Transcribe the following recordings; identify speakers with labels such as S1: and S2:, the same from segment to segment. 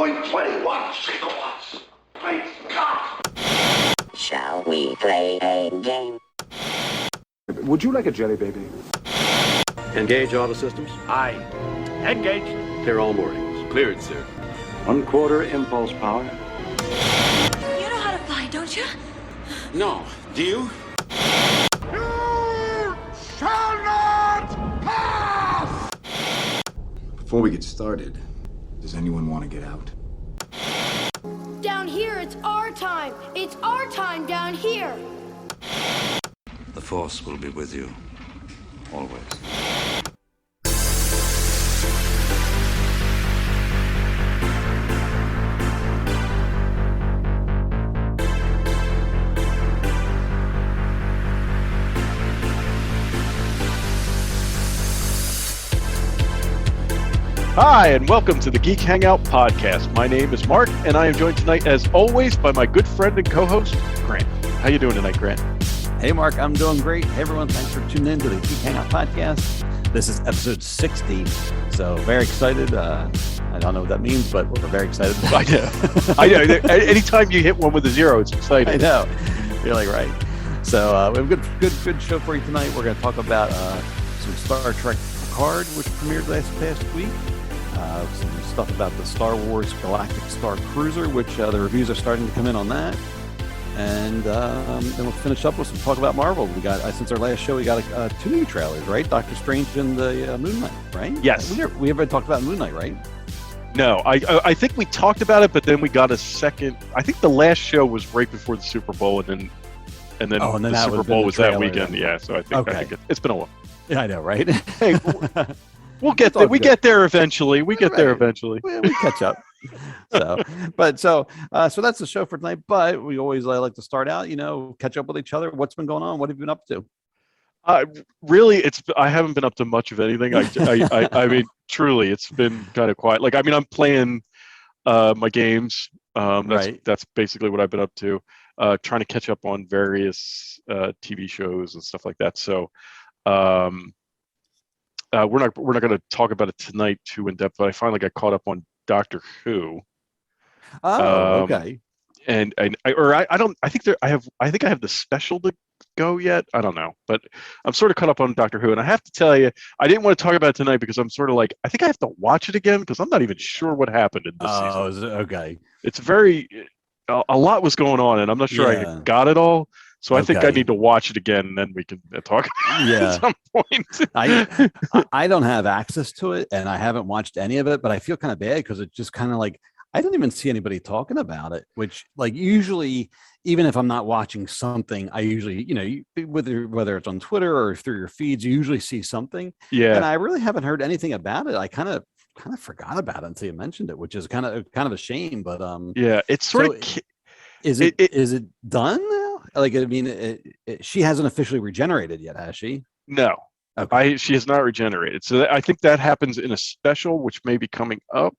S1: going 21 gigawatts. Great God!
S2: Shall we play a game?
S3: Would you like a jelly baby?
S4: Engage auto systems.
S5: Aye. Engaged.
S4: Clear all moorings.
S5: Cleared, sir.
S3: 1/4 impulse power.
S6: You know how to fly, don't you?
S5: No. Do you?
S1: You shall not pass!
S3: Before we get started, does anyone want to get out?
S7: Down here, it's our time. It's our time down here.
S8: The Force will be with you, always.
S9: Hi, and welcome to the Geek Hangout podcast. My name is Mark, and I am joined tonight, as always, by my good friend and co-host, Grant. How you doing tonight, Grant?
S10: Hey, Mark. I'm doing great. Hey, everyone. Thanks for tuning in to the Geek Hangout podcast. This is episode 60, so very excited. I don't know what that means, but we're very excited.
S9: I know. I know. Anytime you hit one with a zero, it's exciting.
S10: I know. You're like, right. So we have a good show for you tonight. We're going to talk about some Star Trek Picard, which premiered past week. Some stuff about the Star Wars Galactic Starcruiser, which the reviews are starting to come in on that. And then we'll finish up with some talk about Marvel. We got since our last show, we got 2 new trailers, right? Doctor Strange and the Moon Knight, right?
S9: Yes.
S10: We haven't talked about Moon Knight, right?
S9: No, I think we talked about it, but then we got a second. I think the last show was right before the Super Bowl, and then the Super Bowl was that weekend. Yeah, so I think it's been a while.
S10: Yeah, I know, right?
S9: Hey, we'll get there. We get there eventually. We get there eventually.
S10: We catch up. So that's the show for tonight. But we always like to start out, catch up with each other. What's been going on? What have you been up to?
S9: Really, I haven't been up to much of anything. I mean, truly, it's been kind of quiet. I'm playing my games. That's basically what I've been up to. Trying to catch up on various TV shows and stuff like that. So. We're not going to talk about it tonight too in depth, but I finally got caught up on Doctor Who.
S10: Oh, okay.
S9: And I think I have the special to go yet. I don't know, but I'm sort of caught up on Doctor Who, and I have to tell you, I didn't want to talk about it tonight because I'm sort of like, I think I have to watch it again because I'm not even sure what happened in this season.
S10: Okay.
S9: It's a lot was going on, and I'm not sure I got it all. So I think I need to watch it again, and then we can talk at some point.
S10: I don't have access to it, and I haven't watched any of it, but I feel kind of bad because it's just kind of like I don't even see anybody talking about it, which usually, even if I'm not watching something, I usually, whether it's on Twitter or through your feeds, you usually see something. Yeah. And I really haven't heard anything about it. I kind of forgot about it until you mentioned it, which is kind of a shame, but
S9: yeah, it's sort of.
S10: Is it done now? She hasn't officially regenerated yet, has she?
S9: No. Okay. She has not regenerated. So I think that happens in a special, which may be coming up.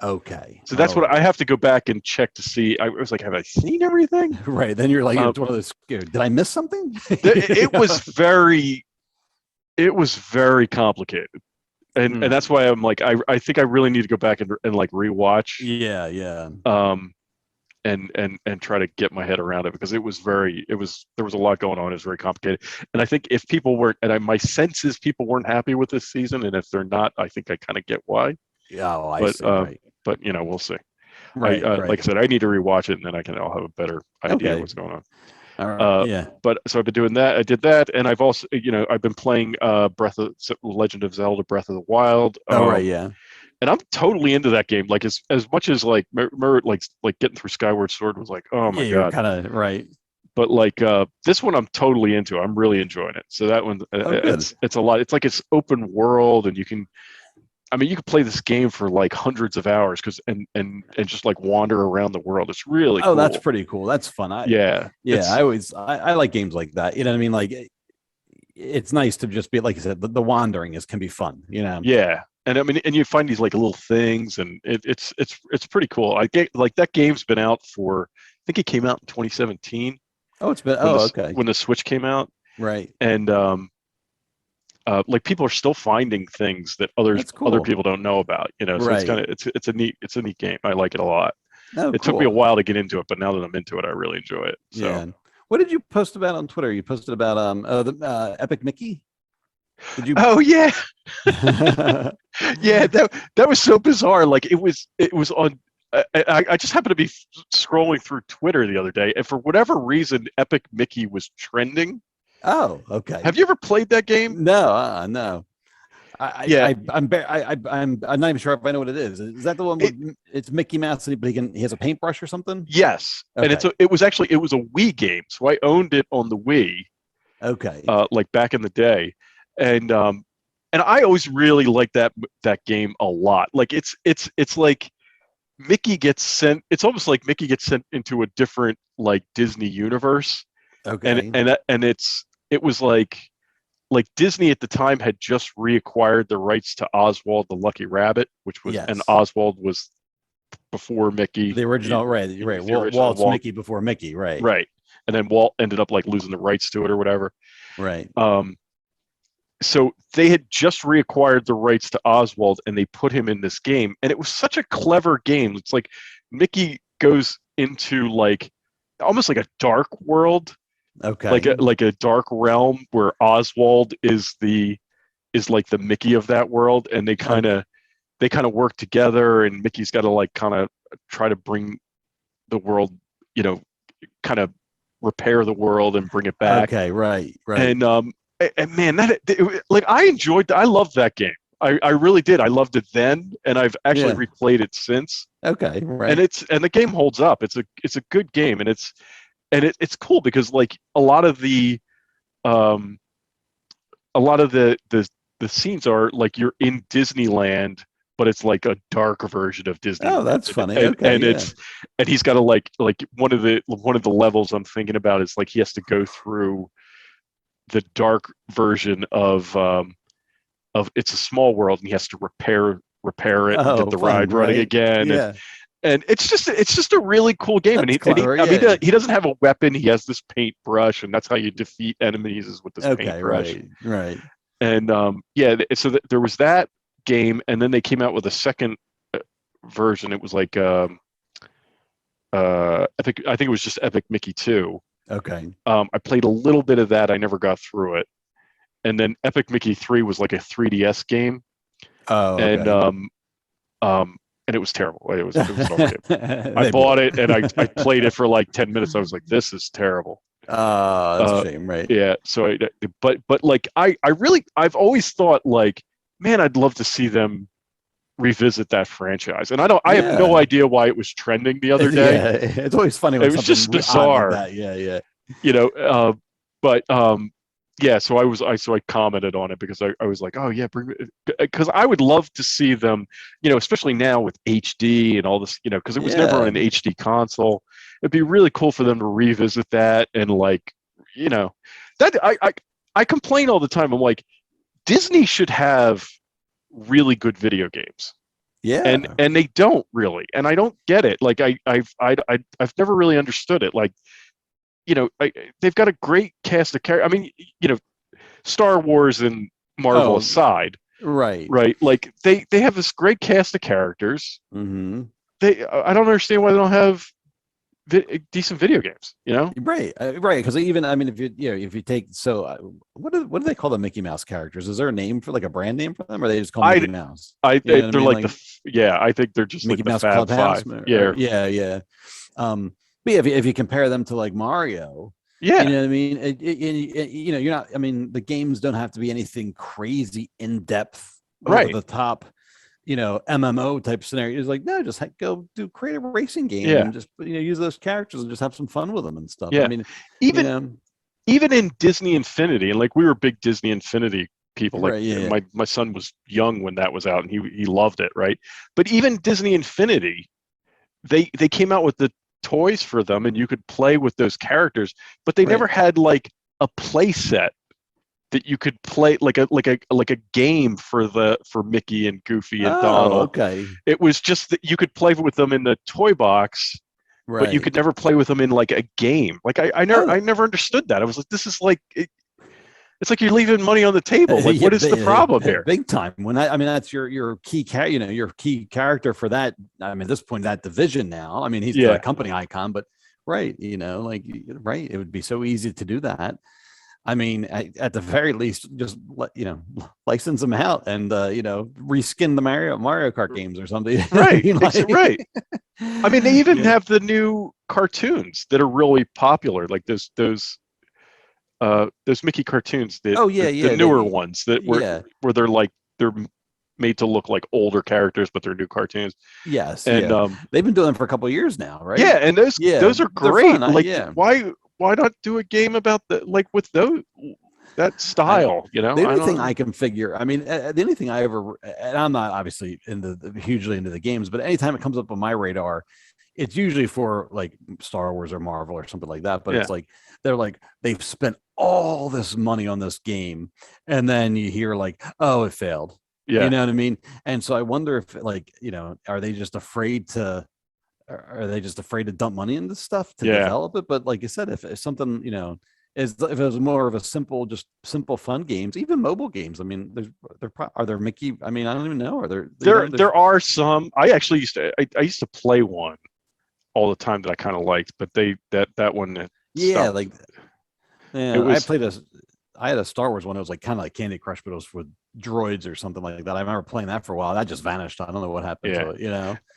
S10: Okay.
S9: So that's what I have to go back and check to see. I was like, have I seen everything?
S10: Right. Then you're like, it's one of those scared. Did I miss something?
S9: It was very complicated. And that's why I'm like, I think I really need to go back and rewatch.
S10: Yeah.
S9: And try to get my head around it because there was a lot going on. It was very complicated. And I think if people weren't, my sense is people weren't happy with this season. And if they're not, I think I kind of get why.
S10: Yeah. I see. Right.
S9: But we'll see.
S10: Right,
S9: Like I said, I need to rewatch it and then I'll have a better idea of what's going on.
S10: All right. Yeah.
S9: But so I've been doing that. I did that. And I've also, I've been playing Legend of Zelda Breath of the Wild.
S10: Right. Yeah.
S9: And I'm totally into that game. Like as much as like getting through Skyward Sword was like, oh my god,
S10: kind of right.
S9: But this one, I'm totally into. I'm really enjoying it. So that one, it's a lot. It's like it's open world, and you can play this game for like hundreds of hours and just like wander around the world. It's really cool.
S10: That's pretty cool. That's fun. I like games like that. You know what I mean? Like it's nice to just be like you said. The wandering can be fun.
S9: Yeah. And and you find these like little things, and it's pretty cool. That game's been out for, I think it came out in 2017.
S10: Oh, it's been
S9: okay. When the Switch came out,
S10: right?
S9: And like people are still finding things that other
S10: cool.
S9: people don't know about. So
S10: Right.
S9: it's a neat game. I like it a lot.
S10: Oh,
S9: It took me a while to get into it, but now that I'm into it, I really enjoy it. So.
S10: Yeah. What did you post about on Twitter? You posted about the Epic Mickey. Did you?
S9: Oh yeah, yeah. That was so bizarre. Like it was on. I just happened to be scrolling through Twitter the other day, and for whatever reason, Epic Mickey was trending.
S10: Oh, okay.
S9: Have you ever played that game?
S10: No, no.
S9: Yeah.
S10: I'm not even sure if I know what it is. Is that the one? It's Mickey Mouse, but he has a paintbrush or something.
S9: Yes,
S10: okay.
S9: And it was a Wii game, so I owned it on the Wii.
S10: Okay.
S9: Like back in the day, and I always really liked that game a lot. Like it's like Mickey gets sent. It's almost like Mickey gets sent into a different like Disney universe.
S10: Okay.
S9: And it was like Disney at the time had just reacquired the rights to Oswald the Lucky Rabbit, which was and Oswald was before Mickey.
S10: The original, right? Walt's
S9: Walt.
S10: Mickey before Mickey, right?
S9: Right. And then Walt ended up like losing the rights to it or whatever.
S10: Right.
S9: So they had just reacquired the rights to Oswald and they put him in this game. And it was such a clever game. It's like Mickey goes into like almost like a dark world.
S10: Okay.
S9: Like a dark realm where Oswald is like the Mickey of that world, and they kind of work together, and Mickey's got to like kind of try to bring the world, kind of repair the world and bring it back.
S10: Okay, right.
S9: And man, I loved that game. I really did. I loved it then, and I've actually replayed it since.
S10: Okay, right.
S9: And the game holds up. It's a good game, and it's cool because like a lot of the scenes are like you're in Disneyland, but it's like a dark version of Disneyland.
S10: Oh, that's funny.
S9: And he's got to like one of the levels I'm thinking about is like he has to go through the dark version of It's a Small World, and he has to repair it and get the ride running again.
S10: Yeah.
S9: And it's just a really cool game.
S10: That's
S9: and
S10: clever,
S9: he doesn't have a weapon. He has this paintbrush, and that's how you defeat enemies is with this paintbrush.
S10: Right.
S9: And so there was that game, and then they came out with a second version. It was like I think it was just Epic Mickey 2.
S10: Okay.
S9: I played a little bit of that. I never got through it. And then Epic Mickey 3 was like a 3DS game.
S10: Oh. Okay.
S9: And it was terrible. It was okay. I bought it and I played it for like 10 minutes. I was like, this is terrible.
S10: That's a shame, right?
S9: Yeah. So, but like I've always thought like, man, I'd love to see them revisit that franchise. And I have no idea why it was trending the other day.
S10: Yeah, it's always funny. When
S9: it was just bizarre.
S10: Like that. Yeah.
S9: Yeah, so I commented on it because I was like, oh yeah, because I would love to see them, especially now with HD and all this, because it was never an HD console. It'd be really cool for them to revisit that and like, that I complain all the time. I'm like, Disney should have really good video games.
S10: Yeah,
S9: and they don't really, and I don't get it. Like I've never really understood it. Like, they've got a great cast of characters. I mean, Star Wars and Marvel aside,
S10: right?
S9: Like they have this great cast of characters.
S10: Mm-hmm.
S9: I don't understand why they don't have decent video games.
S10: Right. Because even if you take what do they call the Mickey Mouse characters? Is there a name for like a brand name for them, or they just call them Mickey Mouse?
S9: I think they're just
S10: Mickey
S9: like
S10: Mouse
S9: the Fab
S10: Clubhouse.
S9: Five.
S10: Yeah. But yeah, if you compare them to like Mario, you know what I mean. You're not. I mean, the games don't have to be anything crazy in depth, over the top, MMO type scenarios. Like no, just go create a racing game and just use those characters and just have some fun with them and stuff.
S9: Yeah.
S10: I mean,
S9: even in Disney Infinity, and like we were big Disney Infinity people. Like my son was young when that was out, and he loved it, right? But even Disney Infinity, they came out with the toys for them and you could play with those characters, but they never had like a play set that you could play like a game for Mickey and Goofy and Donald.
S10: Okay.
S9: It was just that you could play with them in the toy box, but you could never play with them in like a game. Like I never understood that. I was like, this is like it's like you're leaving money on the table. Like, what is the problem here?
S10: Big time. When I mean, that's your key your key character for that. I mean, at this point, that division now. I mean, he's the company icon, but right, right, it would be so easy to do that. I mean, at the very least, just license them out and reskin the Mario Kart games or something.
S9: Right, right. I mean, they even have the new cartoons that are really popular, like those Mickey cartoons. The newer ones that where they're made to look like older characters, but they're new cartoons.
S10: Yes,
S9: and
S10: they've been doing them for a couple of years now, right?
S9: Yeah, and those are great. Like, why not do a game about with that style?
S10: The only thing I can figure, I mean, the only thing I ever, and I'm not obviously hugely into the games, but anytime it comes up on my radar, it's usually for like Star Wars or Marvel or something like that. But it's like they've spent all this money on this game, and then you hear like, oh, it failed.
S9: Yeah,
S10: you know what I mean. And so I wonder if are they just afraid to dump money into stuff to develop it? But like you said, if something if it was more of a simple fun games, even mobile games. I mean, are there Mickey? I mean, I don't even know. Are there
S9: are some. I actually used to play one all the time that I kind of liked, but that one. Stopped.
S10: I had a Star Wars one. It was like kind of like Candy Crush, but it was with droids or something like that. I remember playing that for a while. That just vanished. I don't know what happened to it.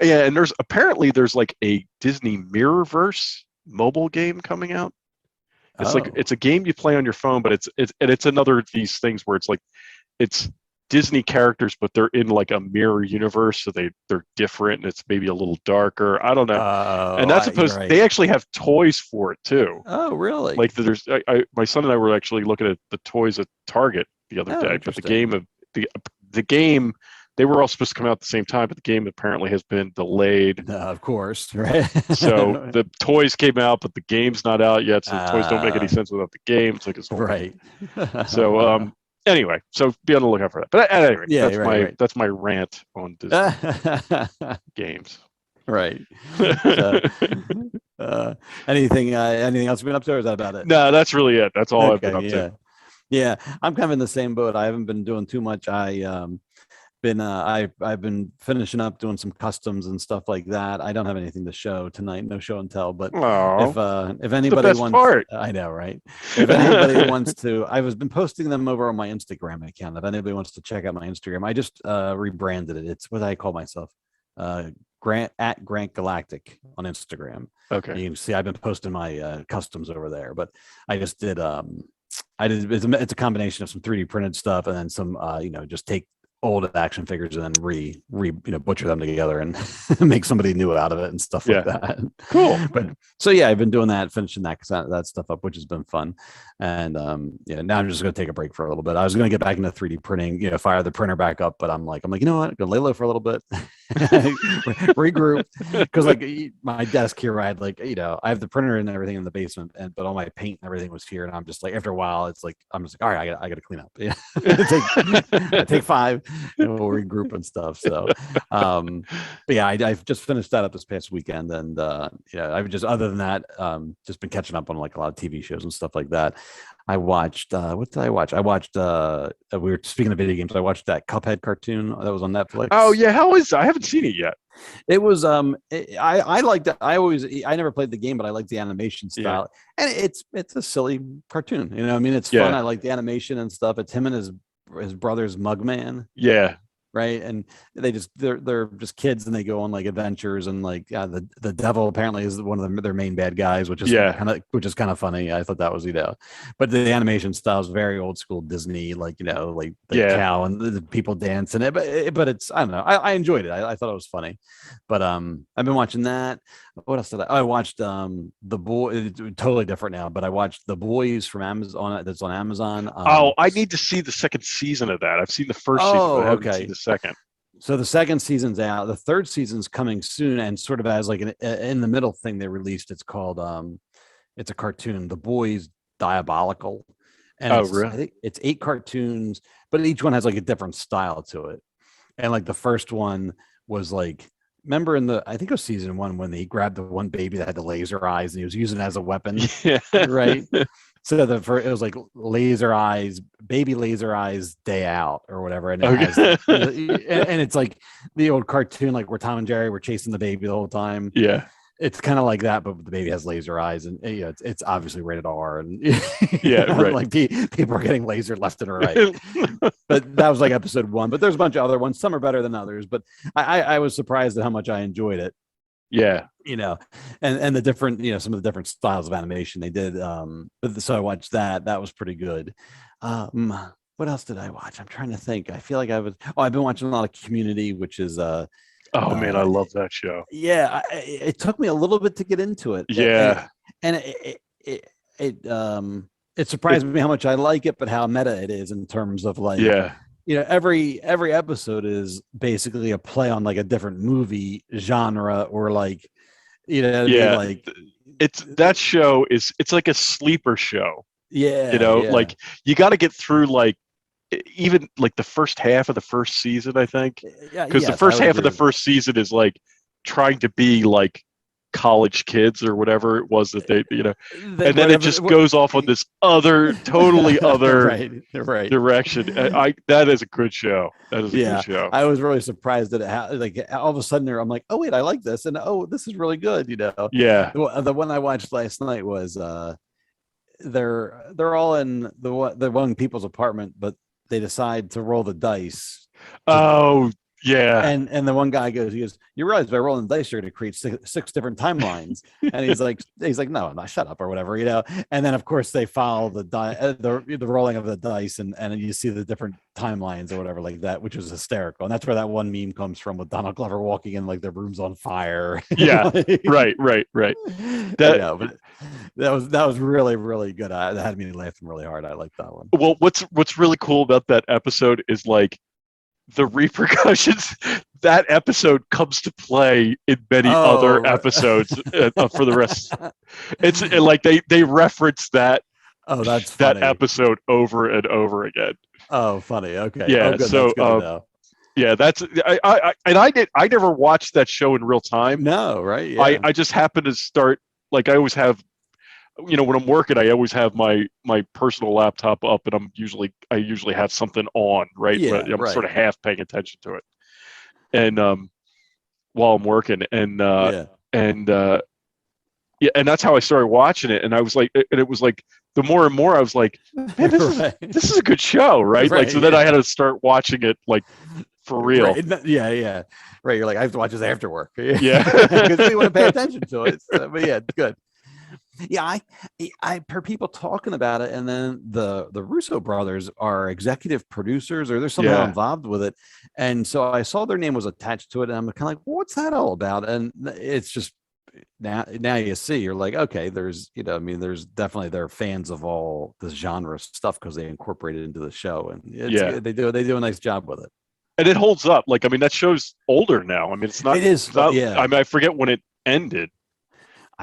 S9: Yeah, and there's like a Disney Mirrorverse mobile game coming out. It's it's a game you play on your phone, but it's another of these things where it's like it's Disney characters, but they're in like a mirror universe, so they're different, and it's maybe a little darker. I don't know. And that's supposed they actually have toys for it too.
S10: Oh, really?
S9: Like there's my son and I were actually looking at the toys at Target the other day, but the game they were all supposed to come out at the same time, but the game apparently has been delayed.
S10: Of course, right?
S9: So the toys came out, but the game's not out yet, so the toys don't make any sense without the game. It's like it's
S10: right.
S9: So anyway, so be on the lookout for that. But at any rate, that's my rant on Disney games.
S10: Right. Anything else you've been up to, or is that about it?
S9: No, that's really it. That's all I've been up to.
S10: Yeah, I'm kind of in the same boat. I haven't been doing too much. I've been finishing up doing some customs and stuff like that. I don't have anything to show tonight, no show and tell. But if anybody wants, I know, right? If anybody wants to, I've been posting them over on my Instagram account. If anybody wants to check out my Instagram, I just rebranded it. It's what I call myself, Grant Galactic on Instagram.
S9: Okay,
S10: and you can see I've been posting my customs over there. But I just did it's a combination of some 3D printed stuff and then some just take old action figures and then butcher them together and make somebody new out of it and stuff like that.
S9: Cool.
S10: But so I've been doing that, finishing that stuff up, which has been fun. And now I'm just going to take a break for a little bit. I was going to get back into 3D printing, fire the printer back up, but I'm like, you know what? I'm going to lay low for a little bit, regroup. Because like my desk here, I had I have the printer and everything in the basement, but all my paint and everything was here. And I'm just like, after a while, it's like, I'm just like, all right, I got to clean up. I take 5 and we'll regroup and stuff. So, but I've just finished that up this past weekend. And I've just, other than that, just been catching up on like a lot of TV shows and stuff like that. I watched, what did I watch? I watched, we were speaking of video games. I watched that Cuphead cartoon that was on Netflix.
S9: Oh yeah. How is it? I haven't seen it yet.
S10: It was, I liked it. I never played the game, but I like the animation style, and it's a silly cartoon. It's fun. I like the animation and stuff. It's him and his brother's Mugman.
S9: Yeah.
S10: Right. And they're just kids and they go on like adventures and like the devil apparently is one of their main bad guys, which is kind of funny. I thought that was, but the animation style is very old school Disney, like the cow and the people dancing it. But it's, I don't know. I enjoyed it. I thought it was funny. But I've been watching that. What else did I watched The Boy, totally different now, but I watched The Boys from Amazon. That's on Amazon.
S9: I need to see the second season of that. I've seen the first season, but I haven't seen the second.
S10: So the second season's out. The third season's coming soon, and sort of as like an in the middle thing they released. It's called it's a cartoon, The Boys Diabolical. And
S9: really?
S10: I think it's 8 cartoons, but each one has like a different style to it. And like the first one was like, remember I think it was season 1 when he grabbed the one baby that had the laser eyes and he was using it as a weapon, right? So it was like Laser Eyes, Baby Laser Eyes Day Out or whatever, and and it's like the old cartoon, like where Tom and Jerry were chasing the baby the whole time.
S9: Yeah,
S10: it's kind of like that, but the baby has laser eyes, and it's obviously rated R, and
S9: right.
S10: like people are getting lasered left and right. But that was like episode 1. But there's a bunch of other ones. Some are better than others, but I was surprised at how much I enjoyed it.
S9: Yeah,
S10: and the different, some of the different styles of animation they did. But so I watched that. That was pretty good. What else did I watch? I'm trying to think. I feel like I've been watching a lot of Community, which is
S9: oh man, I love that show.
S10: Yeah, it took me a little bit to get into it.
S9: Yeah,
S10: and it surprised me how much I like it, but how meta it is in terms of like, every episode is basically a play on like a different movie genre, or like, like
S9: it's that show is, it's like a sleeper show. Like you got to get through like even like the first half of the first season, I think, because the first half of the first season is like trying to be like college kids or whatever it was that they and then it just goes off on this totally other direction. That is a good show. That is a good show.
S10: I was really surprised that it like all of a sudden I'm like, oh wait, I like this, and oh, this is really good. The one I watched last night was they're all in the one people's apartment, but they decide to roll the dice.
S9: Yeah.
S10: And the one guy goes, you realize by rolling the dice, you're going to create six different timelines. And he's like, no, shut up or whatever, And then of course they follow the rolling of the dice, and you see the different timelines or whatever like that, which is hysterical. And that's where that one meme comes from, with Donald Glover walking in like their room's on fire.
S9: Yeah. Right.
S10: But that was really, really good. That had me laughing really hard. I like that one.
S9: Well, what's really cool about that episode is like, the repercussions that episode comes to play in many other episodes for the rest. It's like they reference that.
S10: Oh, that's funny.
S9: That episode over and over again.
S10: Oh, funny. Okay.
S9: Yeah.
S10: Good.
S9: So that's I never watched that show in real time.
S10: No, right? Yeah.
S9: I just happen to start, like, I always have, when I'm working, I always have my personal laptop up, and I usually have something on, right?
S10: Yeah,
S9: but I'm sort of half paying attention to it, and while I'm working, and that's how I started watching it. And I was like, and it was like, the more and more I was like, man, this is a good show, right? Like, so then I had to start watching it like for real.
S10: Right. Yeah. Right. You're like, I have to watch this after work.
S9: Yeah,
S10: because we want to pay attention to it. But yeah, it's good. Yeah, I heard people talking about it, and then the Russo brothers are executive producers, or they're somehow involved with it, and so I saw their name was attached to it, and I'm kind of like, well, what's that all about? And it's just now you see, you're like, okay, there's there's definitely, they're fans of all this genre stuff because they incorporate it into the show, and they do a nice job with it,
S9: and it holds up. Like, I mean, that show's older now. I mean, it's not.
S10: It is.
S9: I mean, I forget when it ended.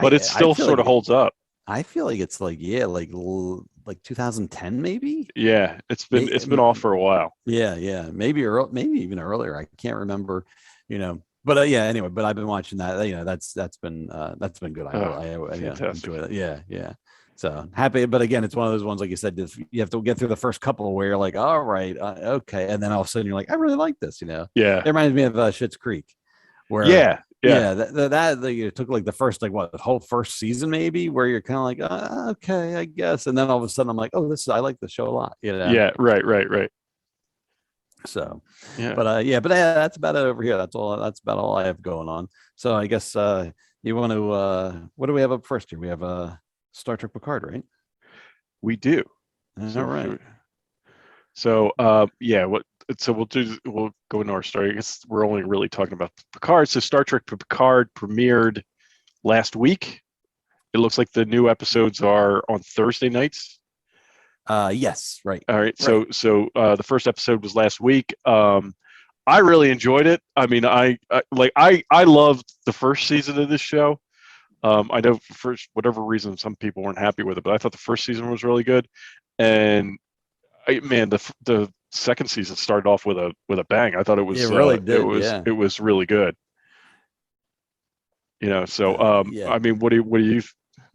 S9: But it still sort of holds up.
S10: I feel like it's like 2010 maybe.
S9: Yeah, it's been off for a while.
S10: Yeah, maybe even earlier. I can't remember, But anyway. But I've been watching that. That's been good. I enjoy it. Yeah. So happy. But again, it's one of those ones, like you said, you have to get through the first couple where you're like, all right, okay, and then all of a sudden you're like, I really like this.
S9: Yeah.
S10: It reminds me of Schitt's Creek, where that took like the first the whole first season maybe, where you're kind of like, okay, I guess, and then all of a sudden I'm like, oh, I like the show a lot.
S9: Yeah, right.
S10: So but that's about it over here. That's about all I have going on. So I guess you want to what do we have up first here? We have Star Trek Picard, right?
S9: We do.
S10: All right.
S9: So So we'll go into our story. I guess we're only really talking about Picard. So Star Trek Picard premiered last week. It looks like the new episodes are on Thursday nights.
S10: Yes, right.
S9: All right. So the first episode was last week. I really enjoyed it. I mean, I loved the first season of this show. I know for whatever reason some people weren't happy with it, but I thought the first season was really good. And the second season started off with a bang. I thought it was it was really good. So I mean, what do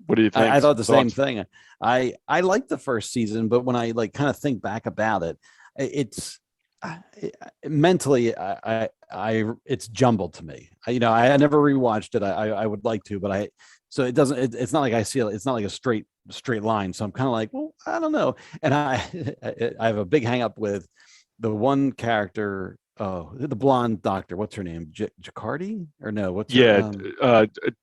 S9: What do you think?
S10: I thought the same
S9: Thoughts?
S10: thing. I liked the first season, but when I like kind of think back about it, it's mentally it's jumbled to me. I never rewatched it. I would like to, but so it doesn't. It's not like I see it. It's not like a straight line. So I'm kind of like, well, I don't know. And I have a big hang up with the one character. Oh, the blonde doctor. What's her name? Jacardi or no? What's her,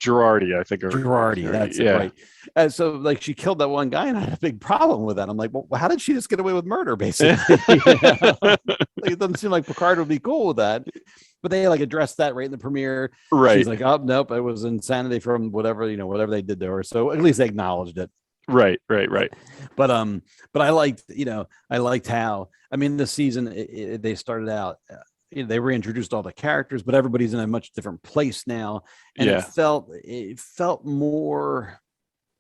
S9: Girardi, I think.
S10: Girardi. That's it, right. So like she killed that one guy, and I had a big problem with that. I'm like, well, how did she just get away with murder? Basically, like, it doesn't seem like Picard would be cool with that. But they like addressed that right in the premiere.
S9: Right.
S10: She's like, oh nope, it was insanity from whatever they did to her. So at least they acknowledged it.
S9: Right.
S10: But I liked how, I mean, this season they started out, they reintroduced all the characters, but everybody's in a much different place now, and it felt more,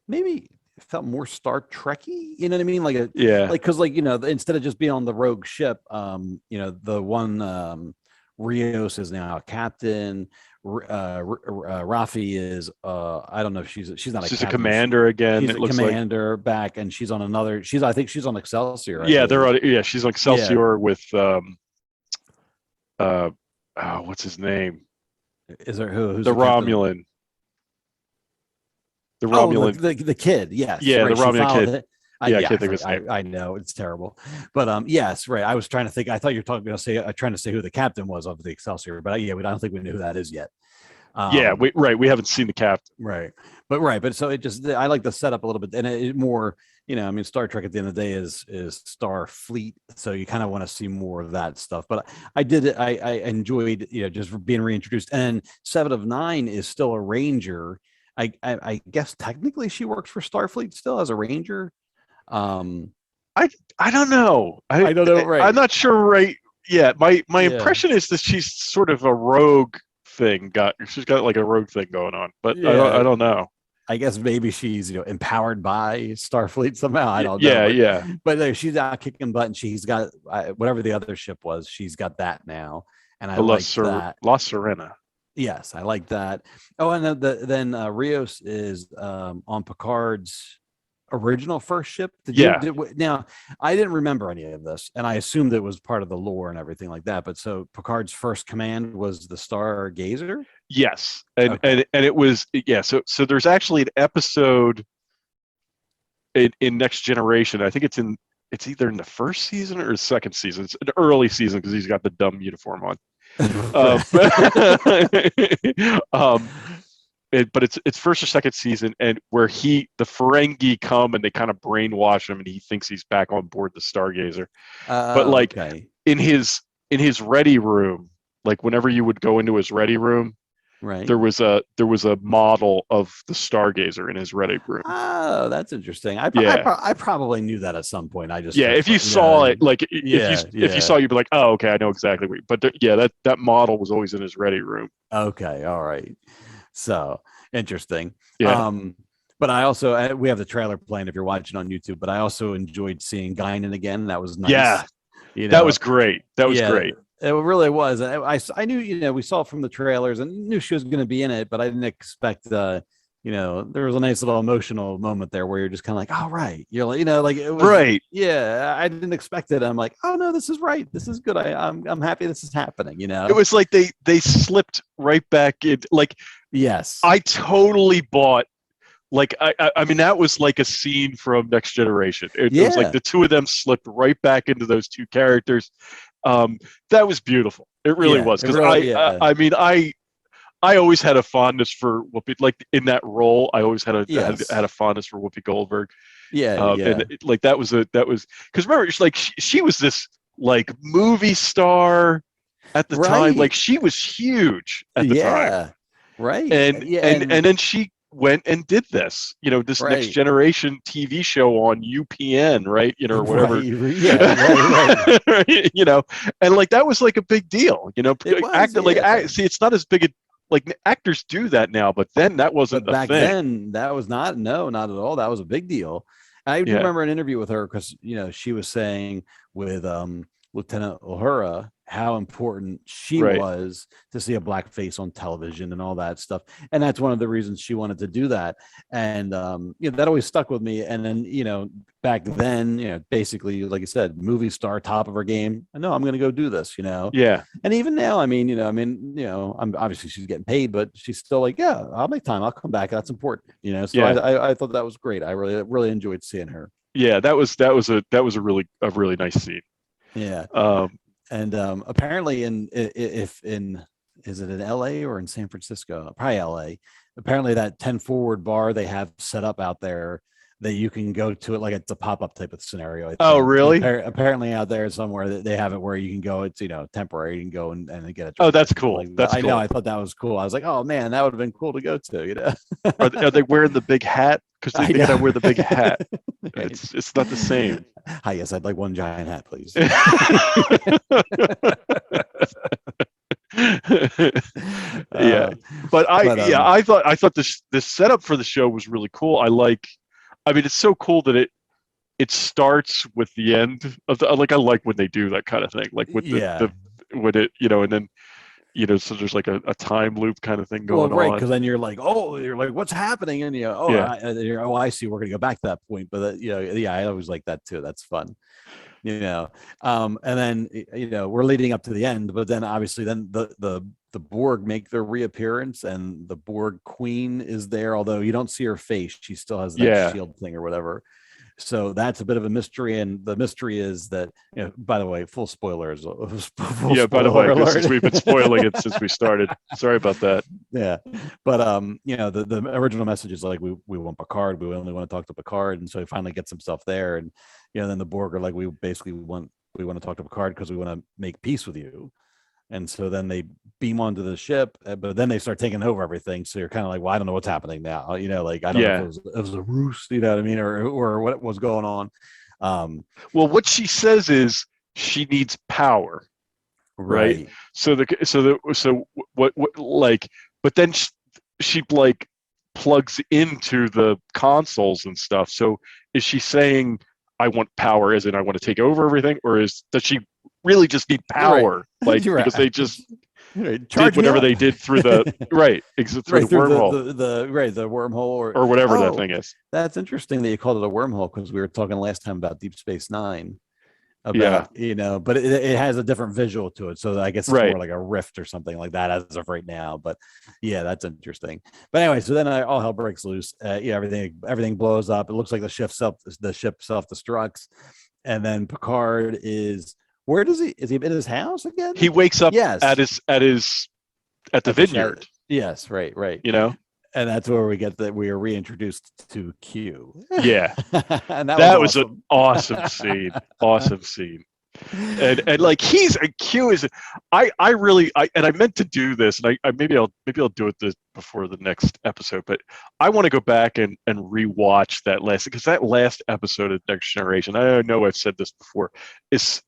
S10: maybe it felt more Star Trekky. You know what I mean? Like because instead of just being on the rogue ship, the one Rios is now a captain. Rafi is I don't know if she's not
S9: she's a commander again.
S10: She's a commander back, and she's on another. I think she's on Excelsior.
S9: She's on Excelsior with what's his name?
S10: Is there who's
S9: the Romulan? The Romulan,
S10: the kid. Yes,
S9: yeah,
S10: right.
S9: the Romulan kid.
S10: I
S9: can't think of his name.
S10: I know it's terrible, but yes, right. I was trying to think. I thought you were trying to say who the captain was of the Excelsior, but I don't think we knew who that is yet.
S9: We haven't seen the captain,
S10: right? But so it just, I like the setup a little bit, and it more, I mean, Star Trek at the end of the day is Starfleet, so you kind of want to see more of that stuff. But I enjoyed, just being reintroduced. And 7 of 9 is still a Ranger. I guess technically she works for Starfleet still as a Ranger.
S9: I don't know.
S10: I don't know. Right.
S9: I'm not sure. Right. Yeah. My impression is that she's sort of a rogue thing. She's got like a rogue thing going on, but I don't know.
S10: I guess maybe she's empowered by Starfleet somehow. I don't know.
S9: Yeah.
S10: But she's out kicking butt, and she's got whatever the other ship was. She's got that now, and I like that.
S9: La Serena.
S10: Yes, I like that. Oh, and then Rios is on Picard's original first ship. Now, I didn't remember any of this, and I assumed it was part of the lore and everything like that. But so Picard's first command was the Stargazer.
S9: Yes, and it was So there's actually an episode in Next Generation. I think it's either in the first season or the second season. It's an early season because he's got the dumb uniform on. But it's first or second season, and where the Ferengi come and they kind of brainwash him, and he thinks he's back on board the Stargazer. But like in his ready room, like whenever you would go into his ready room,
S10: right,
S9: there was a model of the Stargazer in his ready room.
S10: Oh, that's interesting. I probably knew that at some point. I just
S9: if you saw it, like if you saw, you'd be like, oh, okay, I know exactly what. But that model was always in his ready room.
S10: Okay, all right. So interesting.
S9: Yeah.
S10: But I also, we have the trailer playing if you're watching on YouTube, but I also enjoyed seeing Guinan again. That was nice.
S9: Yeah. That was great. That was great.
S10: It really was. I knew, we saw from the trailers and knew she was going to be in it, but I didn't expect, there was a nice little emotional moment there where you're just kind of like, oh, right. You're like, like it was,
S9: right.
S10: Yeah. I didn't expect it. I'm like, oh no, this is right. This is good. I'm happy this is happening. It
S9: was like they slipped right back in. Like,
S10: yes,
S9: I totally bought. Like, I mean, that was like a scene from Next Generation. It was like the two of them slipped right back into those two characters. That was beautiful. It really was. Because I always had a fondness for Whoopi. Like in that role, I always had a fondness for Whoopi Goldberg. And that was because remember, she was this like movie star at the time. Like she was huge at the time.
S10: Right.
S9: And then she went and did this, this Next Generation TV show on UPN, right? Or whatever. Right. And like that was like a big deal, see, it's not as big a, like actors do that now, but then that wasn't
S10: back
S9: thing.
S10: Then that was not at all. That was a big deal. I remember an interview with her because she was saying with Lieutenant Uhura how important she
S9: Right.
S10: was to see a black face on television and all that stuff. And that's one of the reasons she wanted to do that. And that always stuck with me. And then, back then, basically, like I said, movie star, top of her game. I know I'm going to go do this,
S9: Yeah.
S10: And even now, I'm obviously she's getting paid, but she's still like, yeah, I'll make time. I'll come back. That's important, So
S9: Yeah.
S10: I thought that was great. I really enjoyed seeing her.
S9: Yeah, that was a really nice scene.
S10: Yeah.
S9: And
S10: apparently is it in LA or in San Francisco? Probably LA. Apparently that 10 Forward bar they have set up out there that you can go to it like it's a pop-up type of scenario. I
S9: Oh,
S10: think.
S9: really?
S10: Apparently out there somewhere that they have it where you can go, it's temporary, you can go and get it.
S9: Oh, that's cool. That's
S10: I
S9: cool.
S10: know, I thought that was cool. I was like, oh man, that would have been cool to go to,
S9: Are they wearing the big hat? Because they gotta wear the big hat.
S10: Right.
S9: It's not the same.
S10: Hi, yes, I'd like one giant hat, please.
S9: Yeah, I thought this setup for the show was really cool. It's so cool that it starts with the end of the, like, I like when they do that kind of thing, like with when it, and then so there's like a time loop kind of thing going
S10: right,
S9: on.
S10: because then you're like, what's happening? And I see, we're gonna go back to that point. But I always like that too. That's fun. And then we're leading up to the end, but then obviously then the Borg make their reappearance, and the Borg Queen is there, although you don't see her face. She still has that shield thing or whatever. So that's a bit of a mystery, and the mystery is that, by the way, full spoilers. By
S9: the way, since we've been spoiling it since we started. Sorry about that.
S10: Yeah, but the original message is like, we want Picard. We only want to talk to Picard, and so he finally gets himself there, and then the Borg are like, we want to talk to Picard because we want to make peace with you. And so then they beam onto the ship, but then they start taking over everything. So you're kind of like, well, I don't know what's happening now. I don't know if it was a ruse, you know what I mean, or what was going on.
S9: Well, what she says is she needs power, right? So what like, but then she like plugs into the consoles and stuff. So is she saying, I want power as in I want to take over everything, or does she really just need power, like because they just did whatever they did through the through the wormhole,
S10: the wormhole
S9: or whatever that thing is.
S10: That's interesting that you called it a wormhole, because we were talking last time about Deep Space Nine. But it has a different visual to it, so I guess it's more like a rift or something like that as of right now. But yeah, that's interesting. But anyway, so then all hell breaks loose. Everything blows up. It looks like the ship self-destructs, and then Picard is. Where is he in his house again?
S9: He wakes up at the vineyard.
S10: Yes, right. And that's where we are reintroduced to Q.
S9: Yeah.
S10: And
S9: that was awesome. An awesome scene. Awesome scene. And like Q is I meant to do this, and I maybe I'll do it before the next episode, but I want to go back and rewatch that last episode of Next Generation. I know I've said this before, is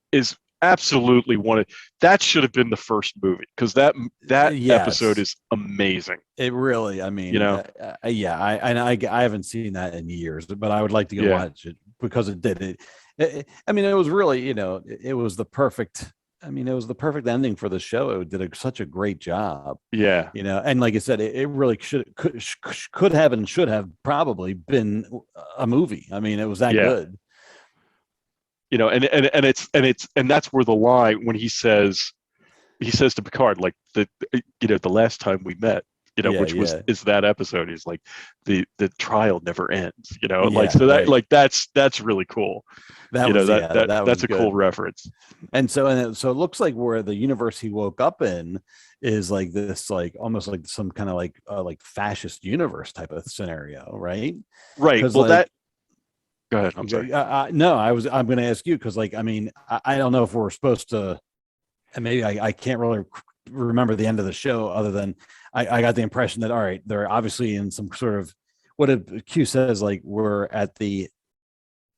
S9: absolutely that should have been the first movie, because that episode is amazing.
S10: It really, I haven't seen that in years, but I would like to go watch it, because it did it was really, it was the perfect ending for the show. It did such a great job.
S9: Yeah.
S10: And like I said, it really could have and should have probably been a movie. It was that good. And that's where the line, when he says to Picard, like, the last time we met, is that episode. He's like, the trial never ends, that's really cool. That's a cool reference. And so it looks like where the universe he woke up in is like this, like almost like some kind of like fascist universe type of scenario, right?
S9: Well, go ahead. I'm sorry.
S10: No, I'm going to ask you, because I don't know if we're supposed to, and maybe I can't really remember the end of the show, other than I got the impression that, all right, they're obviously in some sort of, what Q says, like, we're at the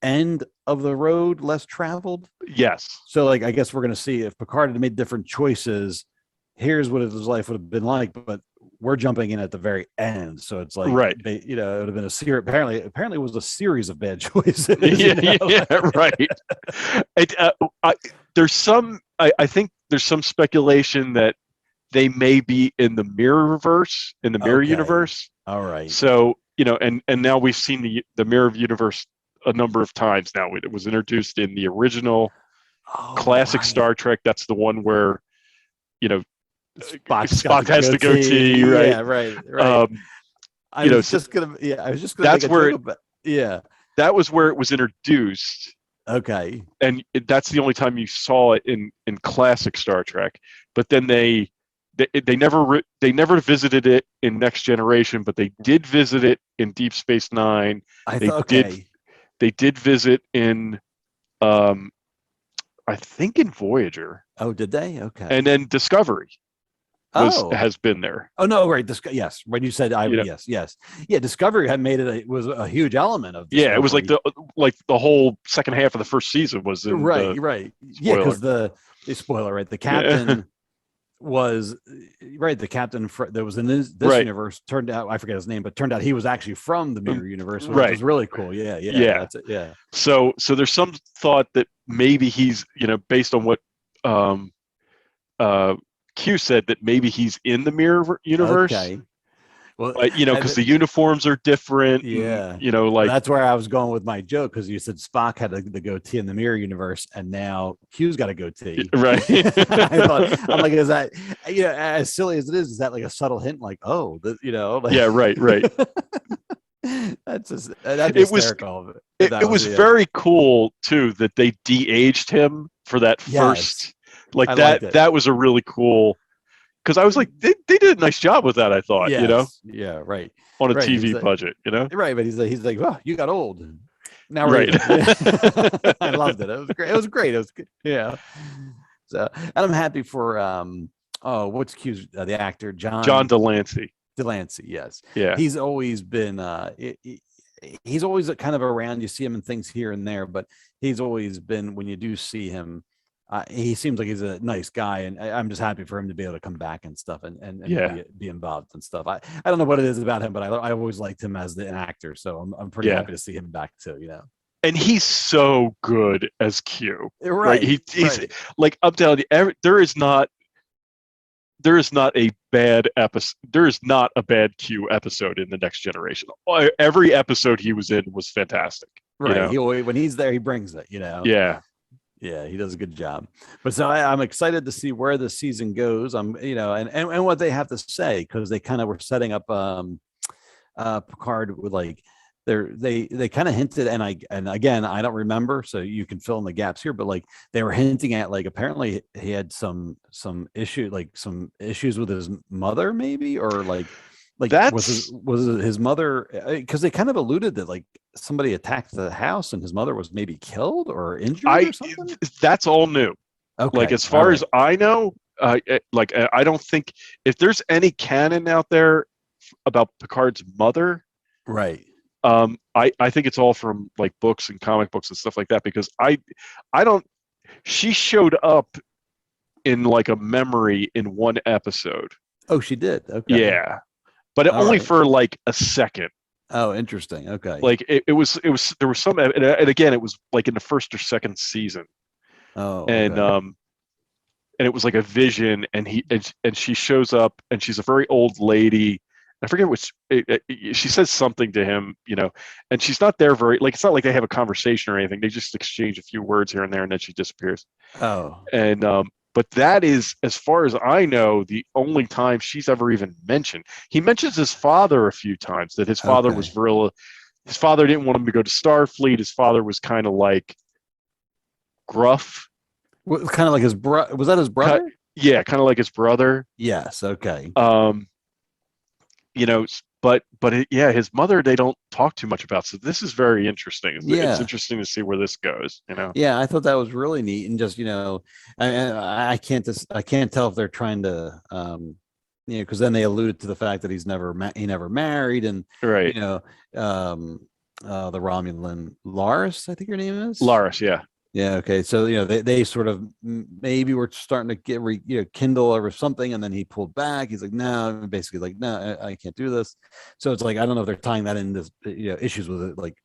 S10: end of the road less traveled.
S9: Yes.
S10: So I guess we're going to see if Picard had made different choices. Here's what his life would have been like, but we're jumping in at the very end, so it's like,
S9: right.
S10: it would have been a series. Apparently, it was a series of bad choices.
S9: Yeah, right. There's some. I think there's some speculation that they may be in the Mirrorverse, in the Mirror Universe.
S10: All right.
S9: So and now we've seen the Mirror Universe a number of times now. It was introduced in the original classic Star Trek. That's the one where Spock has the goatee, right?
S10: Yeah, right. I was just gonna
S9: that's where that was where it was introduced.
S10: Okay.
S9: And that's the only time you saw it in classic Star Trek. But then they never visited it in Next Generation, but they did visit it in Deep Space Nine. They did visit in I think in Voyager.
S10: Oh, did they? Okay.
S9: And then Discovery has been there.
S10: Oh no, right. Yes. When you said yes. Yeah, Discovery had made it was a huge element of Discovery.
S9: Yeah, it was like the whole second half of the first season was in
S10: right. Yeah, because the spoiler, right? The captain was the captain that was in this universe turned out, I forget his name, but turned out he was actually from the Mirror Universe, which was really cool. Yeah. That's it. Yeah.
S9: So there's some thought that maybe he's based on what Q said, that maybe he's in the Mirror Universe.
S10: Okay. Well,
S9: because the uniforms are different.
S10: Yeah.
S9: And,
S10: that's where I was going with my joke, because you said Spock had the goatee in the Mirror Universe, and now Q's got a goatee.
S9: Right.
S10: I'm like, is that as silly as it is that like a subtle hint? Like, yeah,
S9: right.
S10: That's hysterical.
S9: It was very cool too that they de-aged him for that first. Like that was a really cool, because I was like, they did a nice job with that, I thought.
S10: Yeah, right.
S9: On a TV budget,
S10: right. But he's like, well, you got old now,
S9: right?
S10: I loved it. It was great. It was good. Yeah. So, and I'm happy for what's Q's the actor John
S9: Delancey.
S10: Yes.
S9: Yeah.
S10: He's always been he's always kind of around. You see him in things here and there, but he's always been, when you do see him, he seems like he's a nice guy, and I'm just happy for him to be able to come back and stuff and be involved and stuff. I don't know what it is about him, but I always liked him as an actor, so I'm pretty happy to see him back too.
S9: And he's so good as Q.
S10: Right.
S9: He's like, I'm telling you, there is not a bad episode. There is not a bad Q episode in the Next Generation. Every episode he was in was fantastic.
S10: Right. When he's there, he brings it.
S9: Yeah.
S10: Yeah, he does a good job. But so I'm excited to see where the season goes. And what they have to say, because they kind of were setting up Picard with like they kind of hinted, and again, I don't remember, so you can fill in the gaps here, but like they were hinting at, like, apparently he had some issues with his mother, maybe, or like was his mother, because they kind of alluded that like somebody attacked the house and his mother was maybe killed or injured or something.
S9: That's all new.
S10: Okay.
S9: Like, as far as I know, I don't think, if there's any canon out there about Picard's mother,
S10: right,
S9: I think it's all from like books and comic books and stuff like that, because I don't, she showed up in like a memory in one episode.
S10: Oh, she did. Okay.
S9: Yeah. But only for like a second.
S10: Oh, interesting. Okay.
S9: Like it was there was some, and again, it was like in the first or second season.
S10: Oh. Okay.
S9: And it was like a vision, and she shows up, and she's a very old lady. I forget which. She says something to him, and she's not there it's not like they have a conversation or anything. They just exchange a few words here and there, and then she disappears.
S10: Oh.
S9: And but that is, as far as I know, the only time she's ever even mentioned. He mentions his father a few times, that his father was his father didn't want him to go to Starfleet. His father was kind of like gruff.
S10: Kind of like his brother. Was that his brother?
S9: Yeah, kind of like his brother.
S10: Yes. Okay.
S9: But his mother, they don't talk too much about. So this is very interesting. It's interesting to see where this goes.
S10: Yeah, I thought that was really neat, and just I can't tell if they're trying to because then they alluded to the fact that he never married, and
S9: right.
S10: The Romulan Laris, I think her name is
S9: Laris. Yeah.
S10: Yeah. Okay. So they sort of maybe were starting to get kindle over something, and then he pulled back. He's like, no, basically like, no, I can't do this. So it's like I don't know if they're tying that into issues with it, like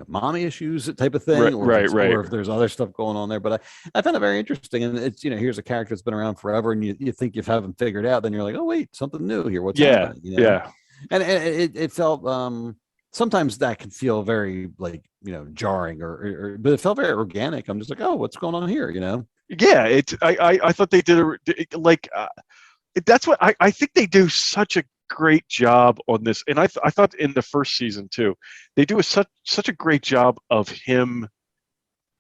S10: mommy issues type of thing, or if there's other stuff going on there. But I found it very interesting, and it's here's a character that's been around forever, and you think you have him figured out, then you're like, oh wait, something new here. What's happening?
S9: Yeah.
S10: And it felt sometimes that can feel very like jarring but it felt very organic. I'm just like, oh, what's going on here?
S9: Yeah, I thought they did that's what I think they do such a great job on this, and I thought in the first season too, they do such a great job of him.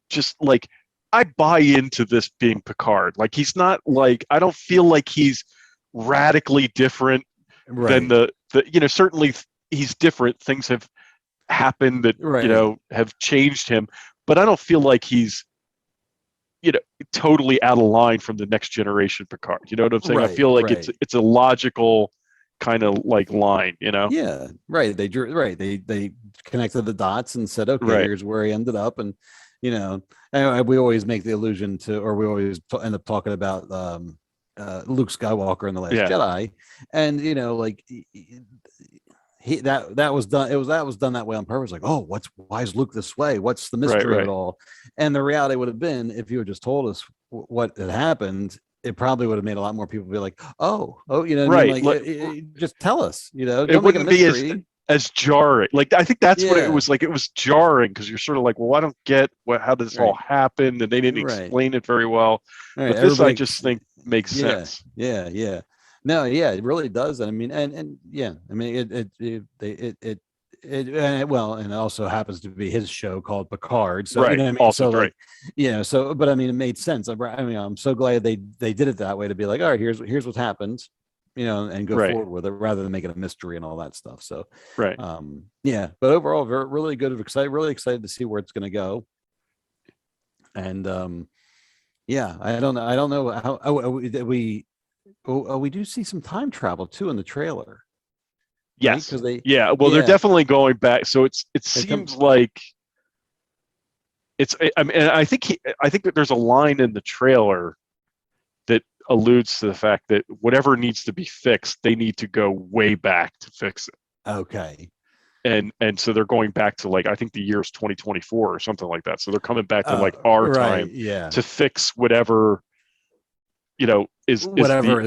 S9: Just like I buy into this being Picard. Like he's not like I don't feel like he's radically different than the certainly he's different. Things have happened that have changed him, but I don't feel like he's totally out of line from the next generation Picard. You know what I'm saying? I feel like it's a logical kind of like line.
S10: Yeah, right. They connected the dots and said, okay, here's where he ended up, and and we always make the allusion to, or we always end up talking about Luke Skywalker in The Last Jedi, and like that was done. That was done that way on purpose. Like, oh, why is Luke this way? What's the mystery of it all? And the reality would have been, if you had just told us what had happened, it probably would have made a lot more people be like, oh, what I mean? Like, just tell us. It
S9: wouldn't be as jarring. Like I think that's what it was like. It was jarring because you're sort of like, well, I don't get how this all happened, and they didn't explain it very well. But this, I just think makes sense.
S10: Yeah. No, yeah, it really does. I mean, and yeah, I mean, and it also happens to be his show called Picard. So,
S9: what I mean? Also,
S10: so so, but I mean, it made sense. I mean, I'm so glad they did it that way, to be like, all right, here's what's happened, and go forward with it rather than make it a mystery and all that stuff. So, yeah, but overall, really good. Really excited to see where it's going to go. And yeah, I don't know how we do see some time travel too in the trailer.
S9: Yes.
S10: Right?
S9: They're definitely going back. So it seems like it's. I mean, I think that there's a line in the trailer that alludes to the fact that whatever needs to be fixed, they need to go way back to fix it.
S10: Okay.
S9: And so they're going back to like I think the year's 2024 or something like that. So they're coming back to like our time to fix whatever. Is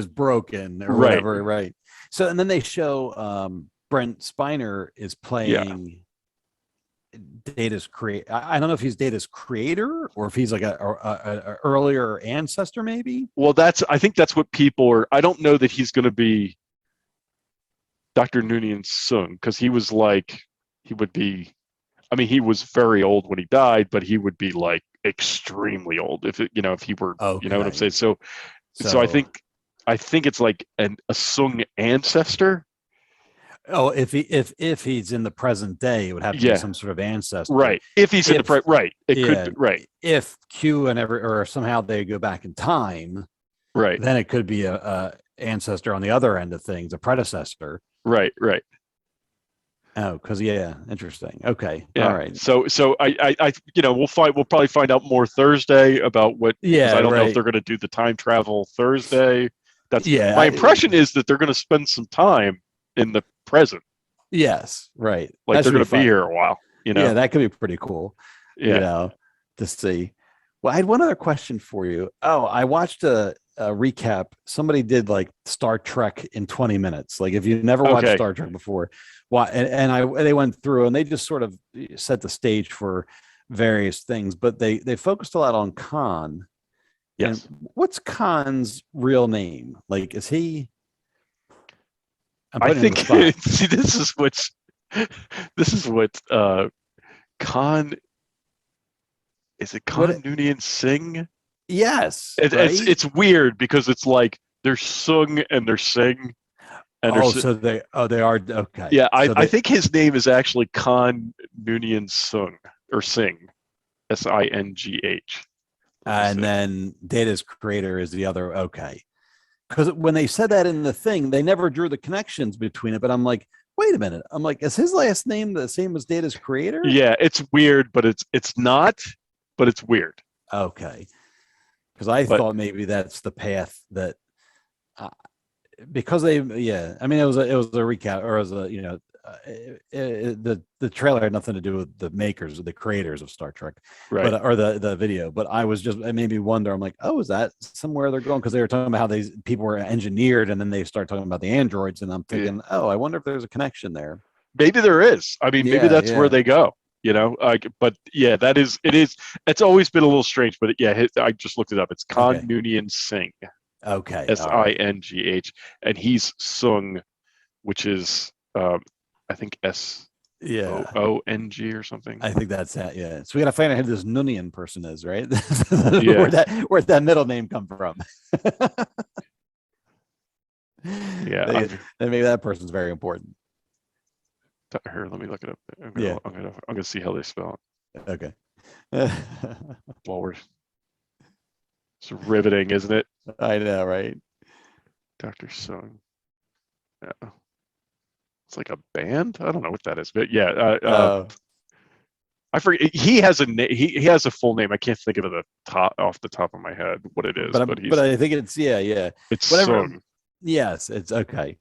S9: broken or whatever, right? So, and then they show Brent Spiner is playing Data's I don't know if he's Data's creator or if he's like a earlier ancestor, maybe. Well, I think that's what people are. I don't know that he's going to be Dr. Noonien Sung, because he was like he would be. I mean, he was very old when he died, but he would be like extremely old if he were. You know what I'm saying? So I think it's like a Sung ancestor. Oh, if he's in the present day, it would have to be some sort of ancestor, right? If he's in the right, it could right. If Q or somehow they go back in time, right? Then it could be a ancestor on the other end of things, a predecessor, right? Oh, because interesting. Okay, all right. So I we'll probably find out more Thursday about what. Yeah, I don't know if they're going to do the time travel Thursday. That's my impression is that they're going to spend some time in the present. Yes, right. Like they're going to be here a while. Yeah, that could be pretty cool. Yeah, to see. Well, I had one other question for you. Oh, I watched a recap. Somebody did like Star Trek in 20 minutes. Like if you've never watched Star Trek before, they went through and they just sort of set the stage for various things, but they focused a lot on Khan. Yes. And what's Khan's real name? Like, is he? I think see this is what Khan. Is it Khan Noonien Singh? Yes. It's weird because it's like they're Sung and they're Sing. And they are okay. Yeah, I think his name is actually Khan Noonien Sung or Singh, Singh. And then Data's creator is the other. Okay. Because when they said that in the thing, they never drew the connections between it. But I'm like, wait a minute. I'm like, is his last name the same as Data's creator? Yeah, it's weird, but it's not. But it's weird.
S10: Okay. Because I thought maybe that's the path that, because I mean, it was a recap, or it was the trailer had nothing to do with the makers or the creators of Star Trek,
S9: right?
S10: But or the video. But it made me wonder. I'm like, oh, is that somewhere they're going? Because they were talking about how these people were engineered, and then they start talking about the androids, and I'm thinking, oh, I wonder if there's a connection there.
S9: Maybe there is. I mean, maybe that's where they go. But yeah, it is. It's always been a little strange, but I just looked it up. It's Khan Noonien Singh.
S10: Okay.
S9: Singh, and he's Sung, which is I think SOONG or something.
S10: I think that's that. Yeah. So we got to find out who this Noonien person is, right? Where'd that middle name come from?
S9: Yeah.
S10: Maybe that person's very important.
S9: Here, let me look it up. I'm gonna see how they spell
S10: it. Okay.
S9: Well, it's riveting, isn't it?
S10: I know, right?
S9: Dr. Sung. Yeah. It's like a band. I don't know what that is, but I forget. He has a name. He has a full name. I can't think of it off the top of my head what it is. But
S10: I think it's
S9: It's
S10: whatever.
S9: Sung.
S10: Yes, it's okay.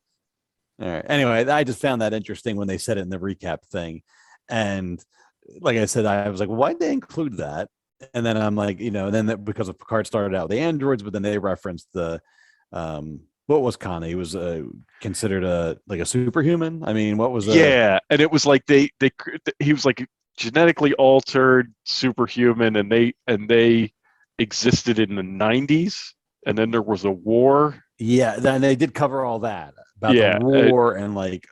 S10: All right. Anyway, I just found that interesting when they said it in the recap thing, and like I said, I was like, why'd they include that? And then I'm like, because of Picard started out with the androids, but then they referenced the what was Khan? He was considered a superhuman. I mean, what was
S9: and it was like he was like genetically altered superhuman, and they existed in the 90s, and then there was a war.
S10: Yeah, then they did cover all that about the war and which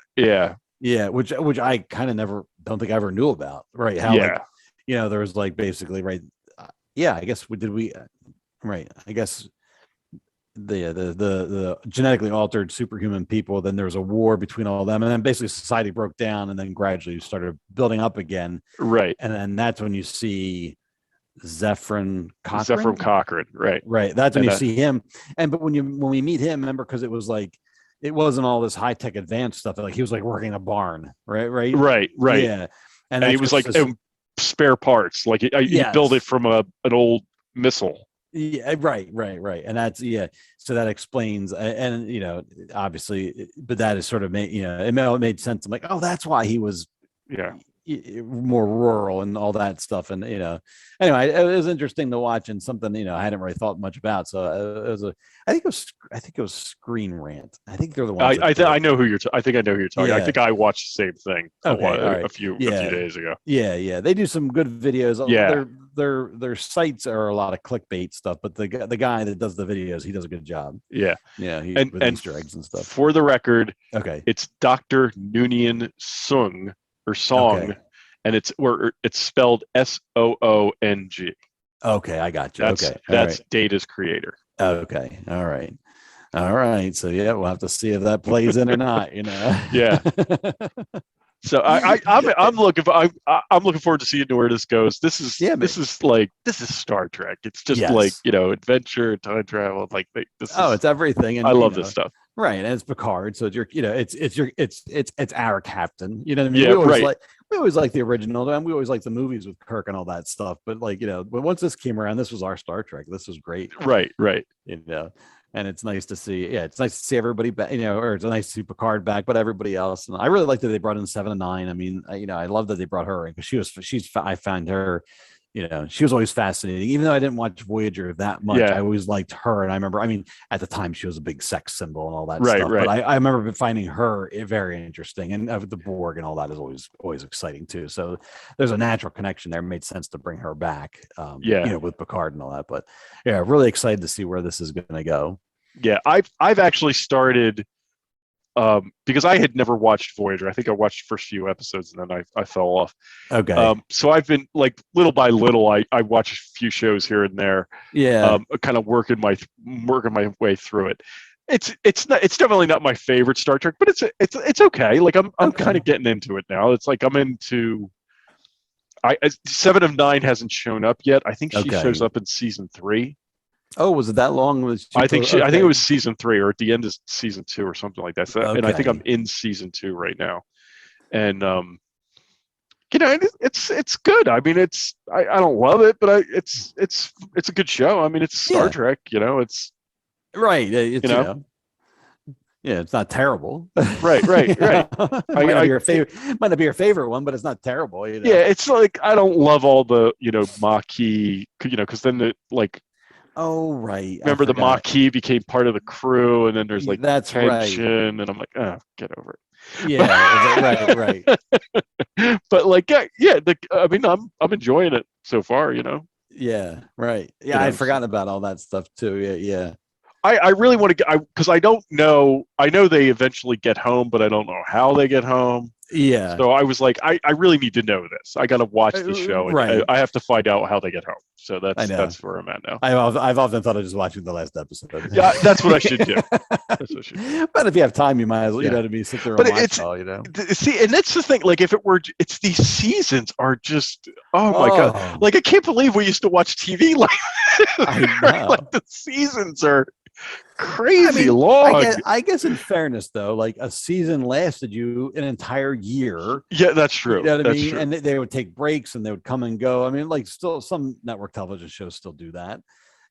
S10: I kind of don't think I ever knew about, right? How there was basically right. I guess right? I guess the genetically altered superhuman people. Then there was a war between all of them, and then basically society broke down, and then gradually started building up again.
S9: Right,
S10: and then that's when you see Zephyrin
S9: Cochrane, right?
S10: That's when you see him, but when we meet him, remember, because it was like it wasn't all this high tech advanced stuff. Like he was like working a barn, right,
S9: yeah, and he was like spare parts, like he built it from an old missile.
S10: Yeah, right, and that's so that explains, and obviously, but that is sort of made it made sense. I'm like, oh, that's why he was more rural and all that stuff, and anyway, it was interesting to watch, and something I hadn't really thought much about. So it was I think it was Screen Rant. I think they're the ones.
S9: I know who you're. I think I know who you're talking. I think I watched the same thing a few days ago.
S10: Yeah. They do some good videos.
S9: Yeah.
S10: Their sites are a lot of clickbait stuff, but the guy that does the videos, he does a good job.
S9: Yeah.
S10: With Easter eggs and stuff.
S9: For the record,
S10: okay,
S9: it's Dr. Noonien Sung or Song, and it's spelled SOONG.
S10: Okay, I got you.
S9: That's Data's creator.
S10: Okay, all right. So we'll have to see if that plays in or not.
S9: Yeah. So I'm looking forward to seeing where this goes. This is Star Trek. It's just adventure, time travel. It's
S10: everything. And
S9: I love this stuff.
S10: Right, and it's Picard, so it's our captain. You know what I mean?
S9: Yeah,
S10: we always like the original, and we always like the movies with Kirk and all that stuff. But but once this came around, this was our Star Trek. This was great.
S9: Right.
S10: And it's nice to see. Yeah, it's nice to see everybody back. Or it's nice to see Picard back, but everybody else. And I really like that they brought in 7 and 9. I mean, I love that they brought her in because I found her. She was always fascinating. Even though I didn't watch Voyager that much, I always liked her. And I remember, at the time, she was a big sex symbol and all that stuff.
S9: Right.
S10: But I remember finding her very interesting. And the Borg and all that is always exciting, too. So there's a natural connection there. It made sense to bring her back, with Picard and all that. But, really excited to see where this is going to go.
S9: Yeah, I've actually started... because I had never watched Voyager. I think I watched the first few episodes and then I fell off.
S10: Okay.
S9: So I've been little by little, I watch a few shows here and there.
S10: Yeah.
S9: Kind of working my way through it. It's definitely not my favorite Star Trek, but it's okay. I'm kind of getting into it now. It's like I'm into. 7 of 9 hasn't shown up yet. I think she shows up in season 3.
S10: Oh, was it that long?
S9: I think it was season 3 or at the end of season 2 or something like that. So, and I think I'm in season 2 right now. And it's good. I mean, I don't love it, but it's a good show. I mean, it's Star Trek. It's
S10: right. It's yeah, it's not terrible.
S9: Right.
S10: might not be your favorite. Might not be your favorite one, but it's not terrible.
S9: Yeah, it's like I don't love all the Maquis, because then the like.
S10: Oh right.
S9: Remember the Maquis became part of the crew, and then there's like
S10: that's
S9: tension,
S10: right.
S9: and I'm like, oh, get over it.
S10: Yeah, right.
S9: But like, I mean, I'm enjoying it so far.
S10: Yeah, right. Yeah, I'd forgotten about all that stuff too. Yeah.
S9: I really want to get, because I don't know. I know they eventually get home, but I don't know how they get home.
S10: Yeah.
S9: So I was like, I really need to know this. I got to watch the show. And
S10: right.
S9: I have to find out how they get home. So that's where I'm at now.
S10: I've often thought of just watching the last episode.
S9: Yeah, that's what I should do.
S10: But if you have time, you might as well, you know, to be sit there and watch all,
S9: See, and that's the thing. Like, if it were, it's these seasons are just, oh my God. Like, I can't believe we used to watch TV like
S10: I know.
S9: like the seasons are crazy long.
S10: I guess in fairness though, like a season lasted you an entire year.
S9: Yeah, that's true.
S10: You know what I mean?
S9: True.
S10: And they would take breaks and they would come and go. I mean, like still some network television shows still do that,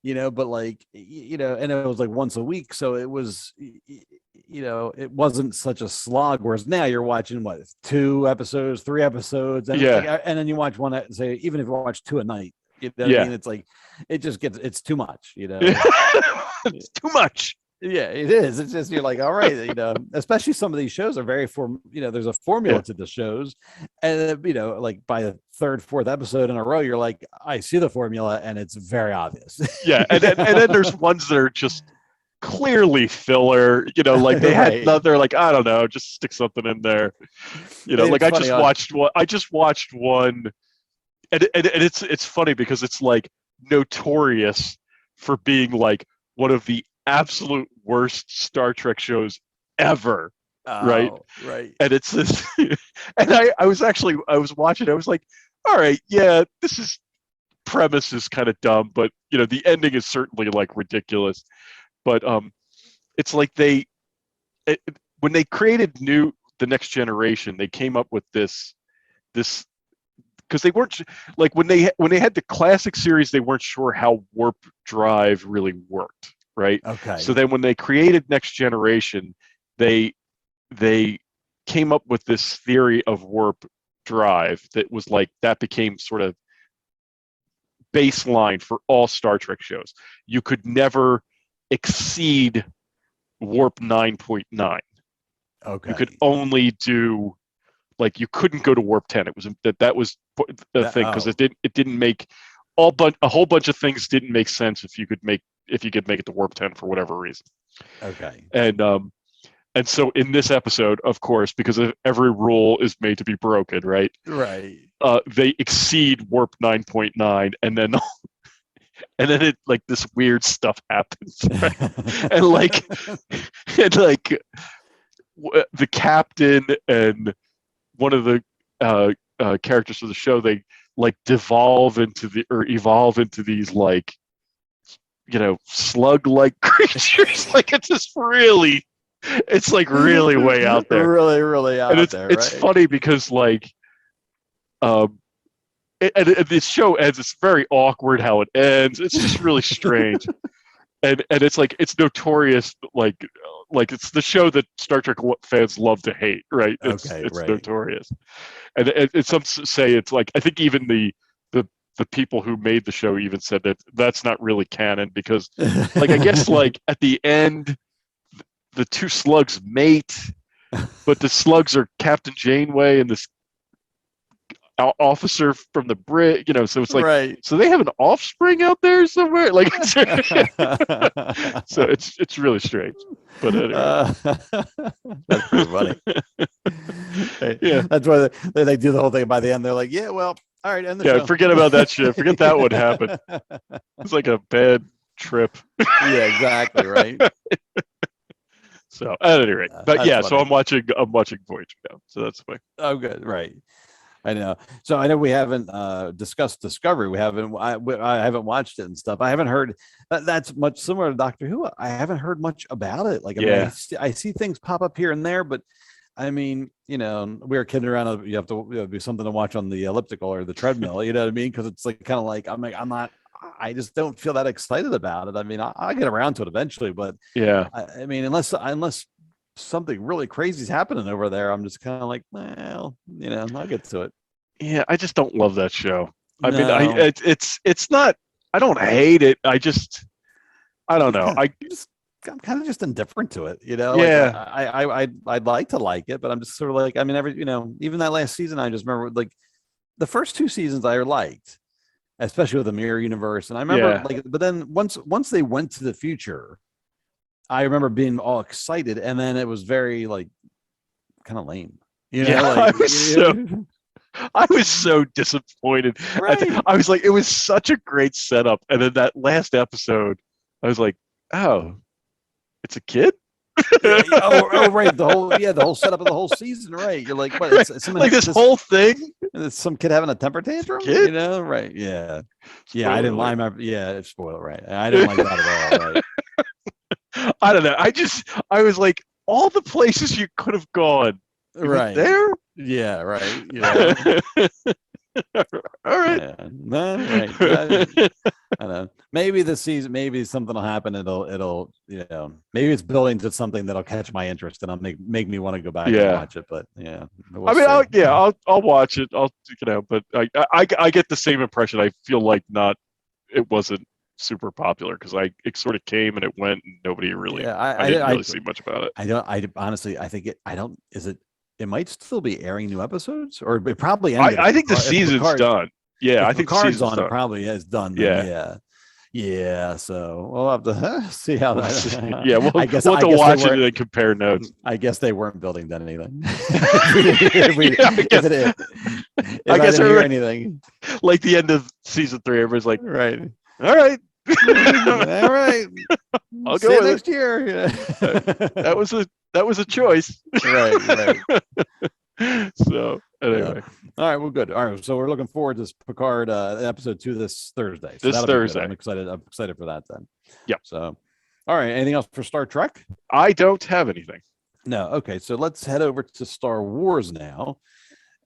S10: but like, and it was like once a week. So it was, it wasn't such a slog. Whereas now you're watching 2 episodes, 3 episodes. And and then you watch one, say, even if you watch 2 a night, what I mean? It's like, it's too much,
S9: It's too much.
S10: Yeah, it is. It's just, you're like, all right, especially some of these shows are very there's a formula to the shows. And, like by the 3rd, 4th episode in a row, you're like, I see the formula and it's very obvious.
S9: Yeah. And then there's ones that are just clearly filler, like they had, they're like, I don't know, just stick something in there. Like I just watched one and it's funny because it's like notorious for being like one of the absolute worst Star Trek shows ever. Right. And it's this, and I was watching, I was like, all right, yeah, this premise is kind of dumb, but the ending is certainly like ridiculous. But it's like when they created the Next Generation, they came up with this because they weren't like when they had the classic series, they weren't sure how warp drive really worked, right?
S10: Okay.
S9: So then when they created Next Generation, they came up with this theory of warp drive that was like, that became sort of baseline for all Star Trek shows. You could never exceed warp 9.9.
S10: Okay.
S9: You could only do, like, you couldn't go to warp 10. It was that was the thing, because it didn't make a whole bunch of things didn't make sense if you could make it to warp 10 for whatever reason.
S10: Okay.
S9: And so in this episode, of course, because every rule is made to be broken, right?
S10: Right.
S9: They exceed warp 9.9, and then it, like, this weird stuff happens, right? and the captain and one of the characters of the show, they like evolve into these like, slug-like creatures. Like, it's just really, it's like really way out there.
S10: Really, really out there.
S9: It's funny because like, and this show ends. It's very awkward how it ends. It's just really strange, and it's like, it's notorious. Like it's the show that Star Trek fans love to hate, right? It's notorious, and some say it's like, I think even the people who made the show even said that that's not really canon, because like, I guess like at the end, the 2 slugs mate, but the slugs are Captain Janeway and this officer from the bridge, so it's like, so they have an offspring out there somewhere, like, so it's really strange, but anyway.
S10: That's pretty funny. Yeah, that's why they do the whole thing. By the end, they're like, yeah, well, all right, end the show.
S9: Forget about that shit. Forget that would happen. It's like a bad trip.
S10: Yeah, exactly, right.
S9: So at any rate, but yeah,
S10: funny.
S9: so I'm watching Voyager now, so that's fine.
S10: Oh, good, right. I know. So I know we haven't discussed Discovery. I haven't watched it and stuff. I haven't heard that's much similar to Doctor Who. I haven't heard much about it. Like, I mean, I see things pop up here and there, but I mean, we were kidding around. You have to be something to watch on the elliptical or the treadmill. You know what I mean? Because it's like kind of like I'm not. I just don't feel that excited about it. I mean, I'll get around to it eventually, but
S9: yeah.
S10: I mean, unless something really crazy is happening over there, I'm just kind of like, well, I'll get to it.
S9: Yeah, I just don't love that show. I mean,
S10: No.
S9: it's not. I don't hate it. I don't know.
S10: I'm kind of just indifferent to it,
S9: Yeah.
S10: Like I'd like to like it, but I'm just sort of like, I mean, even that last season, I just remember like the first 2 seasons I liked, especially with the mirror universe. And I remember but then once they went to the future, I remember being all excited, and then it was very like kind of lame.
S9: I was so disappointed.
S10: Right.
S9: I was like, it was such a great setup, and then that last episode, I was like, oh, it's a kid.
S10: Right. The whole setup of the whole season. Right. You're like, what? It's
S9: like this whole thing.
S10: It's some kid having a temper tantrum.
S9: Kid?
S10: Right. Yeah.
S9: Spoiler
S10: I didn't
S9: alert.
S10: like my. Yeah. Spoiler. Right. I didn't like that at all. Right.
S9: I don't know. I was like, all the places you could have gone.
S10: Right
S9: there.
S10: Yeah. Right. Yeah.
S9: All right.
S10: Yeah. No, right. I don't know. Maybe this season, maybe something will happen. It'll maybe it's building to something that'll catch my interest and I'll make me want to go back and watch it. But yeah,
S9: I mean, I'll watch it. But I get the same impression. I feel like it wasn't super popular because it sort of came and it went and nobody really. Yeah, I didn't really see much about it.
S10: I honestly, I think it might still be airing new episodes, or it probably ended.
S9: I think the season's done. Yeah, I think the season's
S10: on.
S9: Done.
S10: It probably is done. Yeah. So we'll have to see how that.
S9: Yeah, we'll have to watch it and compare notes.
S10: I guess they weren't building that anything.
S9: I guess
S10: hear anything
S9: like the end of season 3. Everybody's like,
S10: right.
S9: All right.
S10: All right.
S9: I'll
S10: go
S9: with
S10: next year. Yeah.
S9: That was a choice.
S10: Right.
S9: So anyway.
S10: All right. Well, good. All right. So we're looking forward to Picard episode 2 this Thursday. So
S9: this Thursday.
S10: I'm excited for that then.
S9: Yep.
S10: So, all right. Anything else for Star Trek?
S9: I don't have anything.
S10: No. Okay. So let's head over to Star Wars now.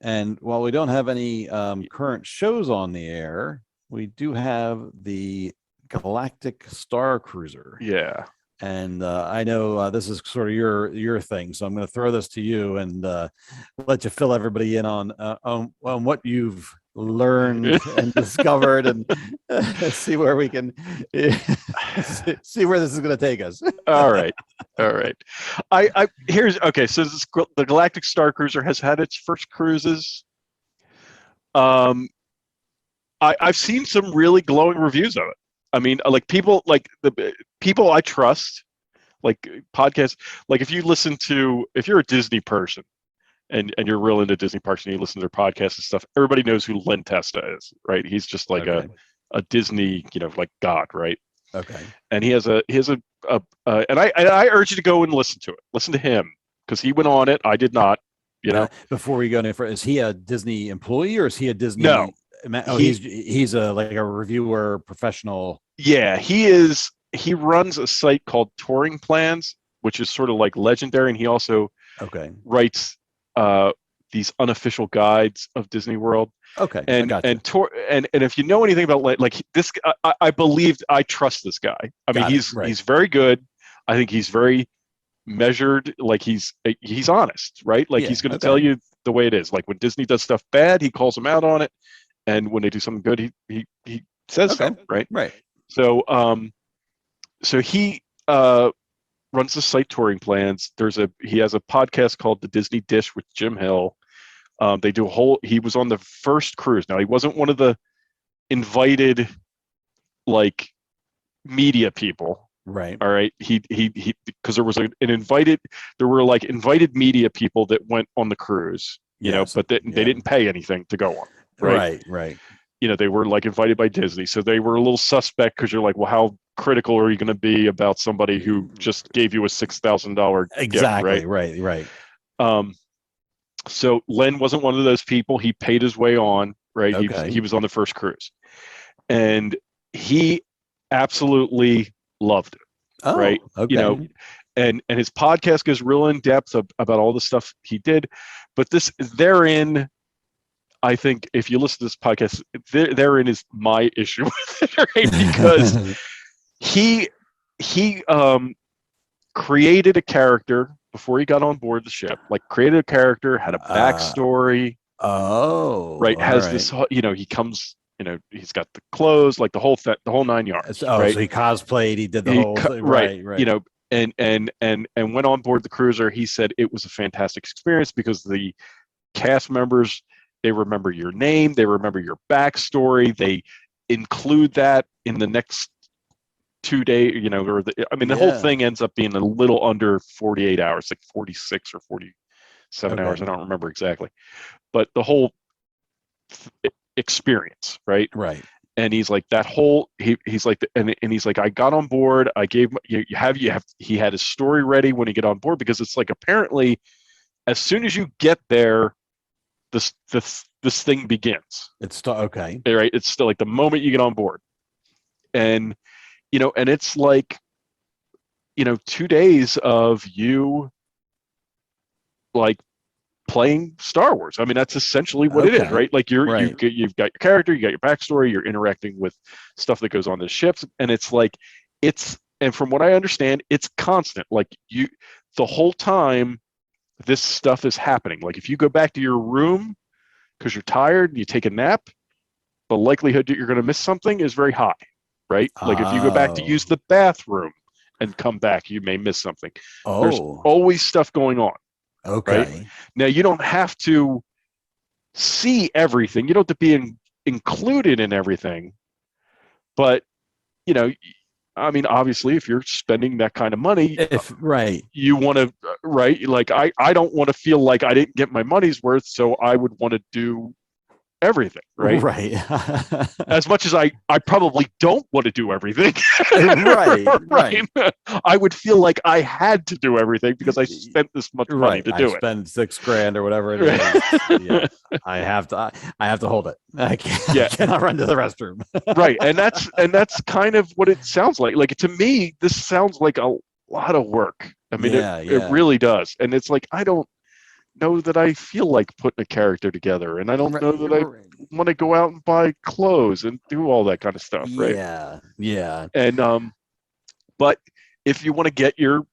S10: And while we don't have any current shows on the air, we do have the Galactic Starcruiser.
S9: Yeah.
S10: And I know this is sort of your thing, so I'm going to throw this to you and let you fill everybody in on what you've learned and discovered, and see where we can see where this is going to take us.
S9: All right. So the Galactic Starcruiser has had its first cruises. I've seen some really glowing reviews of it. I mean, like people, like the people I trust, like podcasts, like if you're a Disney person and you're real into Disney parks and you listen to their podcasts and stuff, everybody knows who Len Testa is, right? He's just like a Disney, like God, right?
S10: Okay.
S9: And he has a and I urge you to go and listen to it. Listen to him because he went on it. I did not,
S10: Before we go any further, is he a Disney employee or is he a Disney?
S9: No.
S10: Oh, he's like a reviewer professional.
S9: Yeah, he is. He runs a site called Touring Plans, which is sort of like legendary, and he also writes these unofficial guides of Disney World.
S10: Okay,
S9: and if you know anything about like this, I trust this guy. I mean, he's very good. I think he's very measured. Like he's honest, right? Like he's going to tell you the way it is. Like when Disney does stuff bad, he calls them out on it. And when they do something good, he says so, right?
S10: Right.
S9: So he runs the site Touring Plans. He has a podcast called The Disney Dish with Jim Hill. They do he was on the first cruise. Now he wasn't one of the invited like media people.
S10: Right.
S9: All right. He because there were like invited media people that went on the cruise, but they didn't pay anything to go on. Right. They were like invited by Disney, so they were a little suspect because you're like, well, how critical are you going to be about somebody who just gave you a $6,000
S10: exactly
S9: gift,
S10: right?
S9: So Len wasn't one of those people. He paid his way on, right? He was on the first cruise, and he absolutely loved it.
S10: Oh,
S9: right.
S10: Okay.
S9: and his podcast goes real in depth about all the stuff he did, but this therein, I think if you listen to this podcast, therein is my issue with it, right? Because he created a character before he got on board the ship, like created a character, had a backstory. Right. Has this, he comes, he's got the clothes, like the whole 9 yards. Right?
S10: So he cosplayed, he did the whole thing. Right.
S9: And went on board the cruiser. He said it was a fantastic experience because the cast members, they remember your name, they remember your backstory, they include that in the next 2 days, the whole thing ends up being a little under 48 hours, like 46 or 47 hours. I don't remember exactly, but the whole experience, right? And he's like that whole, he's like, and he's like, I got on board. I gave he had his story ready when he get on board, because it's like, apparently as soon as you get there, this thing begins.
S10: It's okay.
S9: Right. It's still like the moment you get on board, and and it's like, 2 days of you like playing Star Wars. I mean, that's essentially what it is, right? Like you've got your character, you got your backstory, you're interacting with stuff that goes on the ships, and it's like, and from what I understand, it's constant. Like the whole time this stuff is happening. Like if you go back to your room because you're tired and you take a nap, the likelihood that you're going to miss something is very high. Right? Like if you go back to use the bathroom and come back, you may miss something. There's always stuff going on.
S10: Okay.
S9: Right? Now you don't have to see everything. You don't have to be included in everything. But, I mean, obviously, if you're spending that kind of money, you want to, right? Like I don't want to feel like I didn't get my money's worth, so I would want to do everything, right? As much as I probably don't want to do everything. right. I would feel like I had to do everything because I spent this much money to do it.
S10: I spend $6,000 or whatever it is. I have to hold it. I cannot run to the restroom.
S9: Right. And that's kind of what it sounds like. Like, to me, this sounds like a lot of work. I mean, it really does. And it's like, I don't know that I feel like putting a character together, and I don't know that I want to go out and buy clothes and do all that kind of stuff, right? And but if you want to get your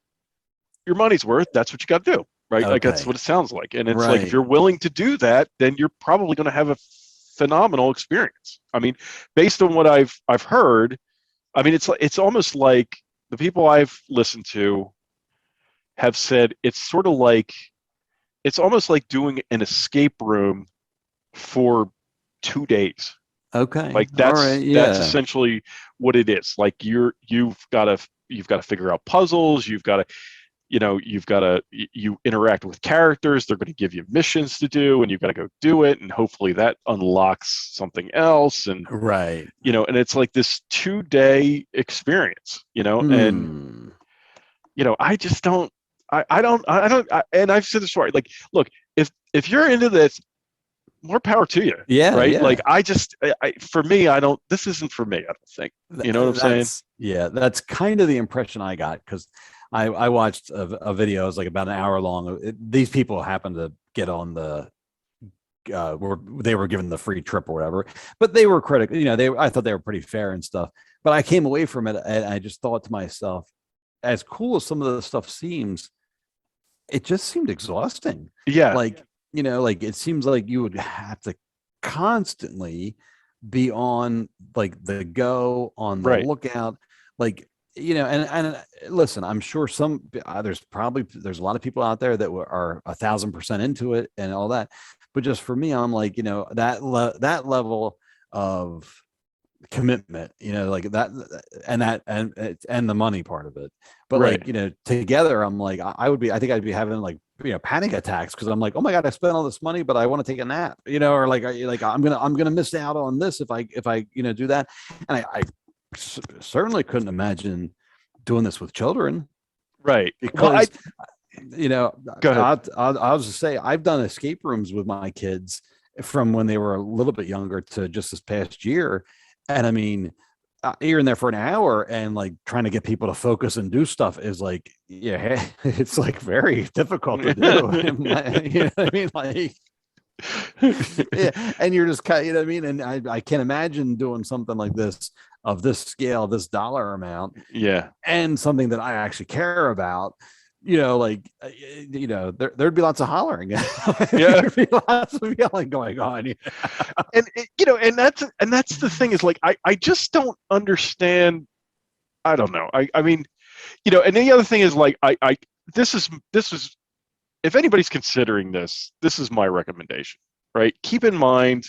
S9: money's worth, that's what you got to do, right? Like that's what it sounds like. And it's like, if you're willing to do that, then you're probably going to have a phenomenal experience. I mean, based on what I've heard, I mean, it's almost like the people I've listened to have said it's sort of like, it's almost like doing an escape room for 2 days.
S10: Okay.
S9: Like that's essentially what it is. Like you've got to figure out puzzles. You've got to, you interact with characters. They're going to give you missions to do, and you've got to go do it. And hopefully that unlocks something else. And, and it's like this 2-day experience, and, I just don't, I don't, and I've said this before, like, look, if you're into this, more power to you. Right. Like for me, this isn't for me. I don't think, you know what I'm saying?
S10: Yeah. That's kind of the impression I got. Cause I watched a video, it was like about an hour long. These people happened to get on they were given the free trip or whatever, but they were critical, I thought they were pretty fair and stuff, but I came away from it and I just thought to myself, as cool as some of the stuff seems, it just seemed exhausting. Like it seems like you would have to constantly be on like the go, on the lookout, like, and listen, I'm sure there's a lot of people out there that are 1,000% into it and all that, but just for me, I'm like, that level of commitment, like that and the money part of it, but like, together, I'm like, I think I'd be having like, panic attacks, because I'm like, oh my god, I spent all this money, but I want to take a nap, or like I'm gonna miss out on this if I do that. And I certainly couldn't imagine doing this with children,
S9: right?
S10: Because
S9: go ahead.
S10: I'll just say, I've done escape rooms with my kids from when they were a little bit younger to just this past year. And I mean, you're in there for an hour, and like trying to get people to focus and do stuff is like, yeah, it's like very difficult to do. You know what I mean? Like, yeah, and you're just kind, you know what I mean? And I can't imagine doing something like this of this scale, this dollar amount, and something that I actually care about. Like, there'd be lots of hollering. There'd be lots of yelling going on.
S9: And that's the thing is like, I just don't understand. I don't know. I mean, and the other thing is like, this is, if anybody's considering this is my recommendation, right? Keep in mind,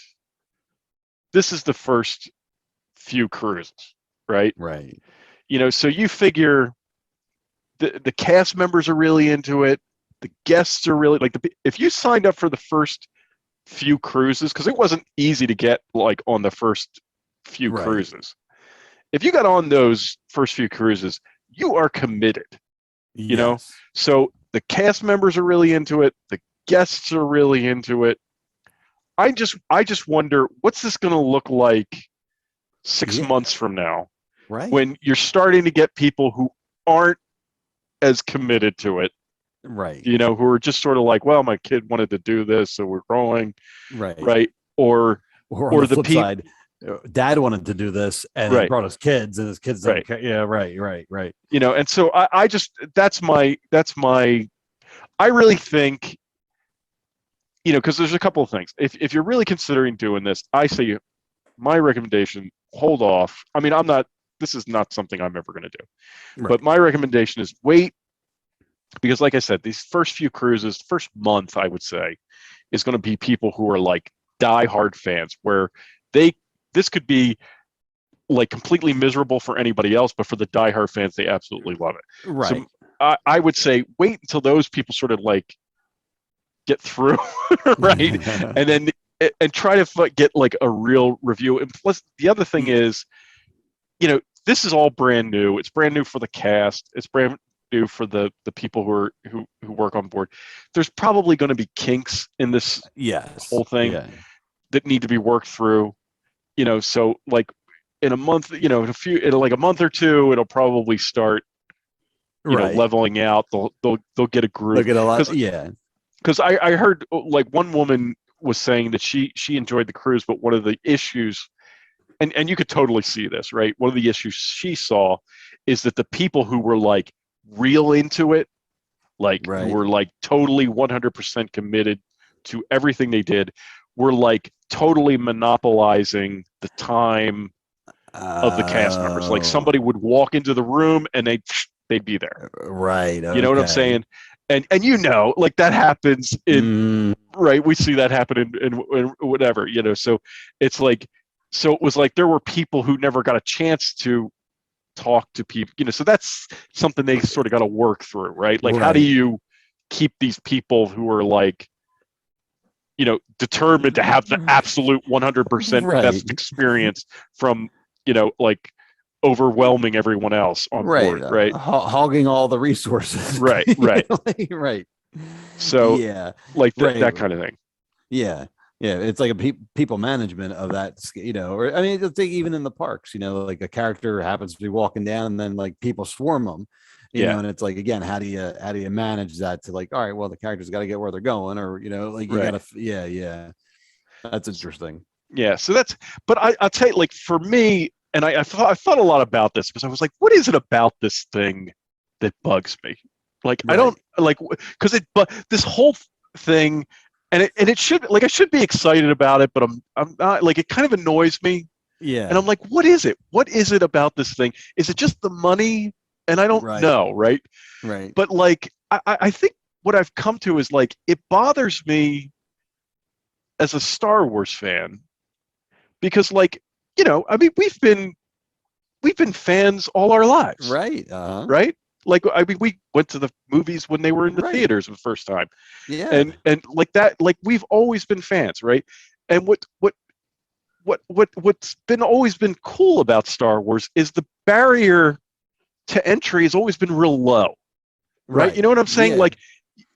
S9: this is the first few cruises, right?
S10: Right.
S9: So you figure, the cast members are really into it. The guests are really like if you signed up for the first few cruises, because it wasn't easy to get like on the first few cruises. If you got on those first few cruises, you are committed. You know, so the cast members are really into it. The guests are really into it. I just wonder what's this going to look like 6 months from now,
S10: right?
S9: When you're starting to get people who aren't as committed to it,
S10: right?
S9: Who are just sort of like, well, my kid wanted to do this, so we're going, right? Or
S10: on the flip side, Dad wanted to do this, and he brought his kids, and his kids don't care. Yeah, right.
S9: And so I just that's my I really think, because there's a couple of things. If you're really considering doing this, I say my recommendation: hold off. I mean, this is not something I'm ever going to do. But my recommendation is wait, because like I said, these first few cruises, first month, I would say, is going to be people who are like diehard fans, where this could be like completely miserable for anybody else, but for the diehard fans, they absolutely love it.
S10: Right.
S9: So I would say wait until those people sort of like get through, right? and try to get like a real review. And plus, the other thing is, this is all brand new. It's brand new for the cast. It's brand new for the people who work on board. There's probably going to be kinks in this whole thing that need to be worked through. So like in a month, in a month or two, it'll probably start, leveling out. They'll get a groove.
S10: They'll get a lot.
S9: Because I heard like one woman was saying that she enjoyed the cruise, but one of the issues, and you could totally see this, right? One of the issues she saw is that the people who were like real into it, like who were like totally 100% committed to everything they did, were like totally monopolizing the time of the cast members. Like somebody would walk into the room and they'd be there.
S10: Right.
S9: You know what I'm saying? And like that happens in right. We see that happen in whatever, so it's like, so it was like there were people who never got a chance to talk to people, so that's something they sort of got to work through, right? Like, how do you keep these people who are like, determined to have the absolute 100% best experience from, like overwhelming everyone else on board, right?
S10: Hogging all the resources.
S9: Right.
S10: Right.
S9: So like that kind of thing.
S10: Yeah. It's like a people management of that, or I mean, it's like even in the parks, like a character happens to be walking down and then like people swarm them, and it's like, again, how do you manage that to like, all right, well, the character's got to get where they're going, or, like you gotta, that's interesting. Yeah.
S9: So but I'll tell you, like for me, and I thought a lot about this because I was like, what is it about this thing that bugs me? Like, I don't like, because this whole thing, and it should, like, I should be excited about it, but I'm not, like, it kind of annoys me.
S10: Yeah.
S9: And I'm like, what is it? What is it about this thing? Is it just the money? And I don't know, right?
S10: Right.
S9: But like, I think what I've come to is like, it bothers me as a Star Wars fan because, like, I mean, we've been fans all our lives,
S10: right?
S9: Right? Like, I mean, we went to the movies when they were in the theaters the first time, and like that, like we've always been fans, right? And what's always been cool about Star Wars is the barrier to entry has always been real low, right? You know what I'm saying? Like,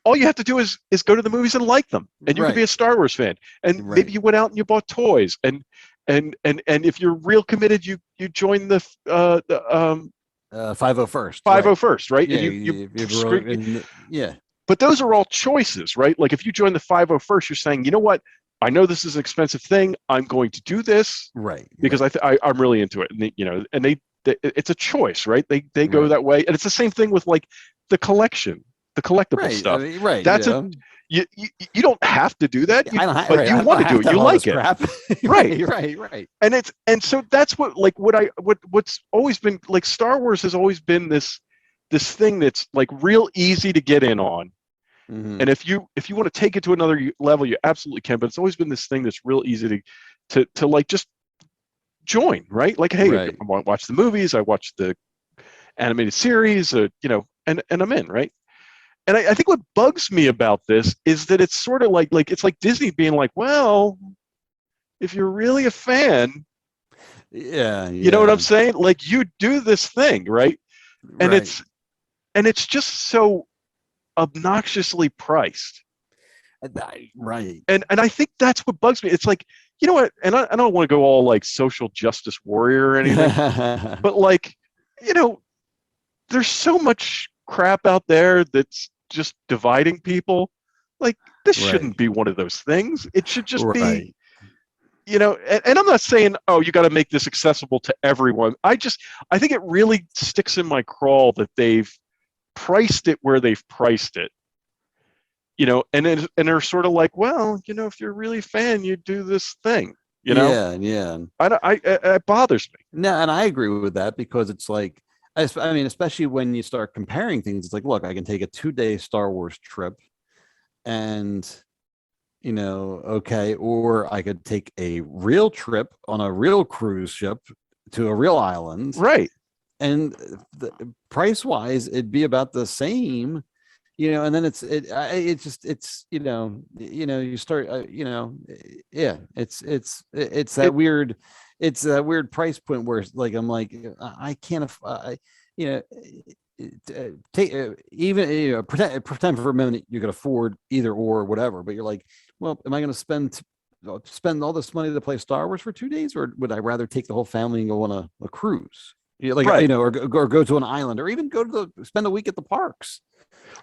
S9: all you have to do is go to the movies and like them, and you could be a Star Wars fan, and maybe you went out and you bought toys, and if you're real committed, you join the
S10: 501st.
S9: 501st, right?
S10: Yeah,
S9: And
S10: yeah.
S9: But those are all choices, right? Like if you join the 501st, you're saying, you know what? I know this is an expensive thing. I'm going to do this,
S10: right?
S9: Because I'm really into it, and they it's a choice, right? They go that way, and it's the same thing with like the collectible stuff.
S10: I mean, right?
S9: That's you don't have to do that, but you want to do it. You like it,
S10: right?
S9: And so that's what's always been like. Star Wars has always been this thing that's like real easy to get in on.
S10: Mm-hmm.
S9: And if you want to take it to another level, you absolutely can. But it's always been this thing that's real easy to like just join, right? Like, hey, I watch the movies, I watch the animated series, and I'm in, right? And I think what bugs me about this is that it's sort of like it's like Disney being like, well, if you're really a fan, you know what I'm saying? Like you do this thing, right? And it's just so obnoxiously priced,
S10: right?
S9: And I think that's what bugs me. It's like, you know what? And I don't want to go all like social justice warrior or anything, but like, there's so much crap out there that's just dividing people. Like this shouldn't be one of those things. It should just be, and I'm not saying, oh, you got to make this accessible to everyone. I think it really sticks in my craw that they've priced it where they've priced it, and they're sort of like, well, if you're really a fan, you do this thing,
S10: yeah.
S9: It bothers me.
S10: No, and I agree with that because it's like, I mean, especially when you start comparing things, it's like, look, I can take a 2-day Star Wars trip, and okay, or I could take a real trip on a real cruise ship to a real island,
S9: right?
S10: And price wise, it'd be about the same, and then it's you start, it's that weird, it's that weird price point where it's like, I'm like, I can't, take even, pretend for a minute you could afford either or whatever, but you're like, well, am I going to spend all this money to play Star Wars for 2 days, or would I rather take the whole family and go on a cruise? Or go to an island, or even spend a week at the parks,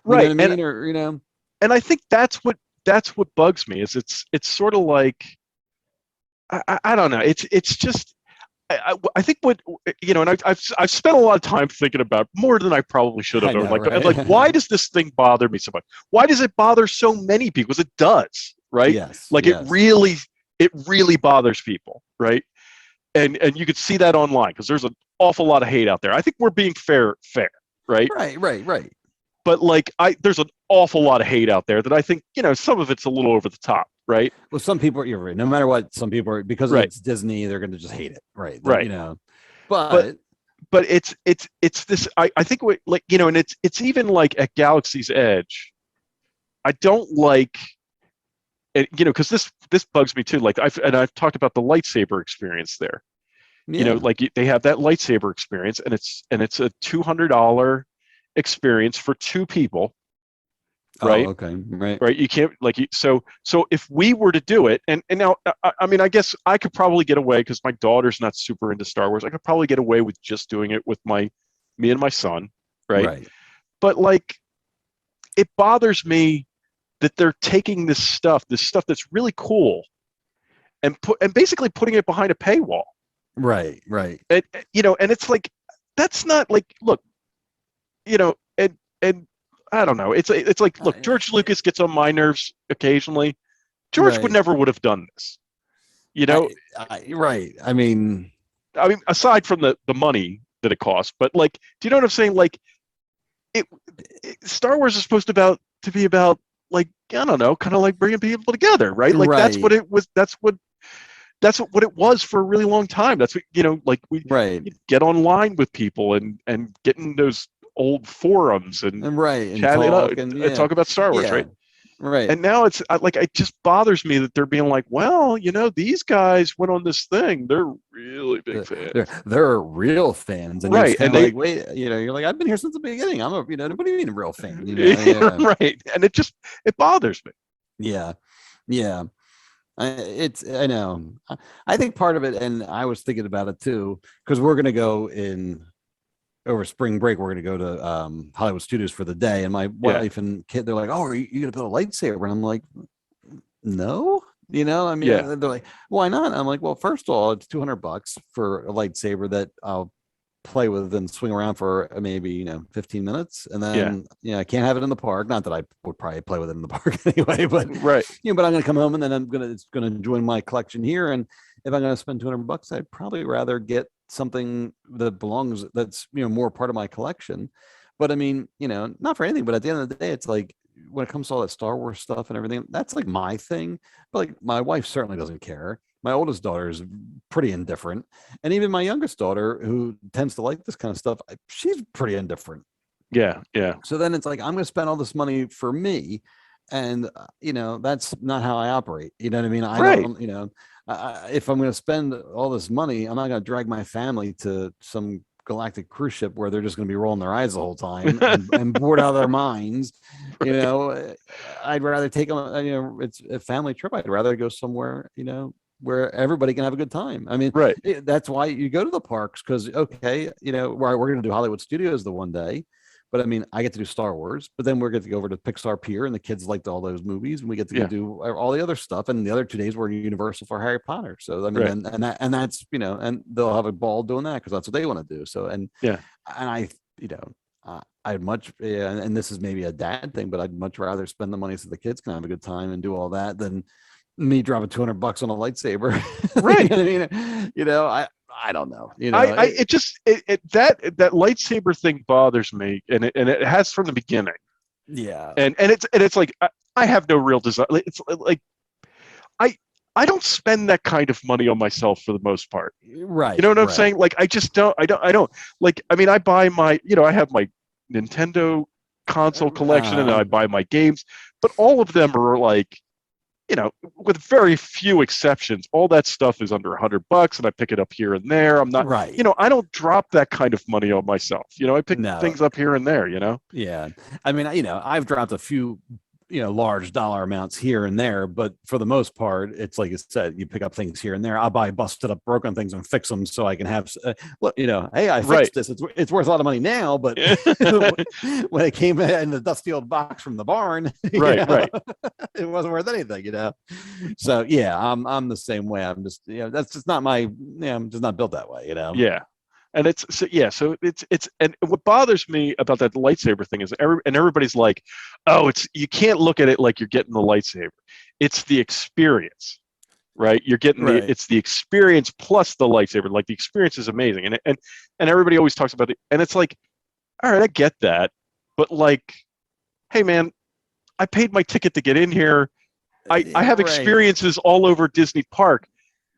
S9: right?
S10: You know what I mean?
S9: And I think that's what bugs me is it's sort of like I don't know. It's just I think what and I've spent a lot of time thinking about more than I probably should have. Like why does this thing bother me so much? Why does it bother so many people? Because it does, right?
S10: Yes.
S9: It really bothers people, right? And you could see that online because there's an awful lot of hate out there. I think we're being fair, right?
S10: Right.
S9: But there's an awful lot of hate out there that I think, some of it's a little over the top, right?
S10: Well, some people, you're right. No matter what, some people are, because it's Disney, they're going to just hate it, right? But
S9: it's this. I think and it's even like at Galaxy's Edge. I don't like it, because this bugs me too. Like I've talked about the lightsaber experience there.
S10: Yeah.
S9: They have that lightsaber experience, and it's a $200 experience for 2 people, right?
S10: Oh, okay, right.
S9: You can't so if we were to do it, and now I mean, I guess I could probably get away because my daughter's not super into Star Wars. I could probably get away with just doing it with me and my son, right? But it bothers me that they're taking this stuff that's really cool, and basically putting it behind a paywall.
S10: Right.
S9: And and it's like, that's not like, look, and I don't know. It's like, look, George Lucas gets on my nerves occasionally. George would have done this,
S10: right. I mean,
S9: aside from the money that it costs, but do you know what I'm saying? Star Wars is supposed to be about I don't know, kind of like bringing people together, right? That's what it was. That's what it was for a really long time. That's what we get online with people and get in those old forums and chat it up and talk about Star Wars, right? And now it's it just bothers me that they're being like, well, these guys went on this thing. They're really big fans.
S10: They're real fans, and
S9: and they
S10: wait, you're like, I've been here since the beginning. I'm a, what do you mean a real fan?
S9: Right? And it bothers me.
S10: Yeah. I know. I think part of it, and I was thinking about it too, because we're gonna go in over spring break. We're gonna go to Hollywood Studios for the day, and my wife and kid, they're like, "Oh, are you gonna build a lightsaber?" And I'm like, "No." I mean, they're like, "Why not?" I'm like, "Well, first of all, it's $200 for a lightsaber that I'll play with and swing around for maybe 15 minutes, and then I can't have it in the park. Not that I would probably play with it in the park anyway, but
S9: right.
S10: But I'm gonna come home and then it's gonna join my collection here. And if I'm gonna spend $200, I'd probably rather get something that's more part of my collection. But I mean, not for anything, but at the end of the day, it's like when it comes to all that Star Wars stuff and everything, that's like my thing. But like my wife certainly doesn't care. My oldest daughter is pretty indifferent. And even my youngest daughter, who tends to like this kind of stuff, she's pretty indifferent.
S9: Yeah. Yeah.
S10: So then it's like, I'm going to spend all this money for me. And, that's not how I operate. You know what I mean? I don't, if I'm going to spend all this money, I'm not going to drag my family to some galactic cruise ship where they're just going to be rolling their eyes the whole time and bored out of their minds. I'd rather take them, it's a family trip. I'd rather go somewhere, where everybody can have a good time. I mean,
S9: right.
S10: That's why you go to the parks, because, okay, we're going to do Hollywood Studios the one day, but I mean, I get to do Star Wars, but then we're going to go over to Pixar Pier, and the kids liked all those movies, and we get to do all the other stuff. And the other 2 days we're in Universal for Harry Potter. So I mean, and that's, and they'll have a ball doing that because that's what they want to do. So, and I, I'd much, and this is maybe a dad thing, but I'd much rather spend the money so the kids can have a good time and do all that than me dropping $200 on a lightsaber.
S9: Right.
S10: I don't know.
S9: That lightsaber thing bothers me, and it has from the beginning.
S10: Yeah.
S9: And it's like I have no real desire. It's like I don't spend that kind of money on myself for the most part.
S10: Right.
S9: You know what I'm saying? Like I just don't. I don't like. I mean, I buy my. I have my Nintendo console collection, and I buy my games, but all of them are like, with very few exceptions, all that stuff is under $100, and I pick it up here and there. I'm not, I don't drop that kind of money on myself. I pick things up here and there.
S10: Yeah, I mean, I've dropped a few, large dollar amounts here and there, but for the most part, it's like you said, you pick up things here and there. I'll buy busted up, broken things and fix them so I can have, hey, I fixed this. It's worth a lot of money now, but when it came in the dusty old box from the barn,
S9: right,
S10: it wasn't worth anything, So yeah, I'm the same way. I'm just, that's just not my, I'm just not built that way,
S9: Yeah. And so it's and what bothers me about that lightsaber thing is everybody's like, oh, you can't look at it like you're getting the lightsaber. It's the experience, right? You're getting it's the experience plus the lightsaber. Like the experience is amazing, and everybody always talks about it. And it's like, all right, I get that, but like, hey man, I paid my ticket to get in here. I have experiences all over Disney Park.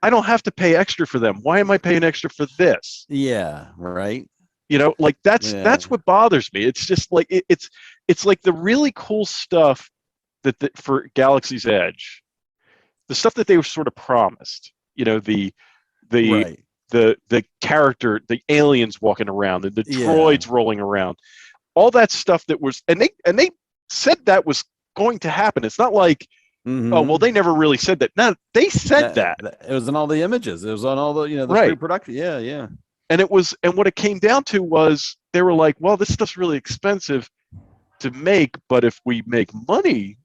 S9: I don't have to pay extra for them. Why am I paying extra for this?
S10: Yeah, right.
S9: Like that's what bothers me. It's just like it's like the really cool stuff that for Galaxy's Edge, the stuff that they were sort of promised. The character, the aliens walking around, the droids rolling around, all that stuff that was, and they said that was going to happen. It's not like, oh well, they never really said that. No, they said that.
S10: It was in all the images. It was on all the the pre-production. Yeah.
S9: And what it came down to was they were like, well, this stuff's really expensive to make, but if we make money,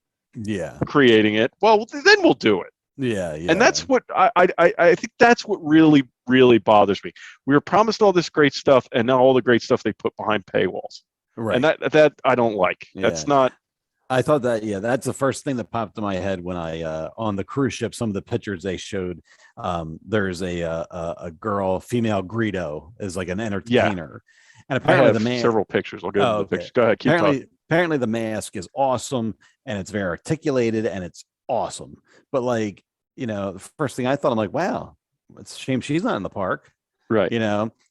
S9: creating it, well, then we'll do it.
S10: Yeah.
S9: And that's what I think that's what really, really bothers me. We were promised all this great stuff, and now all the great stuff they put behind paywalls. Right. And that I don't like. Yeah. That's not.
S10: I thought that, that's the first thing that popped in my head when I, on the cruise ship, some of the pictures they showed, there's a girl, female Greedo, is like an entertainer. And apparently
S9: I have several pictures. I'll go to the pictures. Go ahead. Keep talking.
S10: Apparently the mask is awesome, and it's very articulated, and it's awesome. But like, the first thing I thought, I'm like, wow, it's a shame she's not in the park.
S9: Right.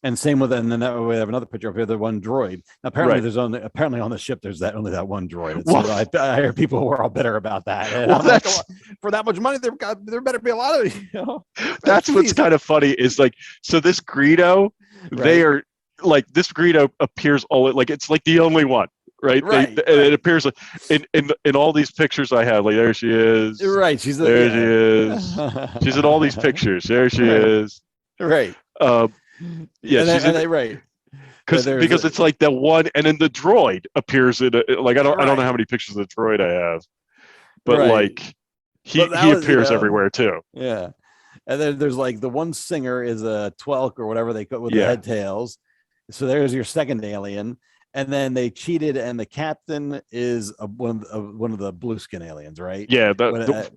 S10: And same with, and then we have another picture of the one droid. Now, apparently apparently on the ship, there's only that one droid. So I hear people who are all bitter about that. And well, that's like, for that much money, there better be a lot of,
S9: That's what's kind of funny is like, so this Greedo, they are like, this Greedo appears like, it's like the only one. right?
S10: Right,
S9: And it appears like in all these pictures I have, like there she is.
S10: Right.
S9: She is. She's in all these pictures. There she is.
S10: Right.
S9: Yeah,
S10: and
S9: she's
S10: then,
S9: in.
S10: right.
S9: Because it's like the one, and then the droid appears in like I don't know how many pictures of the droid I have, but like he appears everywhere too.
S10: Yeah, and then there's like the one singer is a Twelk or whatever they call with the head tails. So there's your second alien, and then they cheated, and the captain is one of the blue skin aliens, right?
S9: Yeah,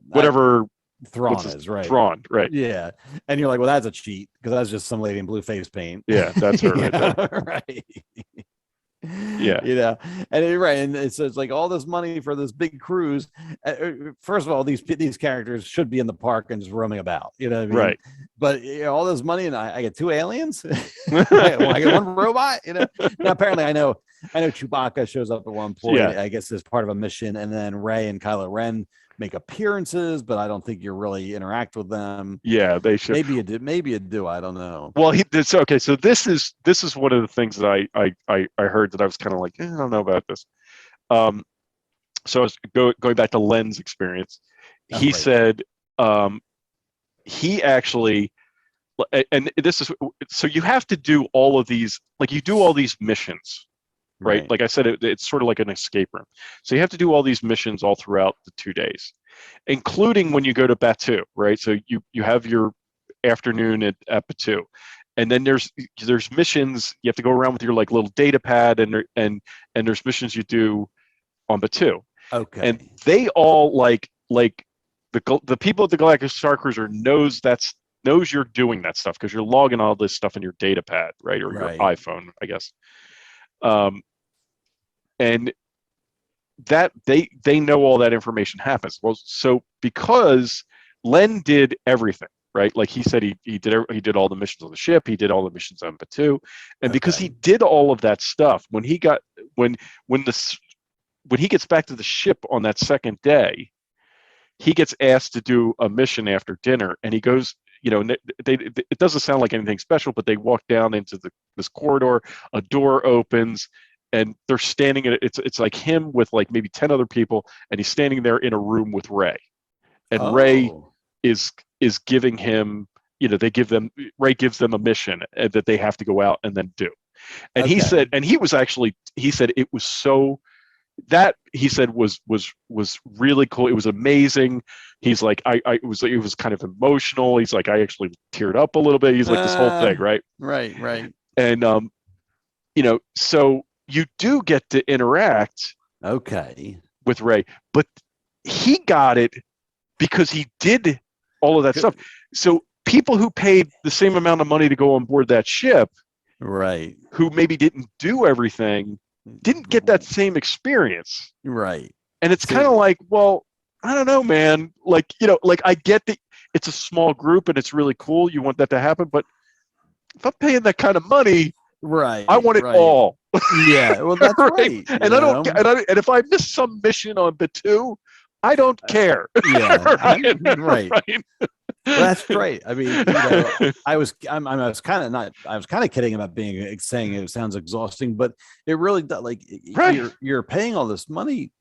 S9: whatever.
S10: Thrawn is right.
S9: Thrawn, right?
S10: Yeah, and you're like, well, that's a cheat because that's just some lady in blue face paint.
S9: Yeah, that's her right there.
S10: Right.
S9: Yeah,
S10: and it's like all this money for this big cruise. First of all, these characters should be in the park and just roaming about. You know what I mean?
S9: Right.
S10: But all this money, and I get 2 aliens. I get 1 robot. You know. Now apparently, I know Chewbacca shows up at one point.
S9: Yeah.
S10: I guess as part of a mission, and then Rey and Kylo Ren make appearances, but I don't think you really interact with them.
S9: Yeah, they should.
S10: Maybe you did. Maybe you do. I don't know.
S9: Well, it's okay. So this is one of the things that I heard that I was kind of like, I don't know about this. So I was going back to Len's experience. He said he actually, and this is so you have to do all of these, like you do all these missions. Right. Like I said, it's sort of like an escape room. So you have to do all these missions all throughout the 2 days, including when you go to Batu, right? So you have your afternoon at Batu, and then there's missions. You have to go around with your like little data pad, and there's missions you do on Batu.
S10: Okay.
S9: And they all like the people at the Galactic Starcruiser knows you're doing that stuff because you're logging all this stuff in your data pad, right, or your iPhone, I guess. And that they know all that information happens. Well, so because Len did everything, right? Like he said, he did all the missions on the ship. He did all the missions on Batu, and because he did all of that stuff, when he gets back to the ship on that second day, he gets asked to do a mission after dinner, and he goes. You know, it doesn't sound like anything special, but they walk down into this corridor. A door opens, and they're standing in it. It's like him with like maybe 10 other people, and he's standing there in a room with Rey, and Rey is giving him. You know, Rey gives them a mission that they have to go out and then do. And he said, and he said it was so. That he said was really cool. It was amazing. He's like, it was kind of emotional. He's like, I actually teared up a little bit. He's like this whole thing, right?
S10: Right.
S9: And you know, so you do get to interact with Rey, but he got it because he did all of that stuff. So people who paid the same amount of money to go on board that ship,
S10: right,
S9: who maybe didn't do everything, didn't get that same experience.
S10: Right.
S9: And it's kind of like, well, I don't know, man. Like, you know, like I get that it's a small group and it's really cool. You want that to happen. But if I'm paying that kind of money,
S10: right,
S9: I want it all.
S10: Yeah. Well, that's right.
S9: And and if I miss some mission on Batu, I don't care.
S10: Yeah.
S9: right.
S10: Well, that's great. I mean, you know, I was kind of kidding about saying it sounds exhausting, but it really does. Like, you're paying all this money,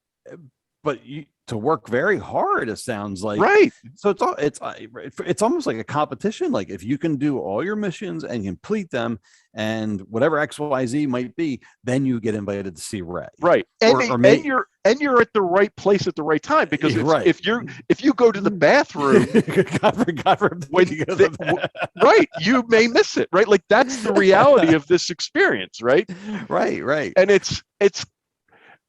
S10: but to work very hard. It sounds like So it's almost like a competition. Like if you can do all your missions and complete them, and whatever XYZ might be, then you get invited to see Rey.
S9: Right, and you're at the right place at the right time because if you go to the bathroom, you may miss it. Right, like that's the reality of this experience. Right. And it's.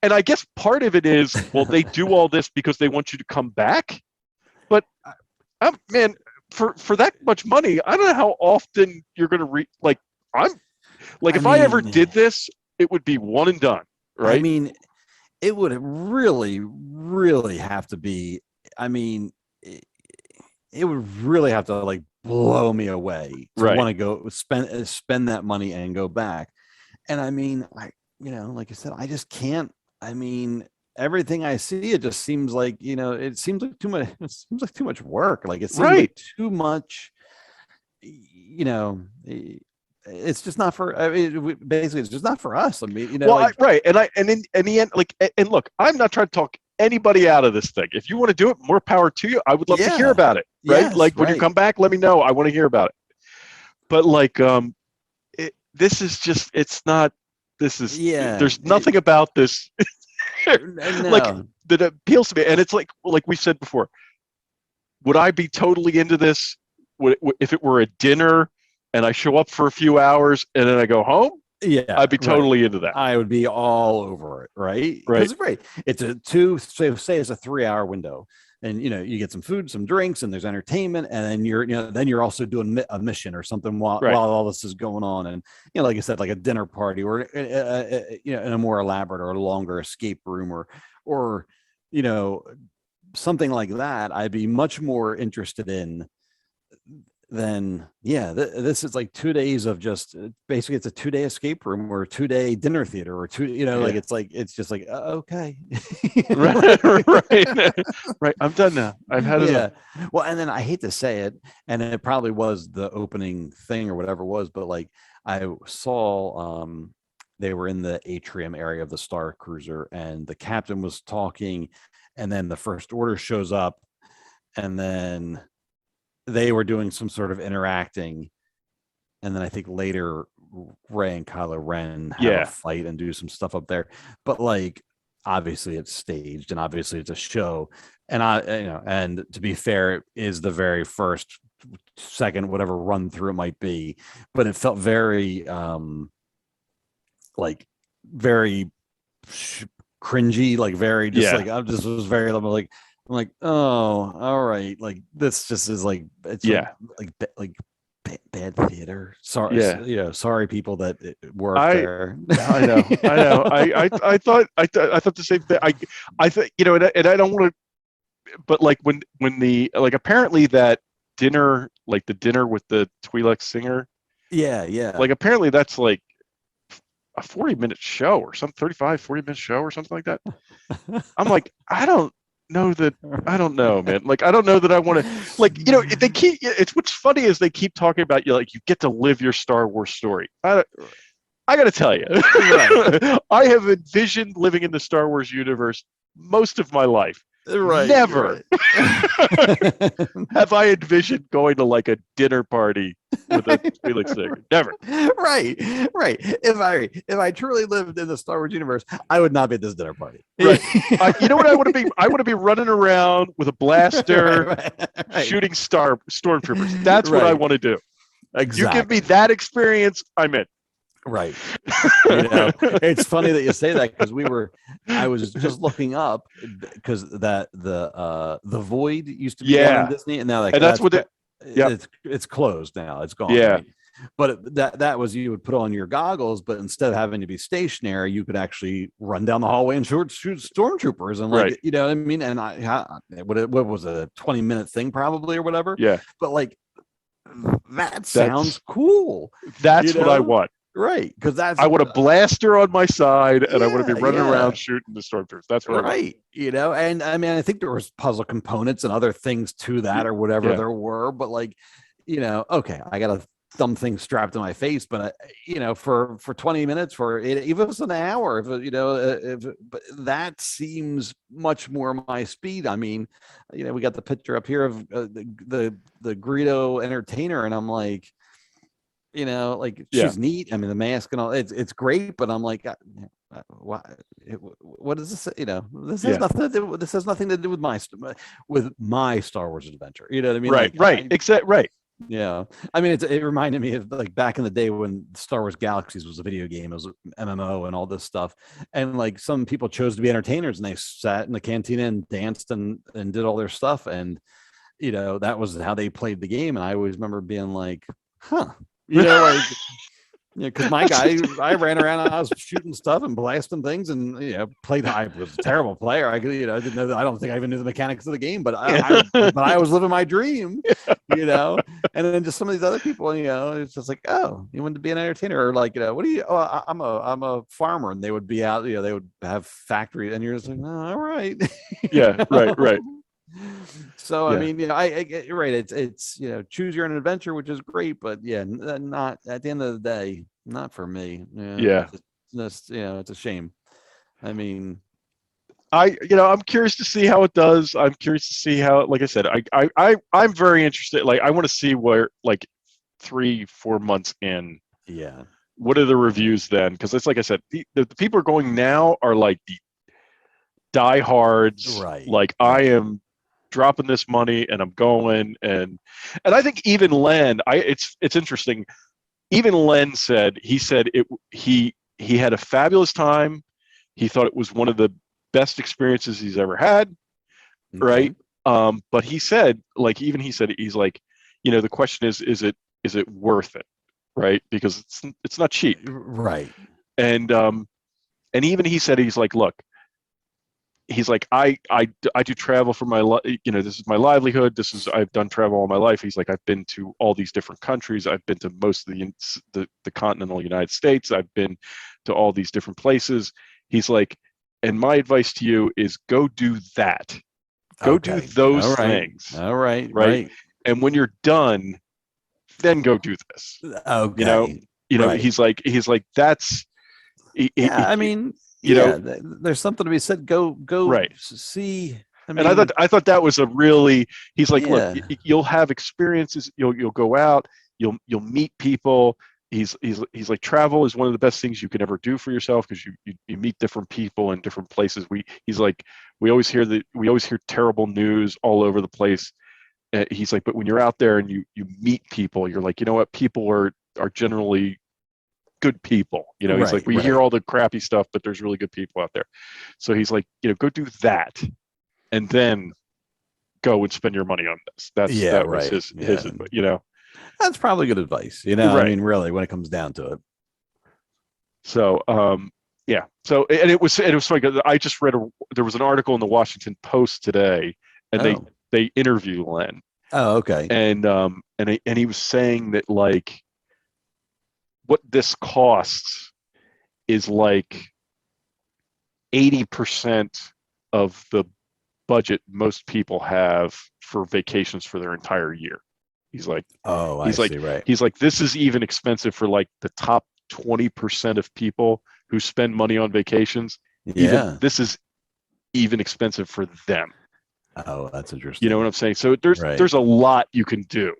S9: And I guess part of it is, well, they do all this because they want you to come back. But, man, for that much money, I don't know how often you're going to if I ever did this, it would be one and done, right?
S10: I mean, it would really, really have to be. I mean, it would really have to like blow me away to want to go spend that money and go back. And I mean, like I said, I just can't. I mean, everything I see, it just seems like, it seems like too much. It seems like too much work. Like it seems like too much, it's just not for. I mean, basically, it's just not for us. I mean,
S9: Well,
S10: like,
S9: right, and in the end, like, and look, I'm not trying to talk anybody out of this thing. If you want to do it, more power to you. I would love to hear about it. Right,
S10: yes,
S9: like when you come back, let me know. I want to hear about it. But like, this is just. It's not. This is. There's nothing about this. Like that appeals to me, and it's like we said before. Would I be totally into this? If it were a dinner and I show up for a few hours and then I go home?
S10: Yeah,
S9: I'd be totally into that.
S10: I would be all over it, right?
S9: Right.
S10: It's a say it's a 3-hour window, and you get some food, some drinks, and there's entertainment, and then you're also doing a mission or something while all this is going on, and like I said, like a dinner party or in a more elaborate or longer escape room or something like that. I'd be much more interested in than this is like 2 days of just basically it's a 2-day escape room or a 2-day dinner theater or it's just like okay.
S9: right I'm done now. I've had it.
S10: Well, and then I hate to say it, and it probably was the opening thing or whatever it was, but like I saw they were in the atrium area of the Starcruiser, and the captain was talking, and then the First Order shows up, and then they were doing some sort of interacting, and then I think later Rey and Kylo Ren have a fight and do some stuff up there. But like, obviously it's staged, and obviously it's a show. And and to be fair, it is the very first, second, whatever run through it might be. But it felt very, very cringy, like very just like I just was very like. I'm like, oh, all right. Like this just is like, it's like bad theater. Sorry, sorry, people that work there.
S9: I know. I thought the same thing. I thought, and I don't want to, but like when the apparently that dinner, like the dinner with the Twi'lek singer.
S10: Yeah.
S9: Like apparently that's like a 40-minute show or some 40-minute show or something like that. I'm like, I don't know, man. Like, I don't know that I want to, like, they keep, it's what's funny is they keep talking about you get to live your Star Wars story. I got to tell you, I have envisioned living in the Star Wars universe most of my life. Never have I envisioned going to like a dinner party with a Felix singer. Never.
S10: Right. If I truly lived in the Star Wars universe, I would not be at this dinner party.
S9: Right. You know what I want to be? I want to be running around with a blaster, shooting stormtroopers. That's what I want to do.
S10: Exactly.
S9: You give me that experience, I'm in.
S10: Right. It's funny that you say that, because I was just looking up, because the Void used to be on Disney, and now that's what it's closed now. It's gone.
S9: Yeah.
S10: Right? But that was, you would put on your goggles, but instead of having to be stationary, you could actually run down the hallway and shoot stormtroopers, and like you know what I mean. And what was it, a 20-minute thing probably or whatever?
S9: Yeah.
S10: But like that sounds cool.
S9: That's what I want.
S10: Right, because
S9: I want a blaster on my side, and I want to be running around shooting the stormtroopers. That's what I want.
S10: And I mean, I think there was puzzle components and other things to that, or whatever there were. But like, okay, I got a dumb thing strapped to my face, but for 20 minutes, for it, even if it's an hour, but that seems much more my speed. I mean, we got the picture up here of the Greedo entertainer, and I'm like, she's neat. I mean, the mask and all, it's great, but I'm like, what is this? This has nothing to do. This has nothing to do with my Star Wars adventure. You know what I mean?
S9: Right.
S10: Yeah. I mean, it reminded me of like back in the day when Star Wars Galaxies was a video game, it was MMO and all this stuff. And like some people chose to be entertainers, and they sat in the cantina and danced and did all their stuff. And, that was how they played the game. And I always remember being like, because my guy, I ran around and I was shooting stuff and blasting things, and played. I was a terrible player. I could, I didn't know that. I don't think I even knew the mechanics of the game, but I was living my dream, And then just some of these other people, it's just like, oh, you want to be an entertainer, or like, what do you? Oh, I'm a farmer, and they would be out. They would have factory, and you're just like, oh, all right.
S9: Yeah, right.
S10: So
S9: Yeah.
S10: I mean, you're right. It's choose your own adventure, which is great, but yeah, not at the end of the day, not for me.
S9: Yeah.
S10: It's a shame. I mean,
S9: I'm curious to see how it does. I'm curious to see how, like I said, I'm very interested. Like, I want to see where, like, 3-4 months in,
S10: yeah,
S9: what are the reviews then? Because it's like I said, the people are going now are like the diehards.
S10: right.
S9: Like, I am dropping this money and I'm going, and I think even Len, it's interesting. Even Len said he had a fabulous time. He thought it was one of the best experiences he's ever had, right? But he said, like, he's like, the question is it worth it, right? Because it's not cheap,
S10: right?
S9: And even he said, he's like, look, he's like, I do travel for my this is my livelihood. I've done travel all my life. He's like, I've been to all these different countries. I've been to most of the continental United States. I've been to all these different places. He's like, and my advice to you is go do that. Go do those things.
S10: All right.
S9: And when you're done, then go do this.
S10: Okay.
S9: He's like, that's.
S10: I mean, there's something to be said. Go
S9: right.
S10: See.
S9: And I thought that was a really. He's like, look, you'll have experiences. You'll go out. You'll meet people. He's like, travel is one of the best things you can ever do for yourself, because you meet different people in different places. He's like, we always hear terrible news all over the place. He's like, but when you're out there and you meet people, you're like, you know what, people are generally good people. He's like, we hear all the crappy stuff, but there's really good people out there. So he's like, go do that, and then go and spend your money on this. That was his
S10: That's probably good advice.
S9: Right.
S10: I mean, really, when it comes down to it.
S9: So, yeah. So, and it was funny. I just read there was an article in the Washington Post today, and they interview Len.
S10: Oh, okay.
S9: And he was saying that, like, what this costs is like 80% of the budget most people have for vacations for their entire year. He's like, he's like, this is even expensive for, like, the top 20% of people who spend money on vacations.
S10: Yeah.
S9: This is even expensive for them.
S10: Oh, that's interesting.
S9: You know what I'm saying? So there's a lot you can do.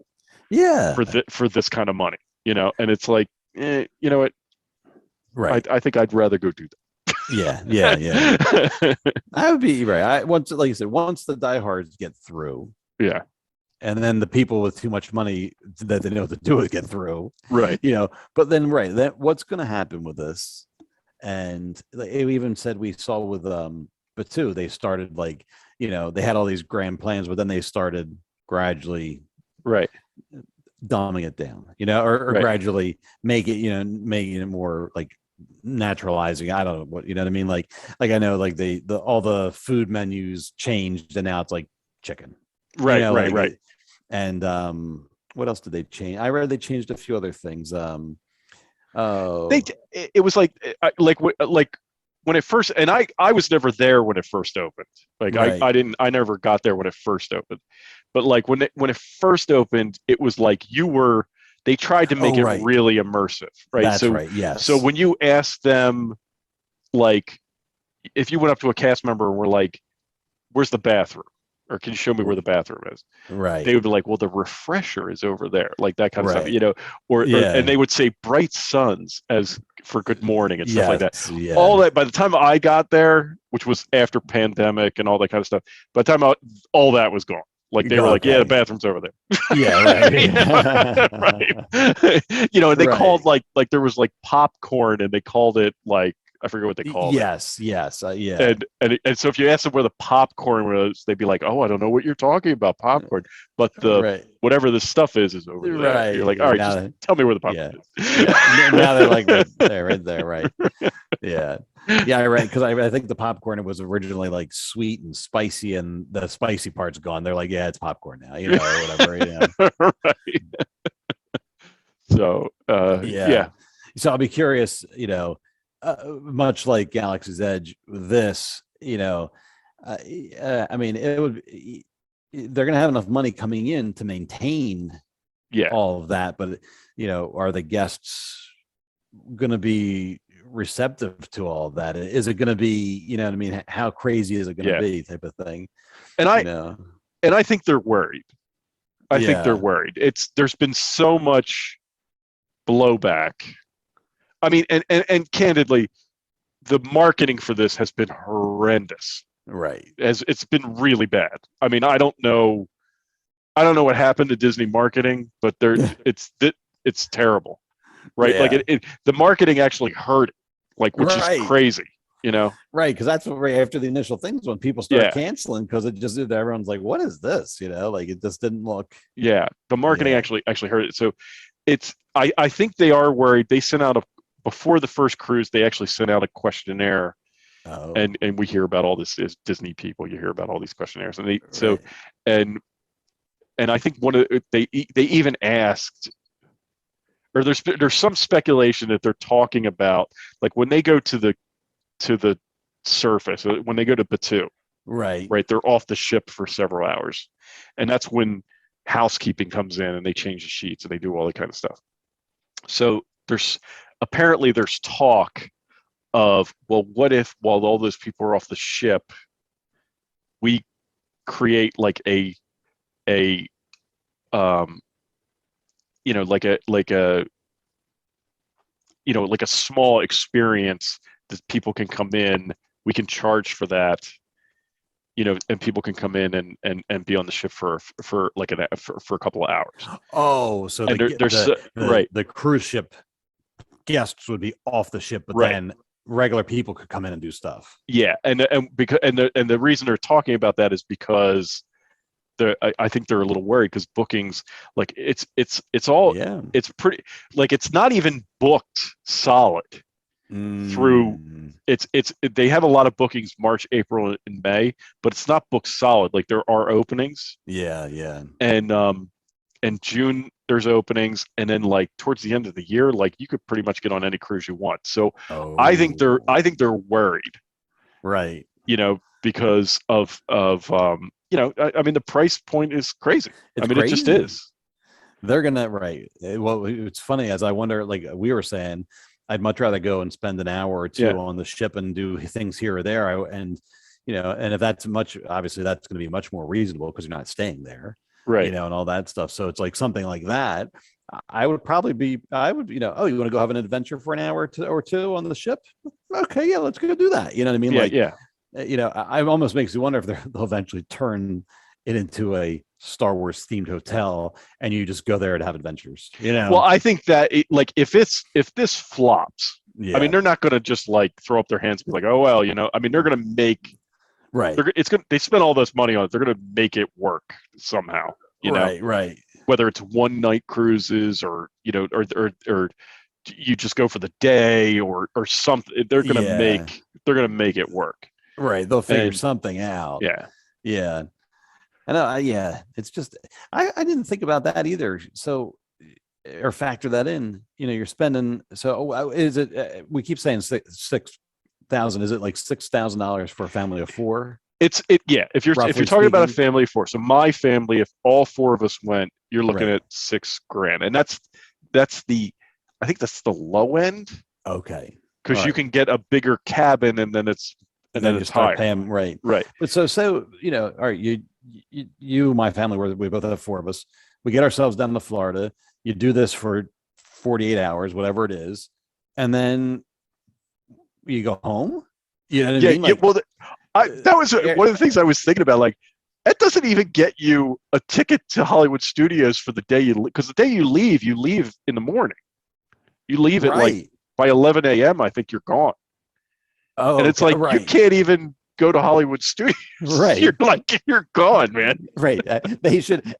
S10: Yeah.
S9: For this kind of money, and it's like, you know what?
S10: Right.
S9: I think I'd rather go do that.
S10: Yeah. I would be right. Like you said, once the diehards get through.
S9: Yeah.
S10: And then the people with too much money that they know what to do with get through.
S9: Right.
S10: But then, that what's going to happen with this? And we even said, we saw with Batu, they started, like, they had all these grand plans, but then they started gradually dumbing it down, or gradually making it more, like, naturalizing. I don't know what, what I mean? Like I know, like, all the food menus changed, and now it's like chicken.
S9: Right.
S10: And what else did they change? I read they changed a few other things. It
S9: was like when it first, and I was never there when it first opened. Like, I never got there when it first opened. But, like, when it first opened, it was like they tried to make it really immersive, right?
S10: That's right. Yes.
S9: So when you asked them, like, if you went up to a cast member and were like, "Where's the bathroom?" or "Can you show me where the bathroom is?"
S10: Right.
S9: They would be like, "Well, the refresher is over there," like that kind of stuff, or and they would say "bright suns" as for good morning and stuff like that.
S10: Yeah.
S9: All that, by the time I got there, which was after pandemic and all that kind of stuff, by the time all that was gone. Like, they were like, "Yeah, the bathroom's over there."
S10: Yeah, right.
S9: Right. And they called, like there was, like, popcorn, and they called it, like, I forget what they called it.
S10: Yes. Yeah.
S9: And so if you ask them where the popcorn was, they'd be like, "Oh, I don't know what you're talking about, popcorn." But whatever the stuff is over there.
S10: Right.
S9: You're like, "All right, just tell me where the popcorn is."
S10: Now they're like, they're right there, right? Yeah. Yeah, right. Because I think the popcorn, it was originally, like, sweet and spicy, and the spicy part's gone. They're like, "Yeah, it's popcorn now," or whatever.
S9: Right. So yeah.
S10: So I'll be curious, much like Galaxy's Edge, this, I mean, it would. they're going to have enough money coming in to maintain all of that, but are the guests going to be receptive to all of that? Is it going to be, you know what I mean? How crazy is it going to be, type of thing?
S9: And I think they're worried. I think they're worried. There's been so much blowback. I mean, and candidly, the marketing for this has been horrendous.
S10: Right.
S9: It's been really bad. I mean, I don't know what happened to Disney marketing, but it's terrible. Right.
S10: Yeah.
S9: Like the marketing actually hurt it, like, which is crazy,
S10: Right. Cause that's right after the initial things when people started canceling, because it just did, everyone's like, what is this? Like it just didn't look.
S9: Yeah. The marketing actually hurt it. So I think they are worried. They sent out before the first cruise, they actually sent out a questionnaire. And we hear about all this as Disney people. You hear about all these questionnaires, and and I think they even asked, or there's some speculation that they're talking about, like when they go to the surface, when they go to Batu, right, they're off the ship for several hours, and that's when housekeeping comes in and they change the sheets and they do all that kind of stuff. So there's talk of, well, what if while all those people are off the ship, we create like a small experience that people can come in, we can charge for that, and people can come in and be on the ship for a couple of hours.
S10: Oh, so the cruise ship guests would be off the ship, but then regular people could come in and do stuff.
S9: Yeah, and the reason they're talking about that is because I think they're a little worried, because bookings, like it's pretty, like it's not even booked solid through. They have a lot of bookings March, April, and May, but it's not booked solid. Like there are openings.
S10: Yeah.
S9: And June there's openings, and then like towards the end of the year, like you could pretty much get on any cruise you want. So I think they're worried,
S10: right?
S9: Because of I mean, the price point is crazy. It just is.
S10: They're gonna Well, it's funny, as I wonder, like we were saying, I'd much rather go and spend an hour or two on the ship and do things here or there. And if that's obviously that's going to be much more reasonable because you're not staying there. Right. And all that stuff. So it's like something like that. I would you want to go have an adventure for an hour or two on the ship? Okay. Yeah. Let's go do that. You know what I mean? I almost makes you wonder if they'll eventually turn it into a Star Wars themed hotel and you just go there to have adventures, Well,
S9: I think that if this flops, I mean, they're not going to just like throw up their hands and be like, oh, well, I mean, they're going to make, they spend all this money on it. They're going to make it work somehow,
S10: Right.
S9: Whether it's one night cruises or you just go for the day or something, they're going to make it work.
S10: Right. They'll figure something out. Yeah. I know. It's just, I didn't think about that either. So, or factor that in, you're spending. So is it, we keep saying 6,000, is it like $6,000 for a family of four?
S9: If you're talking about a family of four, so my family, if all four of us went, you're looking at $6,000, and that's I think that's the low end.
S10: Okay,
S9: because you can get a bigger cabin, and then it's higher.
S10: Paying, right. But so all right, you, my family, we both have four of us. We get ourselves down to Florida. You do this for 48 hours, whatever it is, and then you go home. You know what I mean? That was one of the things I was thinking about. Like, it doesn't even get you a ticket to Hollywood Studios for the day because the day you leave in the morning. You leave at like by 11 a.m. I think you're gone. Oh, and it's like you can't even go to Hollywood Studios. Right, you're gone, man. Right. They should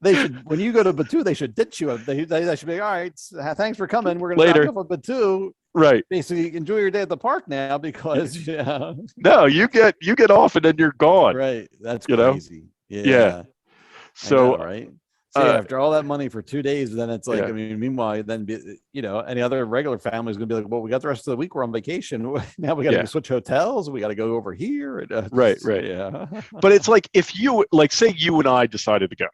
S10: when you go to Batu, they should ditch you. They should be, all right, thanks for coming. We're gonna
S9: later
S10: go to Batu.
S9: Right.
S10: Basically, enjoy your day at the park now because
S9: no, you get off and then you're gone.
S10: Right. That's crazy.
S9: Yeah. So
S10: right. So after all that money for 2 days, then it's like,
S9: Yeah.
S10: I mean, meanwhile, then any other regular family is going to be like, well, we got the rest of the week. We're on vacation. Now we got to switch hotels. We got to go over here.
S9: Right.
S10: Yeah.
S9: But it's like if you like, say you and I decided to go,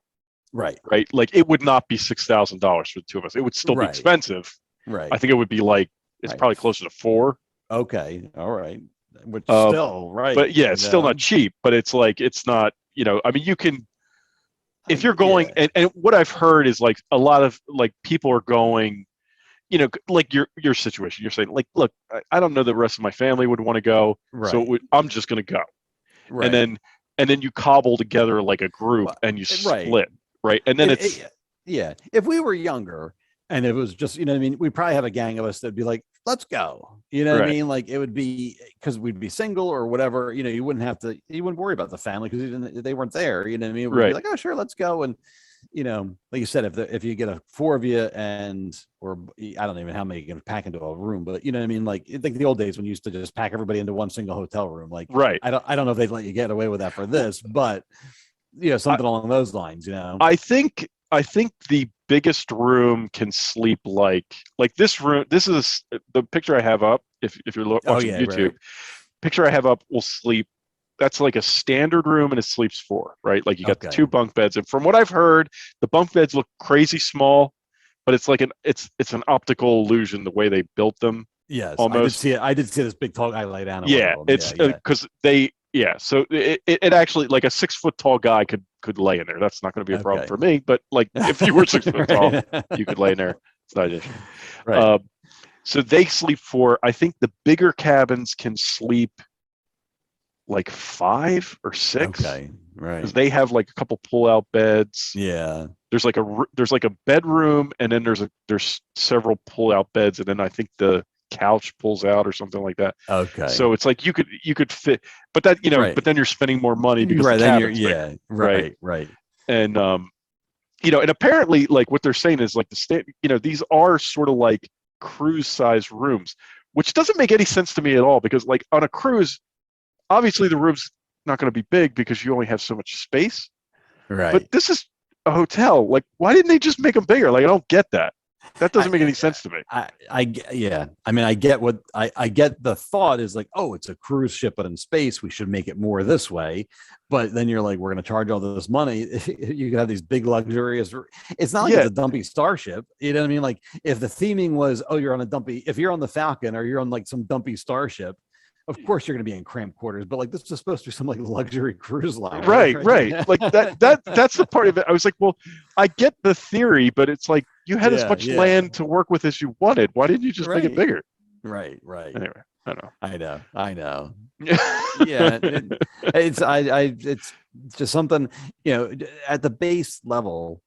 S10: Right.
S9: like it would not be $6,000 for the two of us. It would still be
S10: Right.
S9: expensive.
S10: Right.
S9: I think it would be like it's
S10: Right.
S9: probably closer to $4,000.
S10: Okay. All right. Which still right.
S9: But yeah, it's still not cheap. But it's like it's not. I mean, you can. If you're going, and what I've heard is like a lot of like people are going, like your situation. You're saying like, look, I don't know the rest of my family would want to go,
S10: Right.
S9: so I'm just going to go,
S10: Right.
S9: and then you cobble together like a group and you split, right? And then
S10: if we were younger and it was just, what I mean, we probably have a gang of us that'd be like, let's go. You know what I mean? Like it would be because we'd be single or whatever. You wouldn't worry about the family because they weren't there. You know what I mean? We'd be like, oh, sure, let's go. And like you said, if you get 4 of you or I don't even know how many you can pack into a room, but you know what I mean? Like the old days when you used to just pack everybody into one single hotel room. Like, I don't know if they'd let you get away with that for this, but something along those lines.
S9: I think the biggest room can sleep like this room. This is the picture I have up. If you're watching YouTube,
S10: right.
S9: Picture I have up will sleep. That's like a standard room, and it sleeps 4, right? Like you got the 2 bunk beds, and from what I've heard, the bunk beds look crazy small, but it's like it's an optical illusion the way they built them.
S10: Yes,
S9: almost.
S10: I did see this big tall guy lay down.
S9: Yeah, it's because they. Yeah, so it actually like a 6 foot tall guy could lay in there. That's not going to be a problem for me. But like if you were 6 foot tall, you could lay in there. It's not an issue.
S10: Right.
S9: So they sleep 4. I think the bigger cabins can sleep like 5 or 6.
S10: Okay, right.
S9: Because they have like a couple pull-out beds.
S10: Yeah.
S9: There's like a bedroom, and then there's several pull-out beds, and then I think the couch pulls out or something like that.
S10: Okay.
S9: So it's like you could fit, but that but then you're spending more money because the cabin's big,
S10: right.
S9: And and apparently like what they're saying is like these are sort of like cruise size rooms, which doesn't make any sense to me at all because like on a cruise, obviously the room's not going to be big because you only have so much space.
S10: Right.
S9: But this is a hotel. Like, why didn't they just make them bigger? Like, I don't get that. That doesn't make any sense to me.
S10: I mean, I get what I get. The thought is like, oh, it's a cruise ship, but in space, we should make it more this way. But then you're like, we're going to charge all this money. You can have these big luxurious. It's not like it's a dumpy starship. You know what I mean? Like if the theming was, oh, if you're on the Falcon or you're on like some dumpy starship, of course you're going to be in cramped quarters, but like this is supposed to be some like luxury cruise line.
S9: Right. Like that's the part of it. I was like, well, I get the theory, but it's like you had as much land to work with as you wanted. Why didn't you just make it bigger?
S10: Right.
S9: Anyway, I don't know.
S10: I know. Yeah. It's just something, at the base level,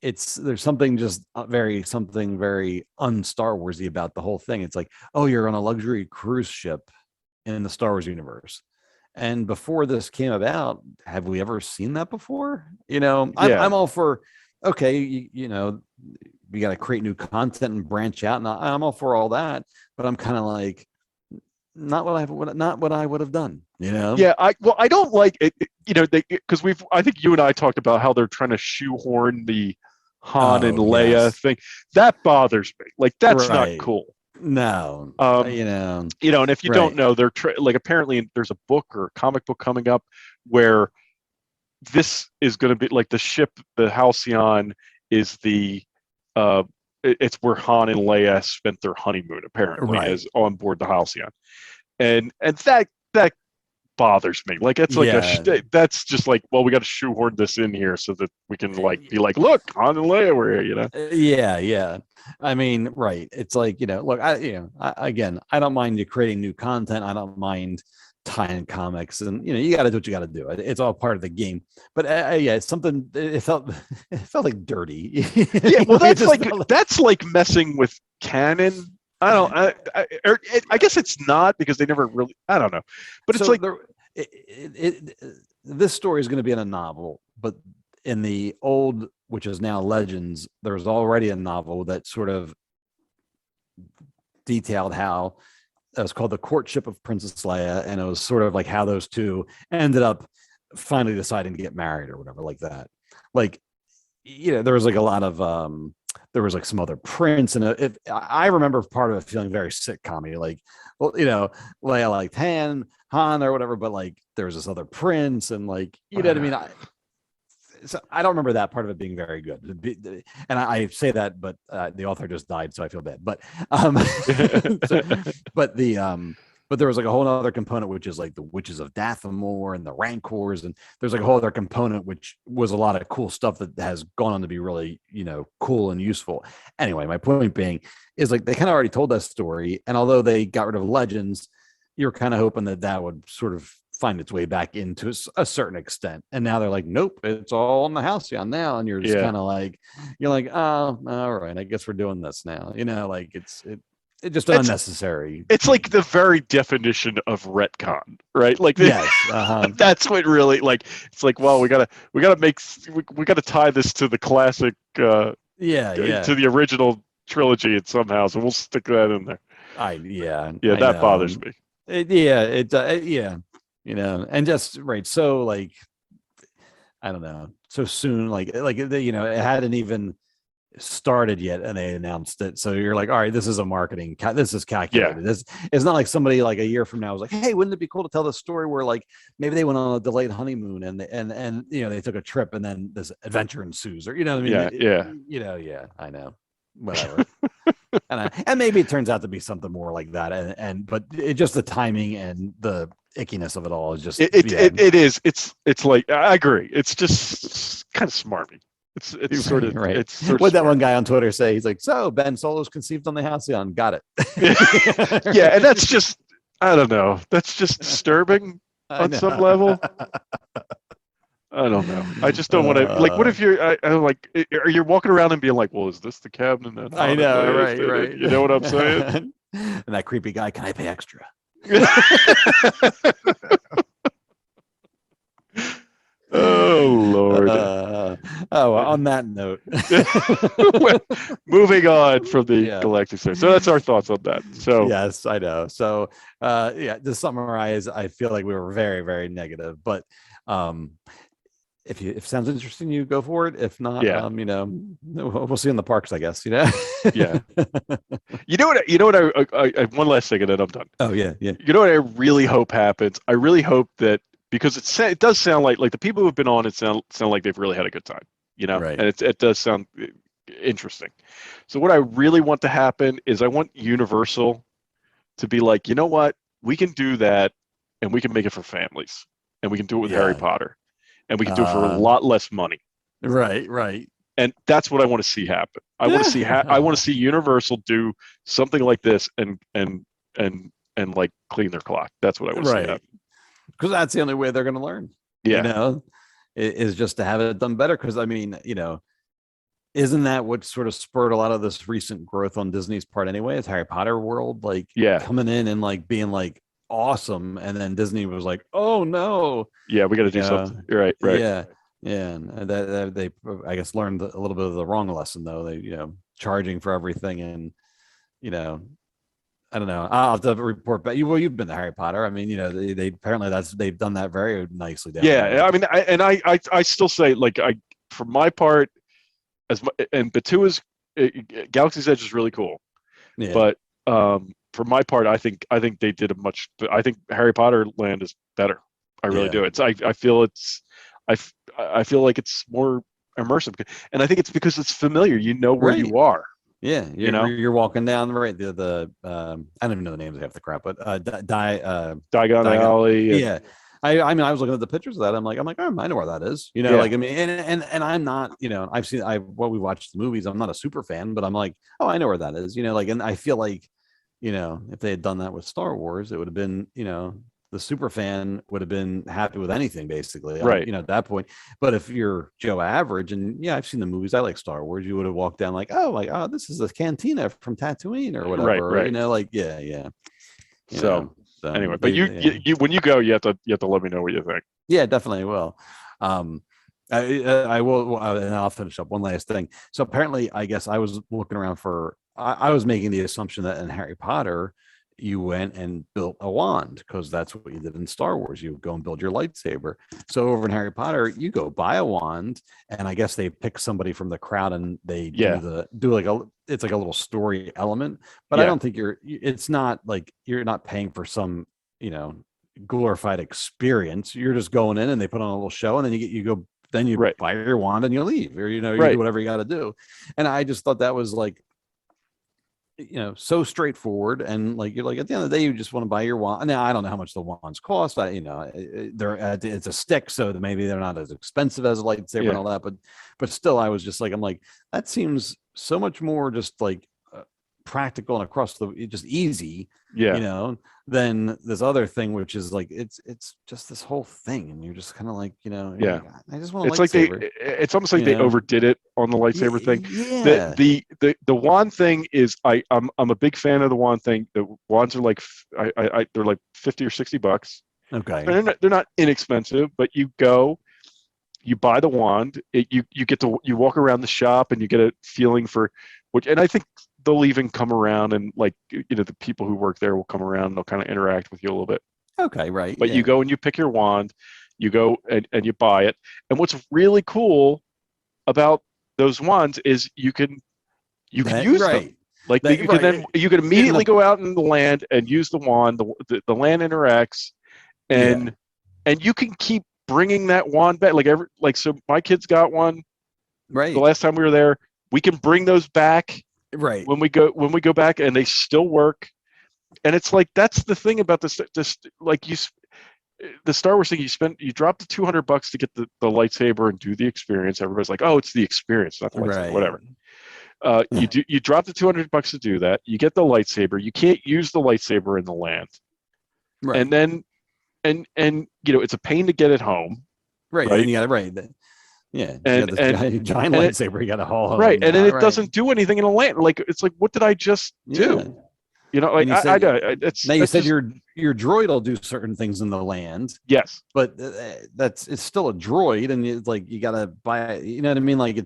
S10: there's something just very un-Star Warsy about the whole thing. It's like, oh, you're on a luxury cruise ship in the Star Wars universe. And before this came about, have we ever seen that before? I'm all for, okay, we got to create new content and branch out, and I'm all for all that, but I'm kind of like, not what I would have done,
S9: Yeah, I don't like it, because I think you and I talked about how they're trying to shoehorn the Han and Leia thing. That bothers me. Like that's not cool.
S10: No,
S9: and if you don't know, they're like apparently there's a book or a comic book coming up where this is going to be like the ship, the Halcyon is it's where Han and Leia spent their honeymoon apparently as on board the Halcyon, and that bothers me. Like it's like that's just like, well, we got to shoehorn this in here so that we can like be like, look, Han and Leia were here,
S10: Yeah. I mean, right. It's like, look, I don't mind you creating new content. I don't mind tying comics, and you got to do what you got to do. It's all part of the game. But it's something. It felt like dirty.
S9: Yeah, well, that's like messing with canon. I guess it's not because they never really. I don't know, but it's like
S10: this story is going to be in a novel, but in the old, which is now Legends, there's already a novel that sort of detailed how it was called The Courtship of Princess Leia, and it was sort of like how those two ended up finally deciding to get married or whatever like that. Like, there was like a lot of there was like some other prints, and I remember part of it feeling very sitcom-y, like, well, Leia liked Han or whatever, but like there was this other prince, and like, you know what I mean? So I don't remember that part of it being very good. And I say that, but the author just died, so I feel bad. But but there was like a whole other component, which is like the Witches of Dathomir and the Rancors, and there's like a whole other component, which was a lot of cool stuff that has gone on to be really, cool and useful. Anyway, my point being is like they kind of already told that story, and although they got rid of Legends, you're kind of hoping that would sort of find its way back into a certain extent. And now they're like, nope, it's all on the Halcyon now, and you're just kind of like, oh, all right, I guess we're doing this now. Like it's just unnecessary.
S9: It's like the very definition of retcon, right? Like
S10: yes,
S9: that's what really, like, it's like, well, we gotta tie this to the classic, to the original trilogy, and somehow, so we'll stick that in there. That bothers me. And just right. So like, I don't know, so soon, like it hadn't even started yet, and they announced it. So you're like, all right, this is a marketing. This is calculated. This it's not like somebody like a year from now was like, hey, wouldn't it be cool to tell this story where like maybe they went on a delayed honeymoon and they took a trip and then this adventure ensues, or what I mean? I know, whatever. and maybe it turns out to be something more like that. But it just the timing and the ickiness of it all is just it is. It's like, I agree. It's just kind of smarmy. It's sort of
S10: right.
S9: It's sort of
S10: what that one guy on Twitter say? He's like, so Ben Solo's conceived on the Halcyon. Got it.
S9: Yeah, and that's just, I don't know. That's just disturbing on some level. I don't know. I just don't want to. Like, what if you're? I'm like, are you walking around and being like, well, is this the cabinet?
S10: I know, right.
S9: You know what I'm saying?
S10: And that creepy guy, can I pay extra?
S9: Oh Lord.
S10: On that note,
S9: moving on from the Galactic series. So that's our thoughts on that. So
S10: yes, I know. So to summarize, I feel like we were very, very negative, but if it sounds interesting, you go for it. If not, we'll see in the parks, I guess.
S9: Yeah. You know what? I one last thing, and then I'm done.
S10: Oh yeah.
S9: You know what I really hope happens? I really hope that, because it does sound like the people who've been on it sound like they've really had a good time,
S10: right.
S9: And it does sound interesting. So what I really want to happen is I want Universal to be like, you know what, we can do that, and we can make it for families, and we can do it with Harry Potter, and we can do it for a lot less money.
S10: Right.
S9: And that's what I want to see happen. I want to see I want to see Universal do something like this and like clean their clock. That's what I want to see happen.
S10: Because that's the only way they're going to learn. Is just to have it done better. Because I mean, isn't that what sort of spurred a lot of this recent growth on Disney's part anyway? Is Harry Potter World coming in and like being like awesome, and then Disney was like, oh no,
S9: we got to do something. You're right.
S10: And that they, I guess, learned a little bit of the wrong lesson though. They charging for everything, and I don't know. I'll have to report back. Well, you've been to Harry Potter. I mean, they apparently they've done that very nicely.
S9: I mean, I still say, like, for my part, Batua's Galaxy's Edge is really cool, but for my part, I think they did I think Harry Potter Land is better. I really do. I feel like it's more immersive, and I think it's because it's familiar. You know where you are.
S10: Yeah, you're walking down the I don't even know the names of half the crap, but
S9: Diagon Alley.
S10: Yeah, I mean, I was looking at the pictures of that. I'm like, oh, I know where that is. Like, I mean, and I'm not, I've seen we watched the movies. I'm not a super fan, but I'm like, oh, I know where that is. Like, and I feel like, if they had done that with Star Wars, it would have been, the super fan would have been happy with anything, basically,
S9: right?
S10: At that point. But if you're Joe Average, and I've seen the movies, I like Star Wars, you would have walked down like, oh, this is a cantina from Tatooine or whatever,
S9: right.
S10: Like,
S9: So anyway, but you when you go, you have to let me know what you think.
S10: Yeah, definitely will. I will, and I'll finish up one last thing. So apparently, I guess I was looking around I was making the assumption that in Harry Potter, you went and built a wand, because that's what you did in Star Wars. You go and build your lightsaber. So over in Harry Potter, you go buy a wand, and I guess they pick somebody from the crowd and they do like it's like a little story element. But I don't think it's not like you're not paying for some, glorified experience. You're just going in and they put on a little show, and then you go, then you buy your wand and you leave, or you do whatever you got to do. And I just thought that was like, so straightforward, and like you're like, at the end of the day, you just want to buy your wand. Now I don't know how much the wands cost. It's a stick, so maybe they're not as expensive as a lightsaber and all that. But still, I was just like, I'm like, that seems so much more just like practical and across just easy, than this other thing, which is like it's just this whole thing, and you're just kind of like, like, I just want. It's lightsaber.
S9: Like it's almost like they overdid it on the lightsaber thing. Yeah. The wand thing is, I'm a big fan of the wand thing. The wands are like they're like $50 or $60.
S10: Okay.
S9: They're not inexpensive, but you go, you buy the wand, you walk around the shop and you get a feeling for which, and I think they'll even come around and like, the people who work there will come around and they'll kind of interact with you a little bit.
S10: Okay. Right.
S9: But you go and you pick your wand, you go and you buy it. And what's really cool about those wands is you can use them. Like you can immediately go out in the land and use the wand. The land interacts, and you can keep bringing that wand back. So my kids got one.
S10: Right.
S9: The last time we were there, we can bring those back.
S10: Right.
S9: When we go back, and they still work. And it's like, that's the thing about this like the Star Wars thing, you drop the $200 to get the lightsaber and do the experience. Everybody's like, oh, it's the experience, not the lightsaber, whatever. You drop the $200 to do that. You get the lightsaber. You can't use the lightsaber in the land. Right. And then, and it's a pain to get it home.
S10: Right. And you got it Yeah, and giant lightsaber, you got to haul home.
S9: Right, and then it doesn't do anything in a land. Like, it's like, what did I just do? Like
S10: you said your droid will do certain things in the land.
S9: Yes,
S10: but it's still a droid, and it's like you got to buy it. You know what I mean? Like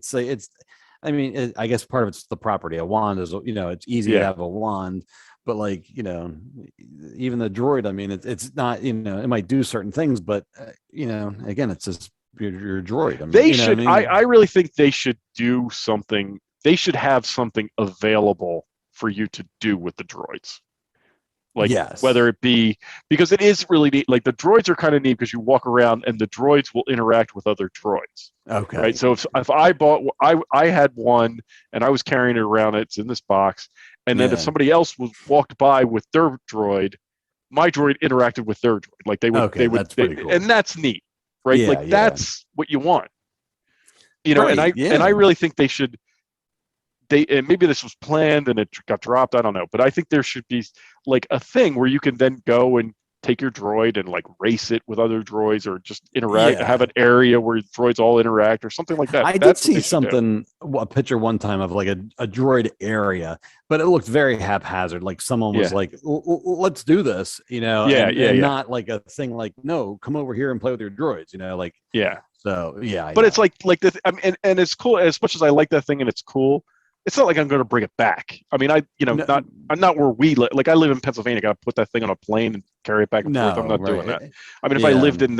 S10: I guess part of it's the property. A wand is, it's easy to have a wand. But like, even the droid, I mean, it's not, it might do certain things, but again, it's just your droid. I mean,
S9: I really think they should do something. They should have something available for you to do with the droids. Like, whether it be, because it is really neat. Like, the droids are kind of neat because you walk around and the droids will interact with other droids.
S10: Okay.
S9: Right. So if I had one and I was carrying it around, it's in this box. And then if somebody else walked by with their droid, my droid interacted with their droid. Like that's pretty cool. And that's neat. Right. That's what you want. And I really think they should, and maybe this was planned and it got dropped, I don't know, but I think there should be like a thing where you can then go and take your droid and like race it with other droids, or just interact, have an area where droids all interact or something like that.
S10: I did see a picture one time of like a droid area, but it looked very haphazard. Like someone was like, let's do this, not like a thing like, no, come over here and play with your droids, So
S9: but it's like this, and it's cool. As much as I like that thing and it's cool, it's not like I'm going to bring it back. I mean, I'm not where we live. Like, I live in Pennsylvania. I got to put that thing on a plane and carry it back and forth. I'm not doing that. I mean, if I lived in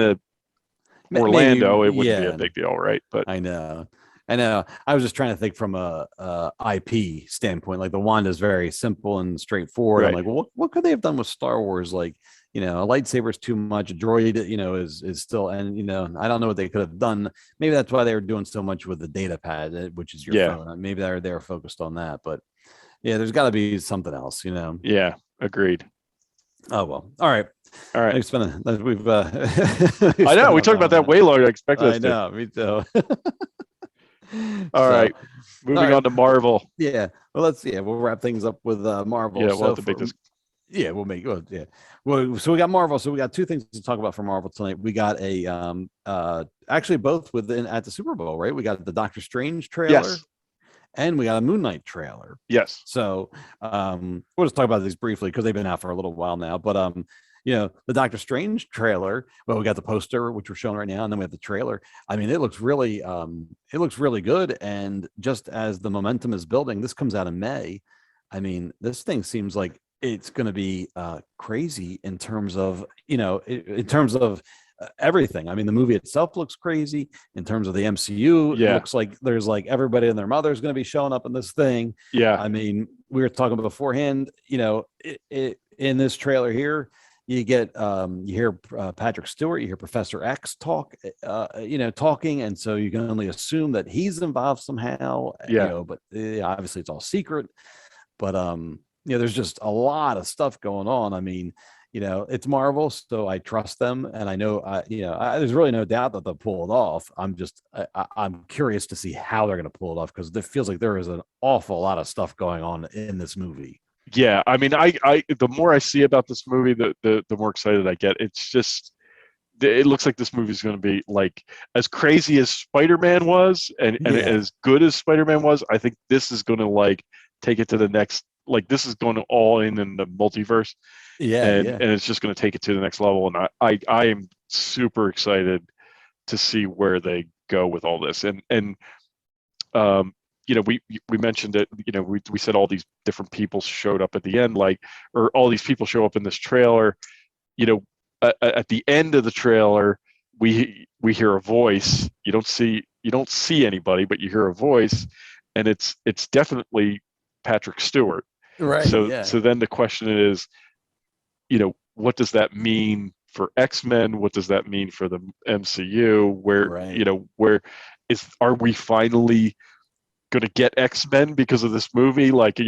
S9: Orlando, it wouldn't be a big deal, right? But
S10: I know. I was just trying to think from a IP standpoint. Like, the wand is very simple and straightforward. Right. I'm like, well, what could they have done with Star Wars? Like, a lightsaber is too much. A droid, is still, and I don't know what they could have done. Maybe that's why they were doing so much with the data pad, which is your phone. Maybe they're focused on that. But there's got to be something else,
S9: Yeah, agreed.
S10: Oh well, all right. We've
S9: I know we talked about that way longer than I expected.
S10: I know, me too.
S9: All right, moving on to Marvel.
S10: Yeah, well, we'll wrap things up with Marvel.
S9: Yeah, we'll have to make this.
S10: Yeah, we'll make. Well, so we got Marvel. So we got two things to talk about for Marvel tonight. We got actually both at the Super Bowl, right? We got the Doctor Strange trailer, and we got a Moon Knight trailer.
S9: Yes.
S10: So we'll just talk about these briefly because they've been out for a little while now. But the Doctor Strange trailer. Well, we got the poster, which we're showing right now, and then we have the trailer. I mean, it looks really good. And just as the momentum is building, this comes out in May. I mean, this thing seems like it's going to be crazy in terms of, in terms of everything. I mean, the movie itself looks crazy. In terms of the MCU, it looks like there's like everybody and their mother is going to be showing up in this thing.
S9: Yeah.
S10: I mean, we were talking beforehand, in this trailer here, you get you hear Patrick Stewart, you hear Professor X talking, and so you can only assume that he's involved somehow. But obviously it's all secret. But there's just a lot of stuff going on. I mean, it's Marvel, so I trust them, and I know, there's really no doubt that they'll pull it off. I'm curious to see how they're going to pull it off, because it feels like there is an awful lot of stuff going on in this movie.
S9: Yeah, I mean, I the more I see about this movie, the more excited I get. It's just, it looks like this movie is going to be like as crazy as Spider-Man was, and as good as Spider-Man was. I think this is going to like take it to the next. Like, this is going to all in the multiverse. And it's just going to take it to the next level. And I am super excited to see where they go with all this. And we mentioned it. We said all these different people showed up at the end, or all these people show up in this trailer. At the end of the trailer, we hear a voice. You don't see anybody, but you hear a voice, and it's definitely Patrick Stewart.
S10: Right.
S9: So then the question is, what does that mean for X-Men? What does that mean for the MCU? Are we finally going to get X-Men because of this movie? That's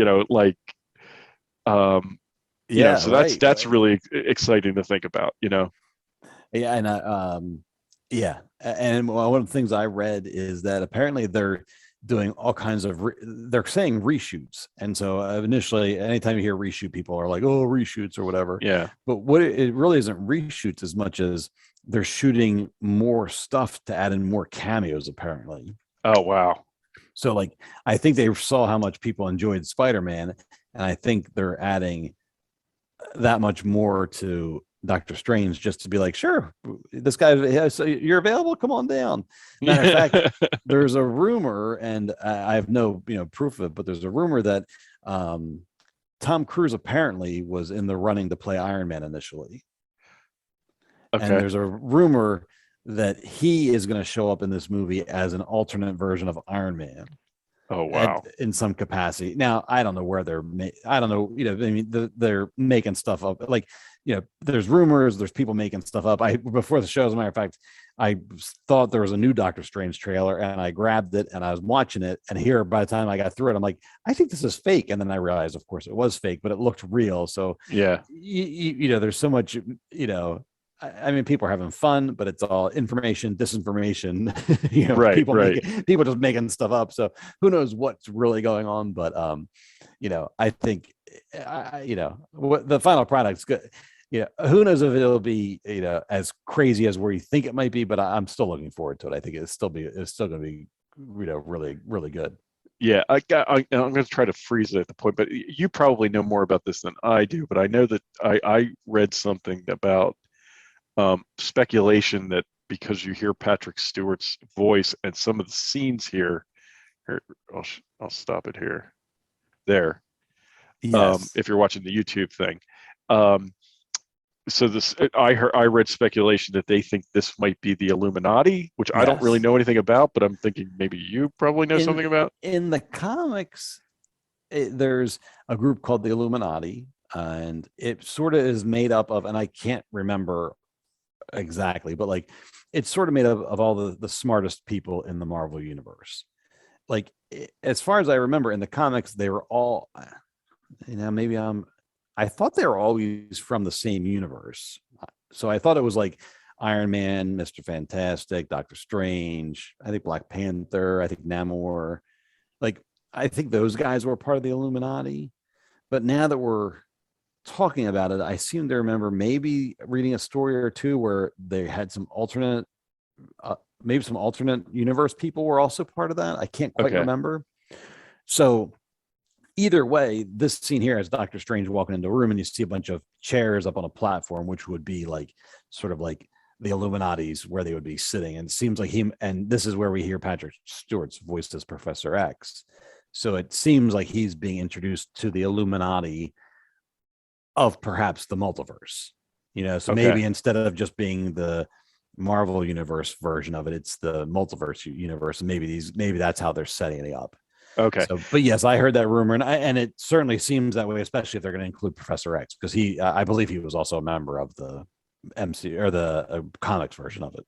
S9: really exciting to think about,
S10: Yeah. And one of the things I read is that apparently they're doing all kinds of they're saying reshoots, and so initially anytime you hear reshoot, people are like, oh, reshoots or whatever. But what it really isn't reshoots as much as they're shooting more stuff to add in more cameos, apparently.
S9: Oh wow.
S10: So like, I think they saw how much people enjoyed Spider-Man, and I think they're adding that much more to Doctor Strange, just to be like, sure, this guy, so you're available, come on down. Matter of fact, there's a rumor, and I have no proof of it, but there's a rumor that Tom Cruise apparently was in the running to play Iron Man initially. And there's a rumor that he is going to show up in this movie as an alternate version of Iron Man.
S9: Oh wow!
S10: In some capacity. Now I don't know where I don't know. I mean, they're making stuff up. Like, there's rumors. There's people making stuff up. Before the show, as a matter of fact, I thought there was a new Doctor Strange trailer, and I grabbed it and I was watching it. And here, by the time I got through it, I'm like, I think this is fake. And then I realized, of course, it was fake, but it looked real. So there's so much. I mean, people are having fun, but it's all information, disinformation. People just making stuff up. So who knows what's really going on? But I think the final product's good. Who knows if it'll be as crazy as where you think it might be, but I'm still looking forward to it. I think it's still going to be really, really good.
S9: Yeah, I'm going to try to freeze it at the point, but you probably know more about this than I do. But I know that I read something about speculation that because you hear Patrick Stewart's voice and some of the scenes here, I'll stop it here. There. Yes. If you're watching the YouTube thing. So I read speculation that they think this might be the Illuminati, which I don't really know anything about, but I'm thinking maybe you probably know something about.
S10: In the comics, there's a group called the Illuminati, and it sort of is made up of, and I can't remember exactly, but like, it's sort of made up of all the smartest people in the Marvel universe. Like, as far as I remember, in the comics, they were all, I thought they were always from the same universe. So I thought it was like Iron Man, Mr. Fantastic, Doctor Strange, I think Black Panther, I think Namor. Like, I think those guys were part of the Illuminati. But now that we're talking about it, I seem to remember maybe reading a story or two where they had some alternate universe people were also part of that. I can't quite remember. So either way, this scene here has Doctor Strange walking into a room, and you see a bunch of chairs up on a platform, which would be like sort of like the Illuminati's where they would be sitting. And it seems like and this is where we hear Patrick Stewart's voice as Professor X. So it seems like he's being introduced to the Illuminati of perhaps the multiverse. So
S9: Okay.
S10: maybe instead of just being the Marvel universe version of it, it's the multiverse universe, and maybe that's how they're setting it up.
S9: Okay.
S10: So, but yes, I heard that rumor, and it certainly seems that way, especially if they're going to include Professor X, because I believe he was also a member of the MC or the comics version of it.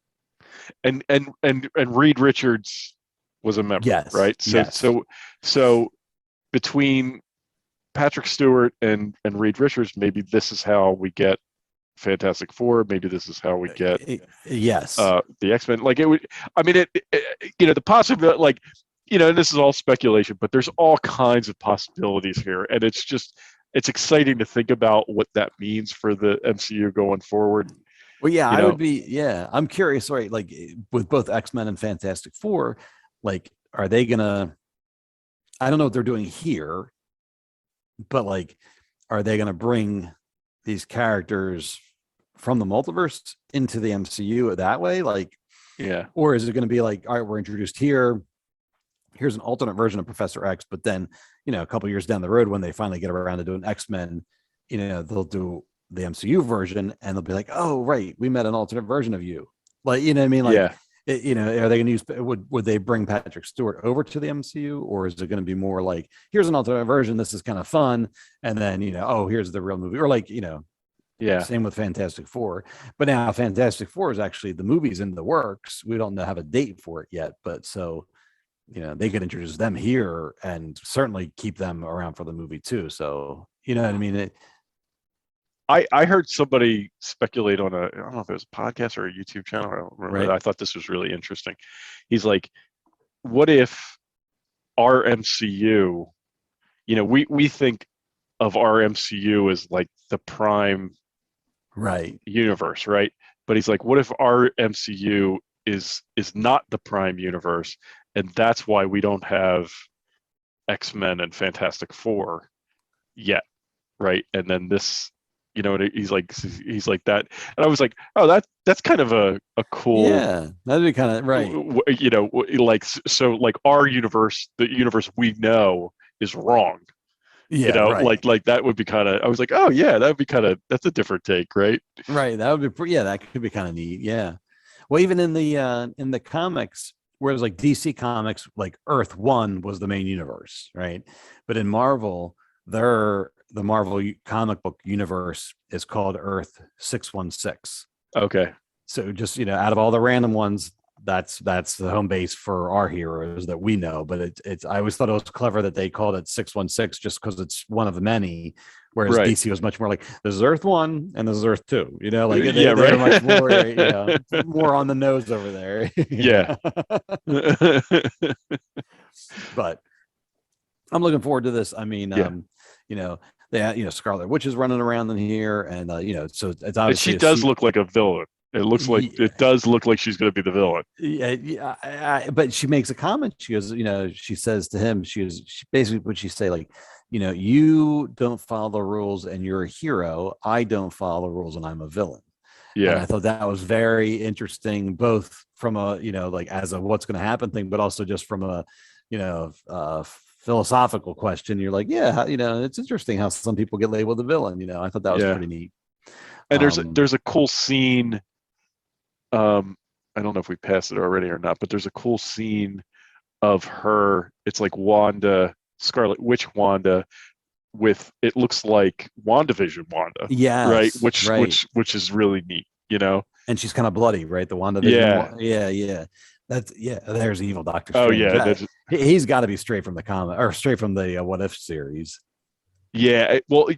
S9: And Reed Richards was a member,
S10: Yes.
S9: right? So between Patrick Stewart and Reed Richards, maybe this is how we get Fantastic Four. Maybe this is how we get the X-Men. Like it would, I mean, the possibility, like, and this is all speculation, but there's all kinds of possibilities here, and it's exciting to think about what that means for the MCU going forward.
S10: Well, yeah, I would be. Yeah, I'm curious. Right, like with both X-Men and Fantastic Four, like, are they gonna? I don't know what they're doing here, but like, are they gonna bring these characters from the multiverse into the MCU that way? Like,
S9: yeah,
S10: or is it going to be like, all right, we're introduced here. Here's an alternate version of Professor X, but then, a couple years down the road, when they finally get around to doing X-Men, they'll do the MCU version, and they'll be like, oh, right, we met an alternate version of you. Like, you know what I mean? Like,
S9: yeah.
S10: Are they going to use? Would they bring Patrick Stewart over to the MCU, or is it going to be more like, here's an alternate version, this is kind of fun, and then here's the real movie, or like
S9: yeah.
S10: Same with Fantastic Four, but now Fantastic Four is actually the movie's in the works. We don't have a date for it yet, but so they could introduce them here and certainly keep them around for the movie too. So what I mean.
S9: I heard somebody speculate on I don't know if it was a podcast or a YouTube channel. I don't remember.
S10: Right.
S9: I thought this was really interesting. He's like, what if our MCU, we think of our MCU as like the prime universe, right? But he's like, what if our MCU is not the prime universe, and that's why we don't have X-Men and Fantastic Four yet, right? And then this, he's like that, and I was like, oh, that's kind of a cool,
S10: yeah, that'd be kind of right,
S9: like, so like our universe, the universe we know, is wrong,
S10: right.
S9: like that would be kind of, I was like, oh yeah, that would be kind of, that's a different take, right?
S10: That would be, that could be kind of neat. Yeah, well, even in the comics, whereas like DC Comics, like Earth 1 was the main universe, right? But in Marvel, the Marvel comic book universe is called Earth 616.
S9: Okay.
S10: So just, out of all the random ones, that's the home base for our heroes that we know. But it's I always thought it was clever that they called it 616 just because it's one of the many. Whereas DC was much more like, this is Earth 1 and this is Earth 2. They're much more, more on the nose over there.
S9: Yeah.
S10: But I'm looking forward to this. I mean, they, Scarlet Witch is running around in here, and so it's obviously
S9: she does look like a villain. It looks like it does look like she's going to be the villain.
S10: Yeah, but she makes a comment. She goes, she says to him, she basically, would she say, like, you don't follow the rules and you're a hero. I don't follow the rules and I'm a villain.
S9: Yeah,
S10: and I thought that was very interesting, both from a like as a what's going to happen thing, but also just from a philosophical question. You're like, yeah, it's interesting how some people get labeled a villain. I thought that was pretty neat.
S9: And there's a cool scene. I don't know if we passed it already or not, but there's a cool scene of her. It's like Wanda, Scarlet Witch Wanda, with, it looks like WandaVision Wanda.
S10: Yeah.
S9: Right. Which is really neat,
S10: And she's kind of bloody, right? The WandaVision. Yeah. That's there's evil Doctor Strange.
S9: Oh yeah,
S10: he's got to be straight from the comic or straight from the What If series.
S9: Yeah, well,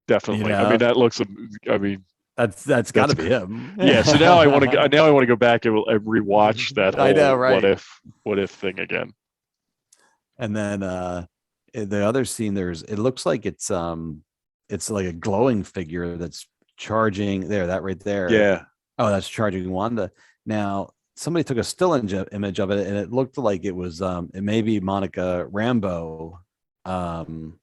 S9: definitely. I mean, that looks. I mean,
S10: that's got to be him.
S9: Yeah. So now I want to go back and rewatch that whole
S10: I know, right?
S9: What if thing again.
S10: And then the other scene, it looks like it's like a glowing figure that's charging there. That right there.
S9: Yeah.
S10: Oh, that's charging Wanda. Now, somebody took a still image of it, and it looked like it was it may be Monica Rambeau from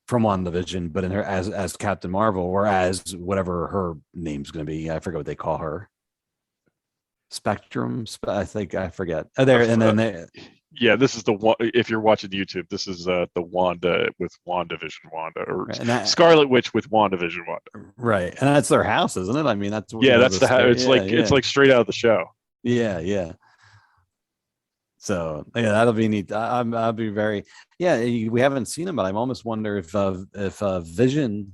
S10: WandaVision, but in her as Captain Marvel, or as whatever her name's going to be. I forget what they call her. Spectrum, I think, I forget. There, and then
S9: Yeah, this is the one. If you're watching YouTube, this is the Wanda with WandaVision Wanda, or Scarlet Witch with WandaVision Wanda.
S10: Right, and that's their house, isn't it? I mean, that's
S9: that's the house. It's it's like straight out of the show.
S10: Yeah. So yeah, that'll be neat. I'll be very we haven't seen him, but I almost wonder if Vision,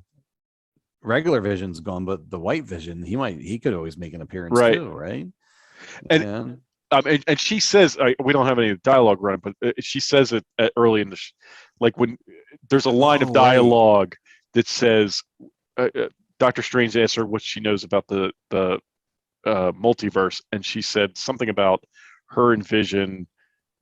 S10: regular Vision's gone, but the White Vision, he could always make an appearance too, right?
S9: And she says, we don't have any dialogue running, but she says it early in the like when there's a line of dialogue that says Doctor Strange asked her what she knows about the multiverse, and she said something about her and Vision,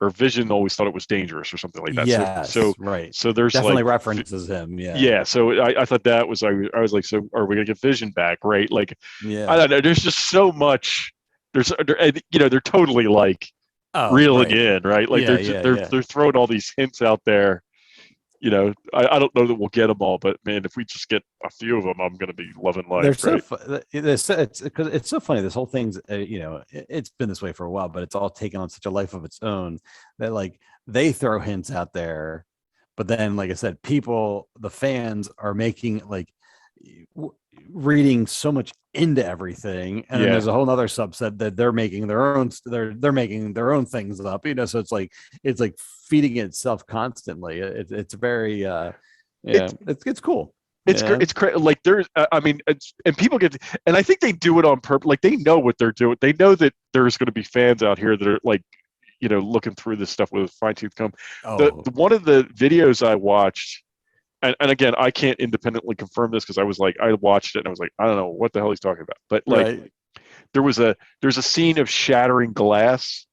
S9: or Vision always thought it was dangerous or something like that.
S10: Yes,
S9: so
S10: right.
S9: So there's
S10: definitely
S9: like
S10: references him.
S9: Yeah. So I thought that was, I was like, so are we gonna get Vision back? Right. Like, I don't know. There's just so much. They're totally like reeling in, right? Like they're throwing all these hints out there. I don't know that we'll get them all, but man, if we just get a few of them, I'm going to be loving life.
S10: It's so funny. This whole thing's, it's been this way for a while, but it's all taken on such a life of its own that like they throw hints out there, but then, like I said, the fans are making like reading so much into everything, and then there's a whole other subset that they're making their own. They're making their own things up, so it's like feeding itself constantly. It's very it's cool.
S9: It's crazy. Like there's, and people get, and I think they do it on purpose. Like they know what they're doing. They know that there's going to be fans out here that are like, looking through this stuff with a fine tooth comb. One of the videos I watched, and again, I can't independently confirm this because I watched it and I was like, I don't know what the hell he's talking about. But like, there's a scene of shattering glass.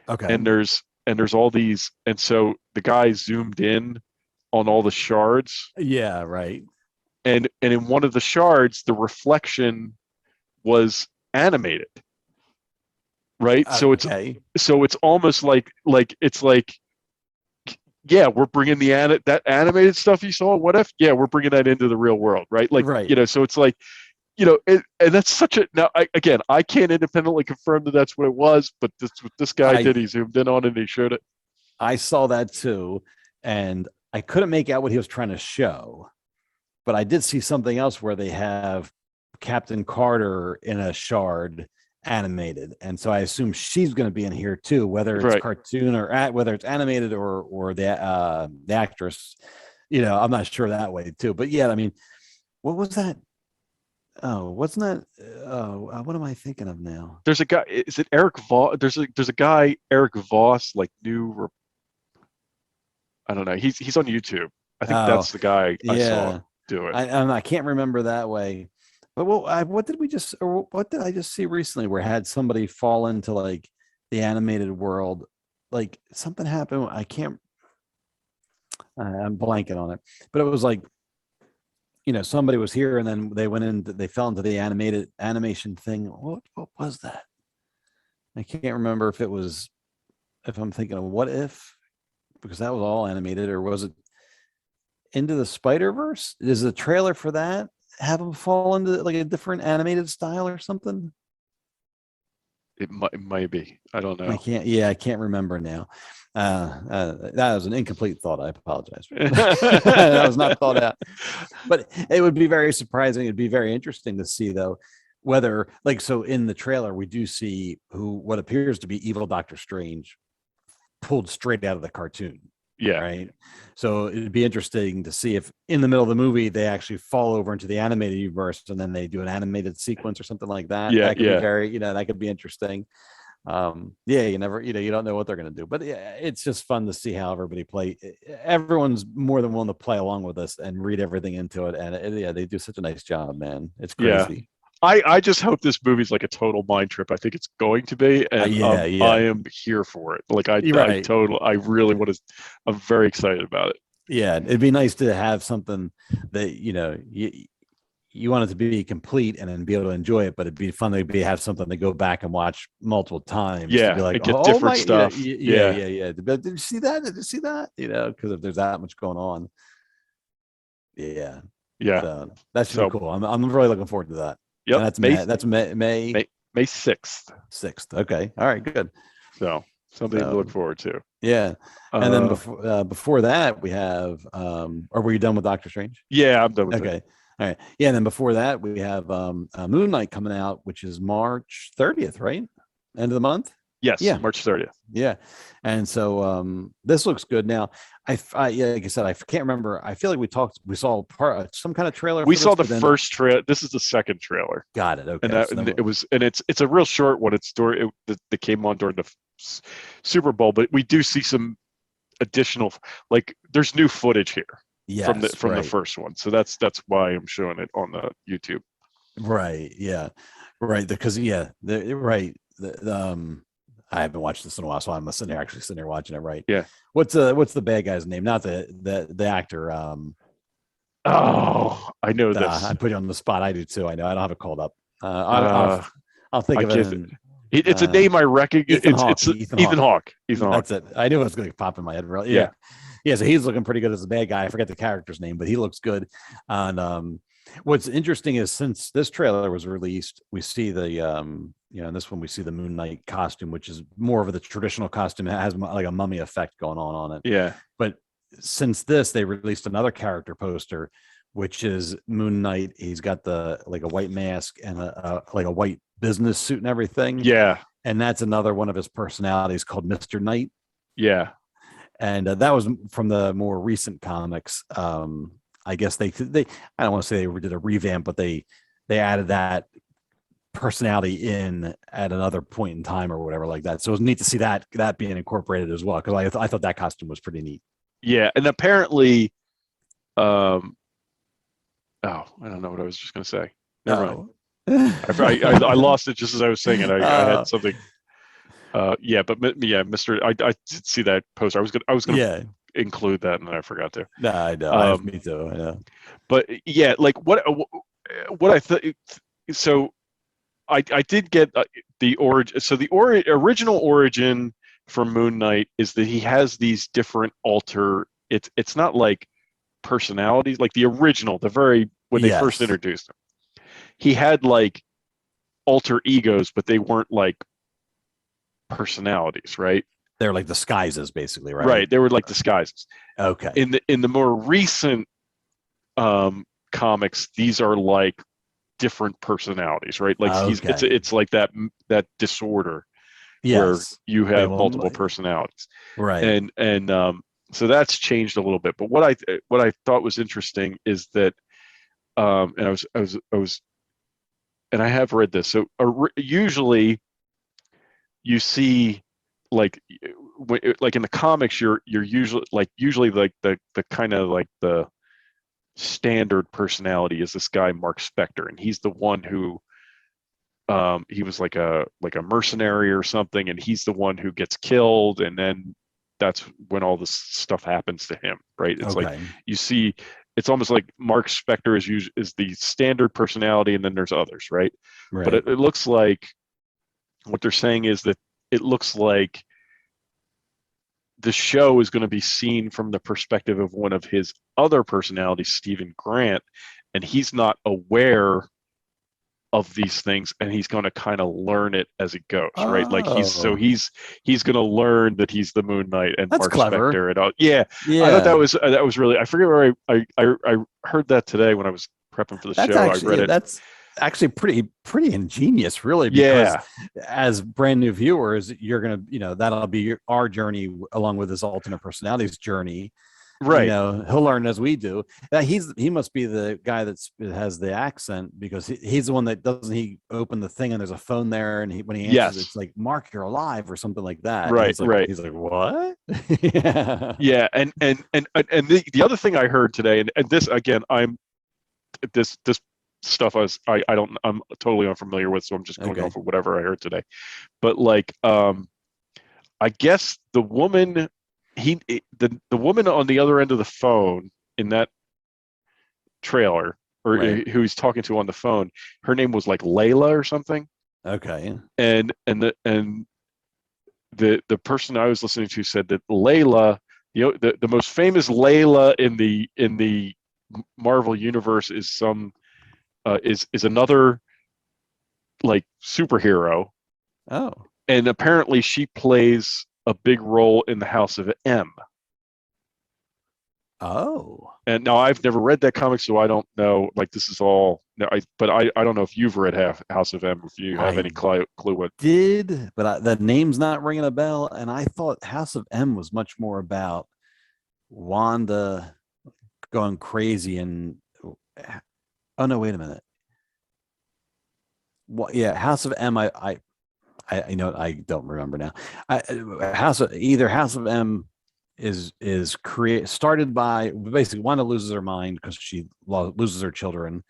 S9: Okay. And there's all these, and so the guy zoomed in on all the shards.
S10: Yeah, right.
S9: And in one of the shards, the reflection was animated. Right. So it's almost like it's like, yeah, we're bringing that animated stuff you saw. What if? Yeah, we're bringing that into the real world, right? Like, so it's like, and that's such a. Now, I can't independently confirm that that's what it was, but that's what this guy did. He zoomed in on it and he showed it.
S10: I saw that too, and I couldn't make out what he was trying to show, but I did see something else where they have Captain Carter in a shard animated, and so I assume she's going to be in here too, whether it's cartoon or whether it's animated or the actress. I'm not sure that way too, but yeah, I mean, what was that? Oh, wasn't that? What am I thinking of now?
S9: There's a guy. Is it Eric Voss? There's a guy, Eric Voss, like new. I don't know. He's on YouTube. I think that's the guy I saw do it.
S10: I can't remember that way. But what did I just see recently where I had somebody fall into like the animated world? Like something happened. I'm blanking on it, but it was like, somebody was here and then they fell into the animation thing. What was that? I can't remember if I'm thinking of What If, because that was all animated, or was it Into the Spider-Verse? Is the trailer for that have them fall into like a different animated style or something?
S9: It might be. I don't know.
S10: I can't remember now. That was an incomplete thought. I apologize. That was not thought out. But it would be very surprising. It'd be very interesting to see, though, whether so in the trailer we do see what appears to be evil Doctor Strange pulled straight out of the cartoon.
S9: Yeah.
S10: Right. So it'd be interesting to see if in the middle of the movie they actually fall over into the animated universe and then they do an animated sequence or something like that.
S9: Yeah.
S10: That could be very, that could be interesting. You never, you don't know what they're going to do, but yeah, it's just fun to see how everybody play. Everyone's more than willing to play along with us and read everything into it. And they do such a nice job, man. It's crazy. Yeah.
S9: I just hope this movie's like a total mind trip. I think it's going to be, and I am here for it. Like I really want to. I'm very excited about it.
S10: Yeah, it'd be nice to have something that you want it to be complete and then be able to enjoy it, but it'd be fun to have something to go back and watch multiple times.
S9: Yeah,
S10: to be like,
S9: get different stuff.
S10: Yeah. Did you see that? Did you see that? Because if there's that much going on. Yeah. So that should be cool. I'm really looking forward to that.
S9: Yep.
S10: And that's May 6th.
S9: 6th.
S10: Okay. All right. Good.
S9: So Something to look forward to.
S10: Yeah. And then before that, we have. Or were you done with Doctor Strange?
S9: Yeah, I'm done with it.
S10: Okay. All right. Yeah. And then before that, we have Moon Knight coming out, which is March 30th, right? End of the month.
S9: Yes.
S10: Yeah.
S9: March 30th.
S10: Yeah. And so this looks good. Now, yeah, like I said, I can't remember. I feel like we saw some kind of trailer.
S9: We saw the first trailer. This is the second trailer.
S10: Got it. Okay.
S9: And it's a real short one. It's that came on during the Super Bowl, but we do see some additional, like there's new footage here from the first one. So that's why I'm showing it on the YouTube.
S10: Right. Yeah. Right. Because I haven't watched this in a while, so I'm sitting there watching it. Right.
S9: Yeah.
S10: What's the bad guy's name? Not the actor.
S9: I know this.
S10: I put you on the spot. I do too. I know. I don't have it called up. I'll think of it.
S9: It's a name I recognize. It's Ethan Hawke.
S10: That's it. I knew it was going to pop in my head. Really. Yeah. Yeah. So he's looking pretty good as a bad guy. I forget the character's name, but he looks good. And what's interesting is since this trailer was released, we see in this one we see the Moon Knight costume, which is more of the traditional costume. It has like a mummy effect going on it.
S9: Yeah.
S10: But since this, they released another character poster, which is Moon Knight. He's got a white mask and a white business suit and everything.
S9: Yeah. And
S10: that's another one of his personalities called Mr. Knight.
S9: Yeah.
S10: And that was from the more recent comics. I guess they I don't want to say they did a revamp, but they added that personality in at another point in time or whatever like that. So it was neat to see that being incorporated as well, because I thought that costume was pretty neat.
S9: Yeah, and apparently, I don't know what I was just going to say. Never mind. I lost it just as I was saying it. I had something. Mr. I did see that poster. I was gonna include that, and then I forgot to.
S10: No, I know. Me too. I know.
S9: But yeah, like what I thought. So I did get the origin. So the original origin for Moon Knight is that he has these different it's not like personalities, like the original, when they first introduced him. He had like alter egos, but they weren't like personalities, right?
S10: They're like disguises, basically, right?
S9: Right. They were like disguises.
S10: Okay.
S9: In the more recent comics, these are like different personalities, right? Like it's like that disorder where you have multiple personalities,
S10: right?
S9: And so that's changed a little bit. But what I thought was interesting is that, and I was, and I have read this. So usually, you see, like in the comics, you're usually like the kind of like the standard personality is this guy Mark Spector, and he's the one who he was like a mercenary or something, and he's the one who gets killed, and then that's when all this stuff happens to him, right? It's like you see, it's almost like Mark Spector is the standard personality, and then there's others, right? But it looks like what they're saying is that it looks like the show is going to be seen from the perspective of one of his other personalities, Stephen Grant, and he's not aware of these things, and he's going to kind of learn it as it goes, right? Like he's going to learn that he's the Moon Knight and
S10: that's
S9: Mark
S10: clever.
S9: Spector and all. Yeah. I thought that was really. I forget where I heard that today when I was prepping for the show. I read it.
S10: That's actually pretty ingenious, really. Because as brand new viewers, you're gonna, that'll be our journey along with his alternate personalities journey. Right. He'll learn as we do. He must be the guy that has the accent, because he's the one that he open the thing and there's a phone there, and when he answers, it's like, Mark, you're alive, or something like that.
S9: Right.
S10: He's like, what?
S9: Yeah. And the other thing I heard today, and this again, this stuff I'm totally unfamiliar with, so I'm just going off of whatever I heard today. But like, I guess the woman. The woman on the other end of the phone in that trailer, or who he's talking to on the phone, her name was like Layla or something.
S10: Okay.
S9: And the person I was listening to said that Layla, the most famous Layla in the Marvel universe is is another like superhero.
S10: Oh.
S9: And apparently she plays a big role in the House of M.
S10: Oh.
S9: And now I've never read that comic, so I don't know. Like this is all. No, I don't know if you've read House of M. If you have any clue what.
S10: But the name's not ringing a bell. And I thought House of M was much more about Wanda going crazy and. Oh no! Wait a minute. Well, yeah, House of M. I don't remember now. House of M is started by basically Wanda loses her mind because she loses her children,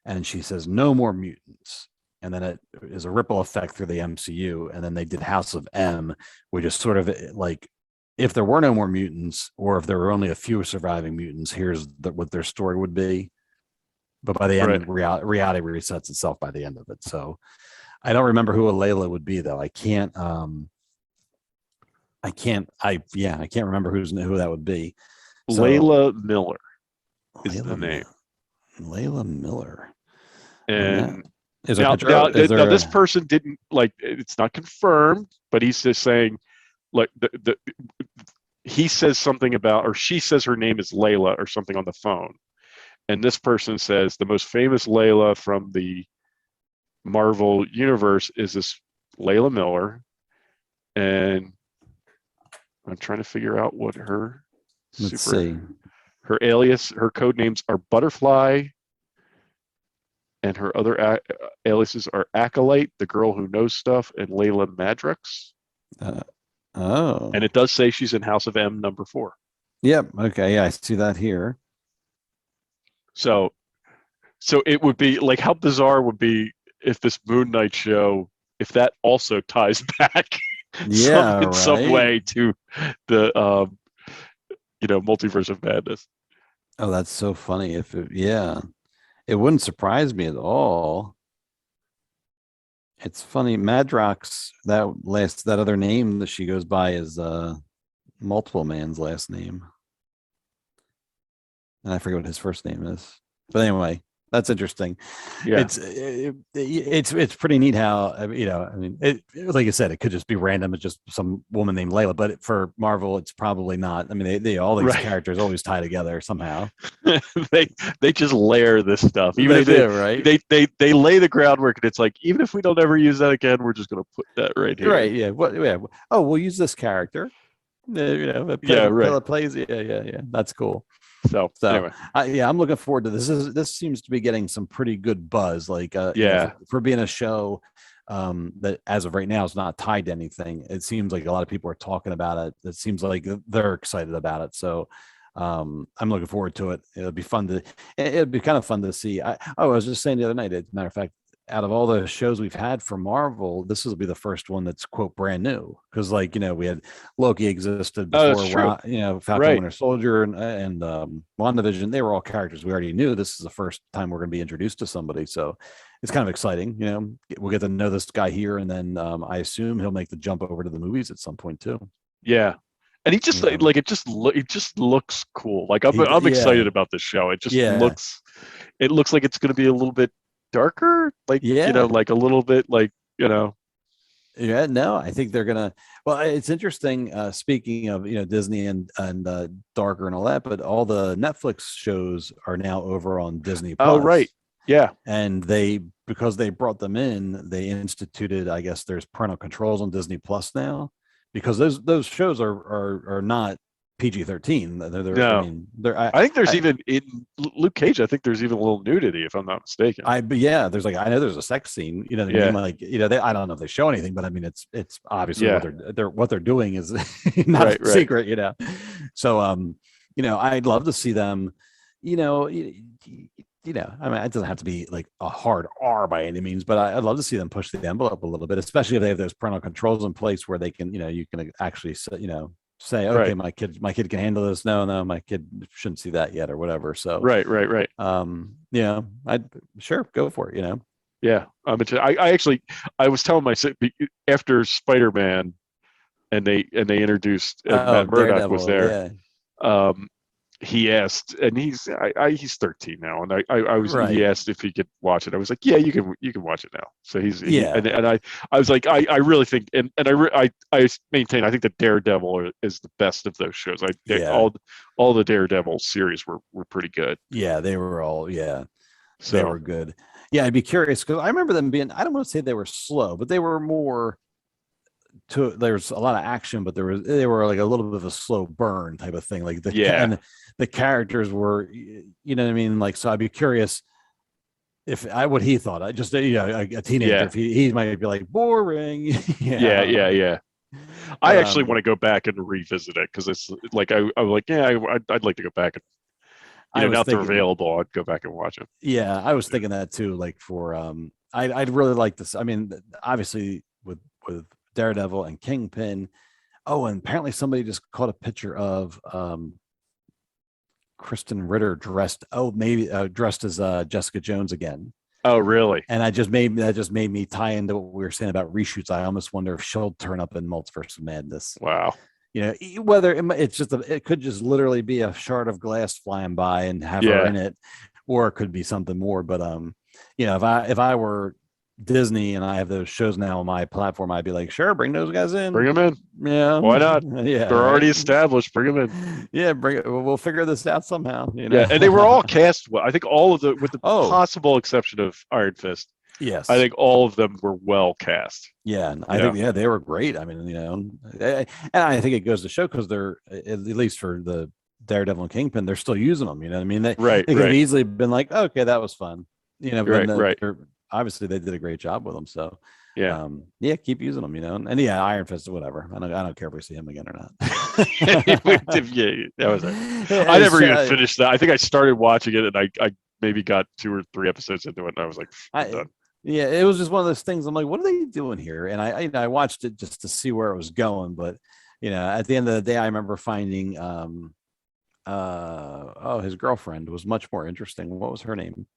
S10: and she says no more mutants, and then it is a ripple effect through the MCU, and then they did House of M, which is sort of like if there were no more mutants, or if there were only a few surviving mutants, here's what their story would be. But by the end, reality resets itself by the end of it. So I don't remember who a Layla would be, though. I can't remember who that would be. So,
S9: Layla Miller is the name.
S10: Layla Miller.
S9: And
S10: now
S9: this person didn't like. It's not confirmed, but he's just saying, like he says something about, or she says her name is Layla or something on the phone. And this person says the most famous Layla from the Marvel universe is this Layla Miller. And I'm trying to figure out what her her alias, her code names are Butterfly, and her other aliases are Acolyte, the girl who knows stuff, and Layla Madrox. And it does say she's in House of M number 4.
S10: Yep. Okay. Yeah, I see that here.
S9: So it would be like, how bizarre would be if this Moon Knight show, if that also ties back some way to the Multiverse of Madness.
S10: Oh, that's so funny. It wouldn't surprise me at all. It's funny, Madrox, that other name that she goes by is Multiple Man's last name. And I forget what his first name is, but anyway, that's interesting.
S9: Yeah,
S10: it's pretty neat how like I said, it could just be random. It's just some woman named Layla, but for Marvel, it's probably not. I mean, they all these characters always tie together somehow.
S9: they just layer this stuff. Even they lay the groundwork, and it's like, even if we don't ever use that again, we're just going to put that right here.
S10: Right? Yeah. Oh, we'll use this character. Plays. Yeah. That's cool.
S9: So anyway,
S10: I'm looking forward to this. This seems to be getting some pretty good buzz. Like, for being a show that as of right now is not tied to anything. It seems like a lot of people are talking about it. It seems like they're excited about it. So I'm looking forward to it. It'll be fun it'd be kind of fun to see. I was just saying the other night, as a matter of fact, out of all the shows we've had for Marvel, this will be the first one that's quote brand new, because we had Loki existed before, Falcon Winter Soldier and WandaVision. They were all characters we already knew. This is the first time we're going to be introduced to somebody, so it's kind of exciting. We'll get to know this guy here, and then I assume he'll make the jump over to the movies at some point too.
S9: Yeah, and he just it just looks cool. Like I'm excited about this show. It just looks like it's going to be a little bit darker, like like a little bit, like
S10: I think they're gonna. Well, it's interesting, speaking of Disney and darker and all that, but all the Netflix shows are now over on Disney Plus.
S9: Oh right, yeah.
S10: And because they brought them in, they instituted, I guess there's parental controls on Disney Plus now, because those shows are not PG-13.
S9: I think there's even in Luke Cage. I think there's even a little nudity, if I'm not mistaken.
S10: There's I know there's a sex scene. I don't know if they show anything, but I mean, it's obviously what they're doing is not a secret. So I'd love to see them. I mean, it doesn't have to be like a hard R by any means, but I'd love to see them push the envelope a little bit, especially if they have those parental controls in place where they can, you can actually, say, okay, my kid can handle this. No, my kid shouldn't see that yet, or whatever. So
S9: right.
S10: I'd sure go for it.
S9: Yeah, I was telling myself after Spider-Man, and they introduced Matt Murdock was there. he asked, and he's 13 now, and he
S10: Right.
S9: asked if he could watch it. I was like, yeah, you can watch it now. So
S10: Yeah.
S9: and I was like, I really think, and I maintain, I think that Daredevil is the best of those shows. All the Daredevil series were pretty good.
S10: Yeah, they were all
S9: So
S10: they were good. Yeah, I'd be curious because I remember them being, I don't want to say they were slow, but they were more there's a lot of action, but they were like a little bit of a slow burn type of thing. Like and the characters were, you know what I mean? Like, so I'd be curious if what he thought. I just, a teenager, if he might be like boring.
S9: Yeah. I actually want to go back and revisit it because it's like I'm like, I'd like to go back and now they're available. I'd go back and watch them.
S10: Yeah, I was thinking that too. Like for I'd really like this. I mean, obviously with Daredevil and Kingpin. Oh, and apparently somebody just caught a picture of Kristen Ritter dressed as Jessica Jones again.
S9: Oh, really?
S10: And that just made me tie into what we were saying about reshoots. I almost wonder if she'll turn up in Multiverse of Madness.
S9: Wow.
S10: Whether it could just literally be a shard of glass flying by and have her in it, or it could be something more. But if I were Disney and I have those shows now on my platform, I'd be like, sure, bring those guys in.
S9: Bring them in.
S10: Yeah.
S9: Why not?
S10: Yeah.
S9: They're already established. Bring them in.
S10: Yeah. Bring it. We'll figure this out somehow.
S9: Yeah. And they were all cast well. I think all of with the possible exception of Iron Fist.
S10: Yes.
S9: I think all of them were well cast.
S10: Yeah. And I think, they were great. I mean, and I think it goes to show because they're, at least for the Daredevil and Kingpin, they're still using them. You know what I mean? They could have easily been like, okay, that was fun. Right. Obviously they did a great job with them. So keep using them, and Iron Fist or whatever. I don't care if we see him again or not.
S9: That was it. I never even finished that. I think I started watching it and I maybe got 2 or 3 episodes into it and I was like, I'm done.
S10: Yeah, it was just one of those things. I'm like, what are they doing here? And I watched it just to see where it was going. But at the end of the day, I remember finding his girlfriend was much more interesting. What was her name?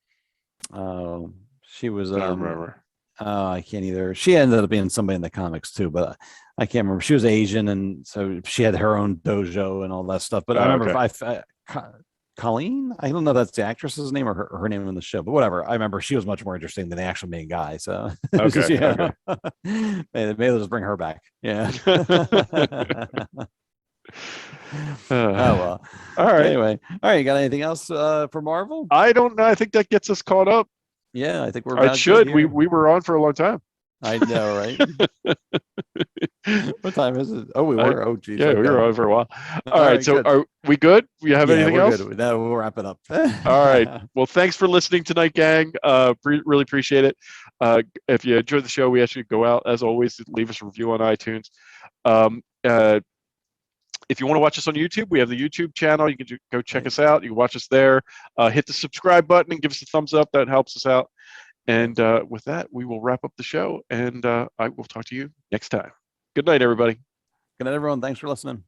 S10: She was
S9: I don't remember.
S10: I can't either. She ended up being somebody in the comics too, but I can't remember. She was Asian, and so she had her own dojo and all that stuff. But I remember Colleen. I don't know if that's the actress's name or her name in the show, but whatever. I remember she was much more interesting than the actual main guy. So
S9: okay.
S10: Maybe they'll just bring her back. Yeah. Oh well.
S9: All right.
S10: Anyway, all right. You got anything else for Marvel?
S9: I don't know. I think that gets us caught up.
S10: Yeah, I think we're.
S9: It should. We were on for a long time.
S10: I know, right? What time is it? Oh, we were. Oh, geez.
S9: Yeah, we were on for a while. All right. So are we good? You have anything else?
S10: Good. No, we'll wrap it up.
S9: All right. Well, thanks for listening tonight, gang. Really appreciate it. If you enjoyed the show, we ask you to go out, as always, leave us a review on iTunes. If you want to watch us on YouTube, we have the YouTube channel. You can go check us out. You can watch us there. Hit the subscribe button and give us a thumbs up. That helps us out. And with that, we will wrap up the show. And I will talk to you next time. Good night, everybody.
S10: Good night, everyone. Thanks for listening.